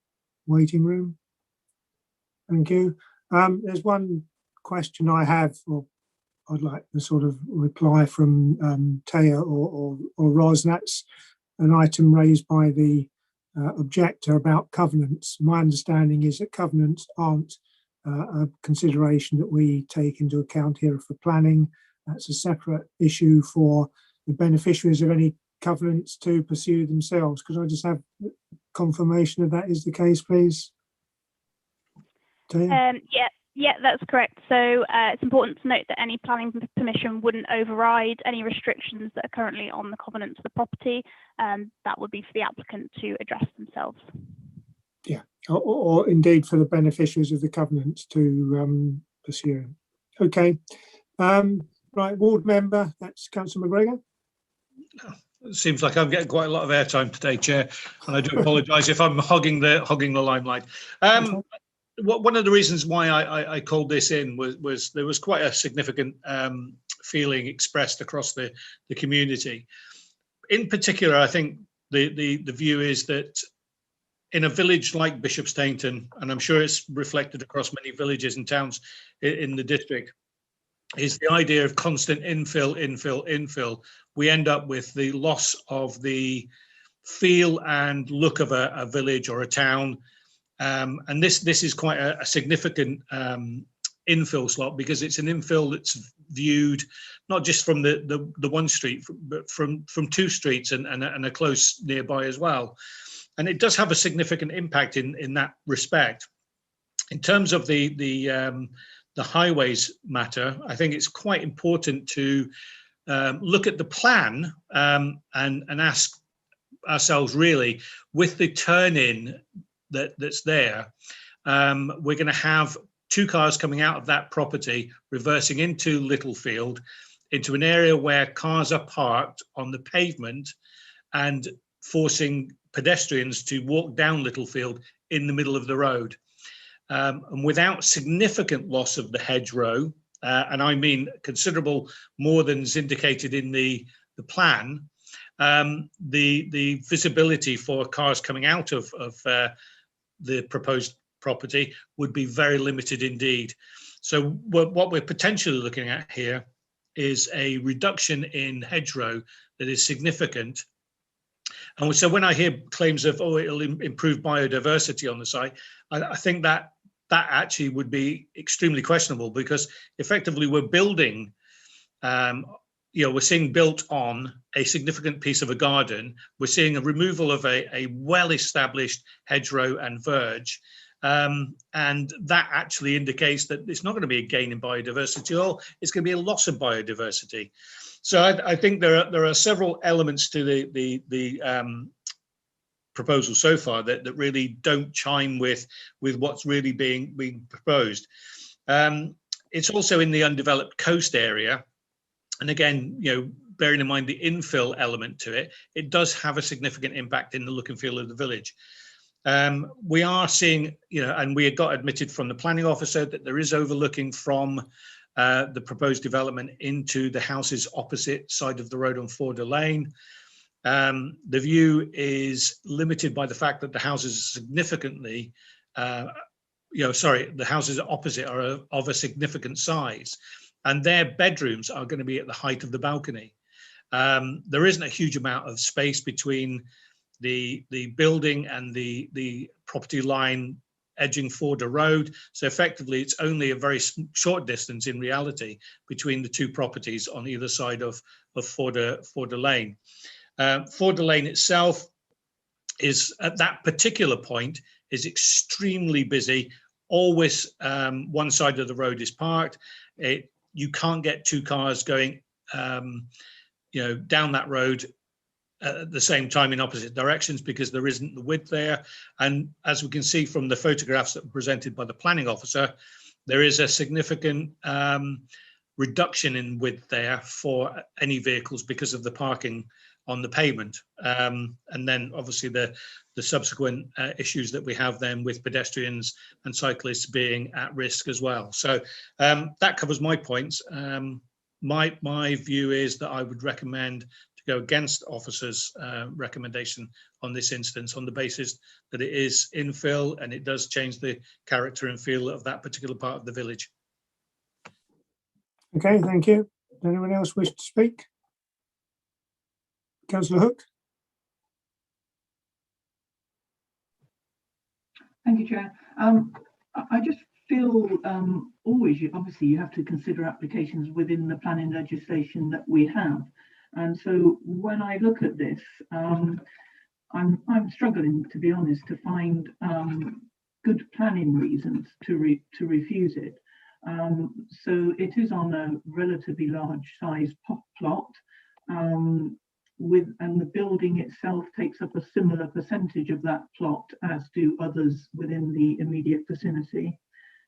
B: waiting room. Thank you. There's one question I have, or I'd like to sort of reply from Taya or Ros, and that's an item raised by the objector about covenants. My understanding is that covenants aren't a consideration that we take into account here for planning. That's a separate issue for the beneficiaries of any covenants to pursue themselves. Could I just have confirmation that that is the case, please?
M: Yeah, that's correct. So it's important to note that any planning permission wouldn't override any restrictions that are currently on the covenants of the property. That would be for the applicant to address themselves.
B: Yeah, or indeed for the beneficiaries of the covenants to pursue. Okay, right, ward member, that's Councillor McGregor.
D: It seems like I'm getting quite a lot of airtime today, Chair, and I do apologise if I'm hogging the limelight. One of the reasons why I called this in was there was quite a significant feeling expressed across the community. In particular, I think the view is that in a village like Bishopstainton, and I'm sure it's reflected across many villages and towns in the district, is the idea of constant infill. We end up with the loss of the feel and look of a village or a town. And this is quite a significant infill slot, because it's an infill that's viewed not just from the one street, but from 2 streets and a close nearby as well. And it does have a significant impact in that respect. In terms of the highways matter, I think it's quite important to look at the plan and ask ourselves, really, with the turn-in that's there, we're going to have 2 cars coming out of that property, reversing into Littlefield, into an area where cars are parked on the pavement and forcing pedestrians to walk down Littlefield in the middle of the road. And without significant loss of the hedgerow, and I mean considerable more than is indicated in the plan, the visibility for cars coming out of the proposed property would be very limited indeed. So what we're potentially looking at here is a reduction in hedgerow that is significant. And so when I hear claims of, oh, it'll improve biodiversity on the site, I think that actually would be extremely questionable, because effectively we're building, we're seeing built on a significant piece of a garden. We're seeing a removal of a well-established hedgerow and verge. And that actually indicates that it's not going to be a gain in biodiversity at all. It's going to be a loss of biodiversity. So I think there are several elements to the proposal so far that really don't chime with what's really being proposed. It's also in the undeveloped coast area. And again, bearing in mind the infill element to it, it does have a significant impact in the look and feel of the village. We are seeing, and we got admitted from the planning officer that there is overlooking from the proposed development into the houses opposite side of the road on Forder Lane. The view is limited by the fact that the houses are significantly, the houses opposite are of a significant size, and their bedrooms are going to be at the height of the balcony. There isn't a huge amount of space between the building and the property line edging Forder Road. So effectively, it's only a very short distance in reality between the two properties on either side of Forder Lane. Forder Lane itself is, at that particular point, is extremely busy. Always one side of the road is parked. You can't get two cars going down that road at the same time in opposite directions because there isn't the width there. And as we can see from the photographs that were presented by the planning officer, there is a significant reduction in width there for any vehicles because of the parking on the pavement. And then obviously the subsequent issues that we have then with pedestrians and cyclists being at risk as well. So that covers my points. My view is that I would recommend to go against officers' recommendation on this instance on the basis that it is infill and it does change the character and feel of that particular part of the village.
B: Okay, thank you. Does anyone else wish to speak? Councillor Hook.
I: Thank you, Chair. I just feel always, obviously, you have to consider applications within the planning legislation that we have. And so when I look at this, I'm struggling, to be honest, to find good planning reasons to refuse it. So it is on a relatively large size plot. And the building itself takes up a similar percentage of that plot as do others within the immediate vicinity.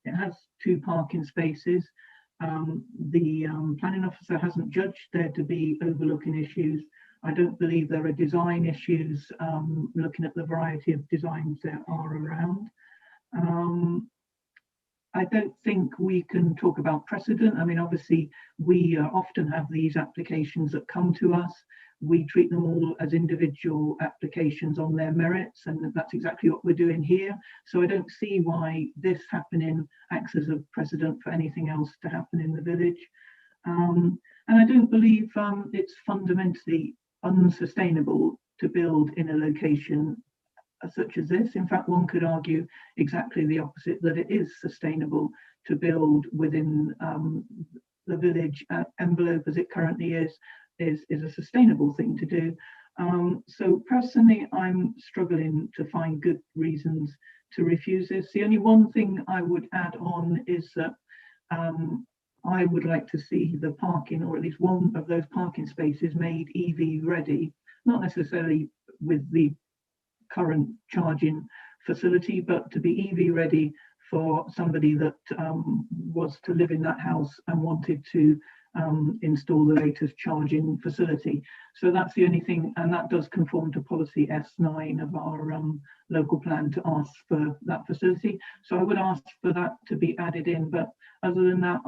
I: It has 2 parking spaces. The planning officer hasn't judged there to be overlooking issues. I don't believe there are design issues, looking at the variety of designs that are around. I don't think we can talk about precedent. I mean, obviously, we often have these applications that come to us. We treat them all as individual applications on their merits, and that's exactly what we're doing here. So I don't see why this happening acts as a precedent for anything else to happen in the village. And I don't believe it's fundamentally unsustainable to build in a location such as this. In fact, one could argue exactly the opposite, that it is sustainable to build within the village envelope as it currently is a sustainable thing to do. So personally, I'm struggling to find good reasons to refuse this. The only one thing I would add on is that I would like to see the parking, or at least one of those parking spaces, made EV ready, not necessarily with the current charging facility, but to be EV ready for somebody that was to live in that house and wanted to install the latest charging facility. So that's the only thing, and that does conform to policy S9 of our local plan to ask for that facility. So I would ask for that to be added in, but other than that,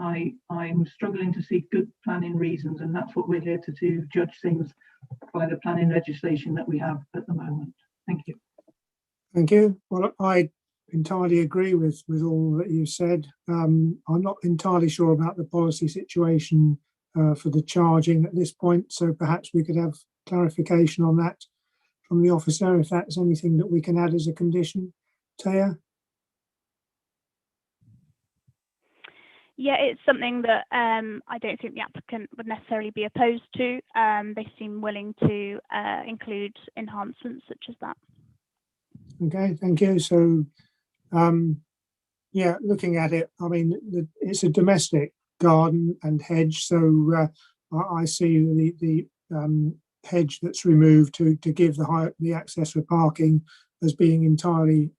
I: I'm struggling to see good planning reasons, and that's what we're here to do, judge things by the planning legislation that we have at the moment. Thank you.
B: Thank you. Well, I entirely agree with all that you said. I'm not entirely sure about the policy situation for the charging at this point, so perhaps we could have clarification on that from the officer, if that's anything that we can add as a condition. Taya?
M: Yeah, it's something that I don't think the applicant would necessarily be opposed to. They seem willing to include enhancements such as that.
B: Okay, thank you. So, yeah, looking at it, I mean, it's a domestic garden and hedge, so I see the hedge that's removed to give the access for parking as being entirely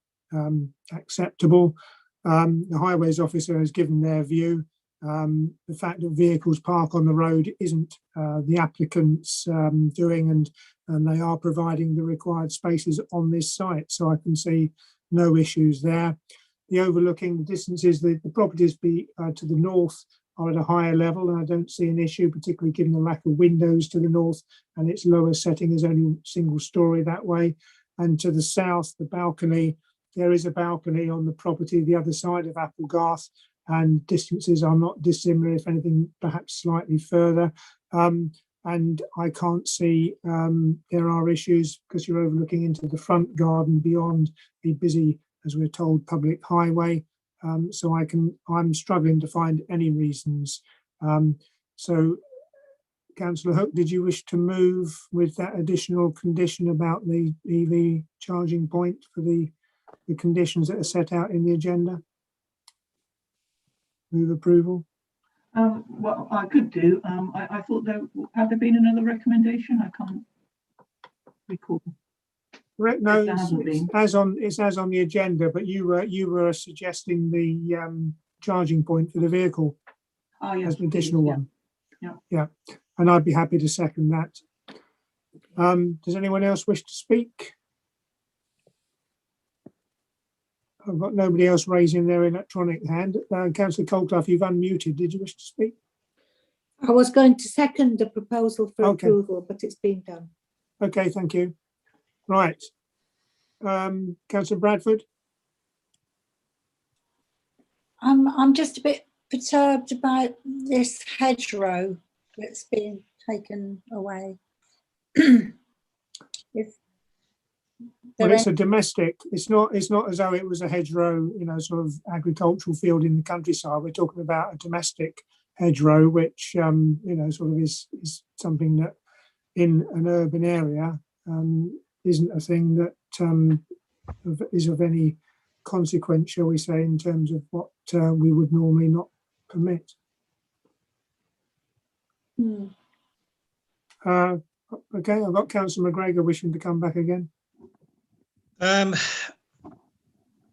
B: acceptable. The highways officer has given their view. The fact that vehicles park on the road isn't the applicant's doing, and they are providing the required spaces on this site, so I can see no issues there. The overlooking, the distances, the properties be to the north are at a higher level, and I don't see an issue, particularly given the lack of windows to the north and its lower setting is only single story that way. And to the south, the balcony, there is a balcony on the property the other side of Applegarth, and distances are not dissimilar, if anything, perhaps slightly further. And I can't see there are issues because you're overlooking into the front garden beyond the busy, as we're told, public highway. So I'm struggling to find any reasons. So Councillor Hook, did you wish to move with that additional condition about the EV charging point for the conditions that are set out in the agenda? Move approval.
I: Well, I could do. I thought had there been another recommendation? I can't recall.
B: No, it's as on the agenda, but you were suggesting the charging point for the vehicle as an additional one. Yeah, and I'd be happy to second that. Does anyone else wish to speak? I've got nobody else raising their electronic hand. Councillor Colclough, you've unmuted. Did you wish to speak?
K: I was going to second the proposal for approval, but it's been done.
B: Okay, thank you. Right. Councillor Bradford?
K: I'm just a bit perturbed about this hedgerow that's being taken away.
B: Well, it's a domestic. It's not as though it was a hedgerow, sort of agricultural field in the countryside. We're talking about a domestic hedgerow, which sort of is something that in an urban area isn't a thing that is of any consequence, shall we say, in terms of what we would normally not permit. Okay, I've got Councillor McGregor wishing to come back again.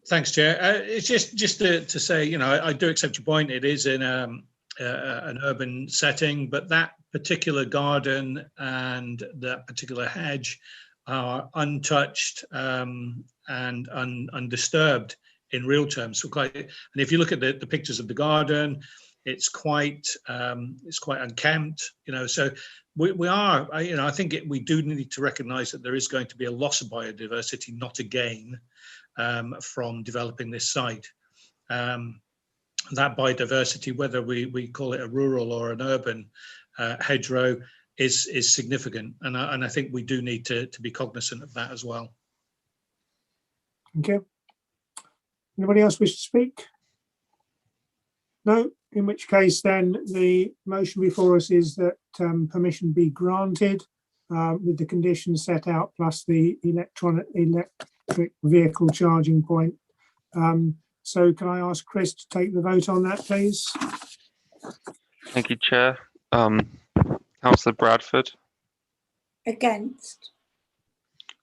D: Thanks, Chair. It's just to say, I do accept your point. It is in an urban setting, but that particular garden and that particular hedge are untouched and undisturbed in real terms. So and if you look at the pictures of the garden, it's quite unkempt. So we are. I think we do need to recognise that there is going to be a loss of biodiversity, not a gain, from developing this site. That biodiversity, whether we call it a rural or an urban hedgerow, is significant, and I think we do need to be cognizant of that as well.
B: Okay. Anybody else wish to speak? No. In which case, then the motion before us is that permission be granted with the conditions set out, plus the electric vehicle charging point. So can I ask Chris to take the vote on that, please?
A: Thank you, Chair. Councillor Bradford.
K: Against.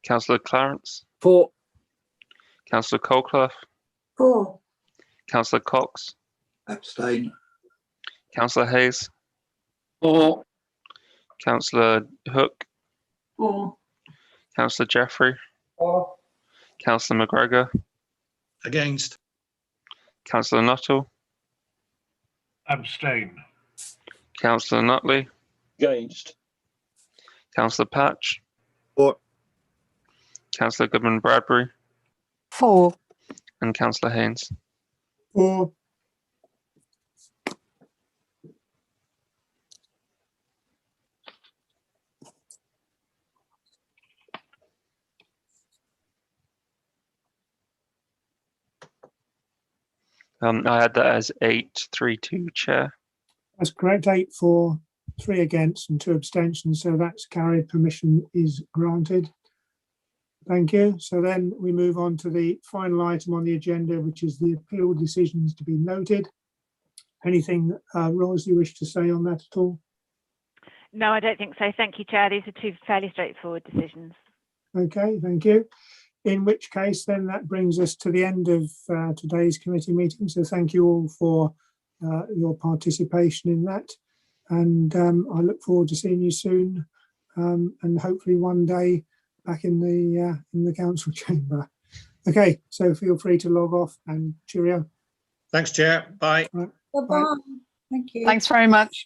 A: Councillor Clarence.
J: For.
A: Councillor Colclough.
K: For.
A: Councillor Cox.
L: Abstain.
A: Councillor Hayes.
L: For.
A: Councillor Hook.
I: For.
A: Councillor Jeffrey.
L: For.
A: Councillor McGregor.
D: Against.
A: Councillor Nuttall.
L: Abstain.
A: Councillor Nutley.
E: Against.
A: Councillor Patch.
O: For.
A: Councillor Goodman Bradbury.
C: For.
A: And Councillor Haynes.
B: For.
A: I had that as 8-3-2, Chair.
B: That's correct. 8 for, 3 against, and 2 abstentions. So that's carried. Permission is granted. Thank you. So then we move on to the final item on the agenda, which is the appeal decisions to be noted. Anything, Ros, you wish to say on that at all?
F: No, I don't think so. Thank you, Chair. These are 2 fairly straightforward decisions.
B: Okay, thank you. In which case, then that brings us to the end of today's committee meeting. So thank you all for your participation in that. And I look forward to seeing you soon, and hopefully one day back in the council chamber. Okay, so feel free to log off and cheerio.
D: Thanks, Chair. Bye.
B: Right.
K: Bye-bye. Thank you.
C: Thanks very much.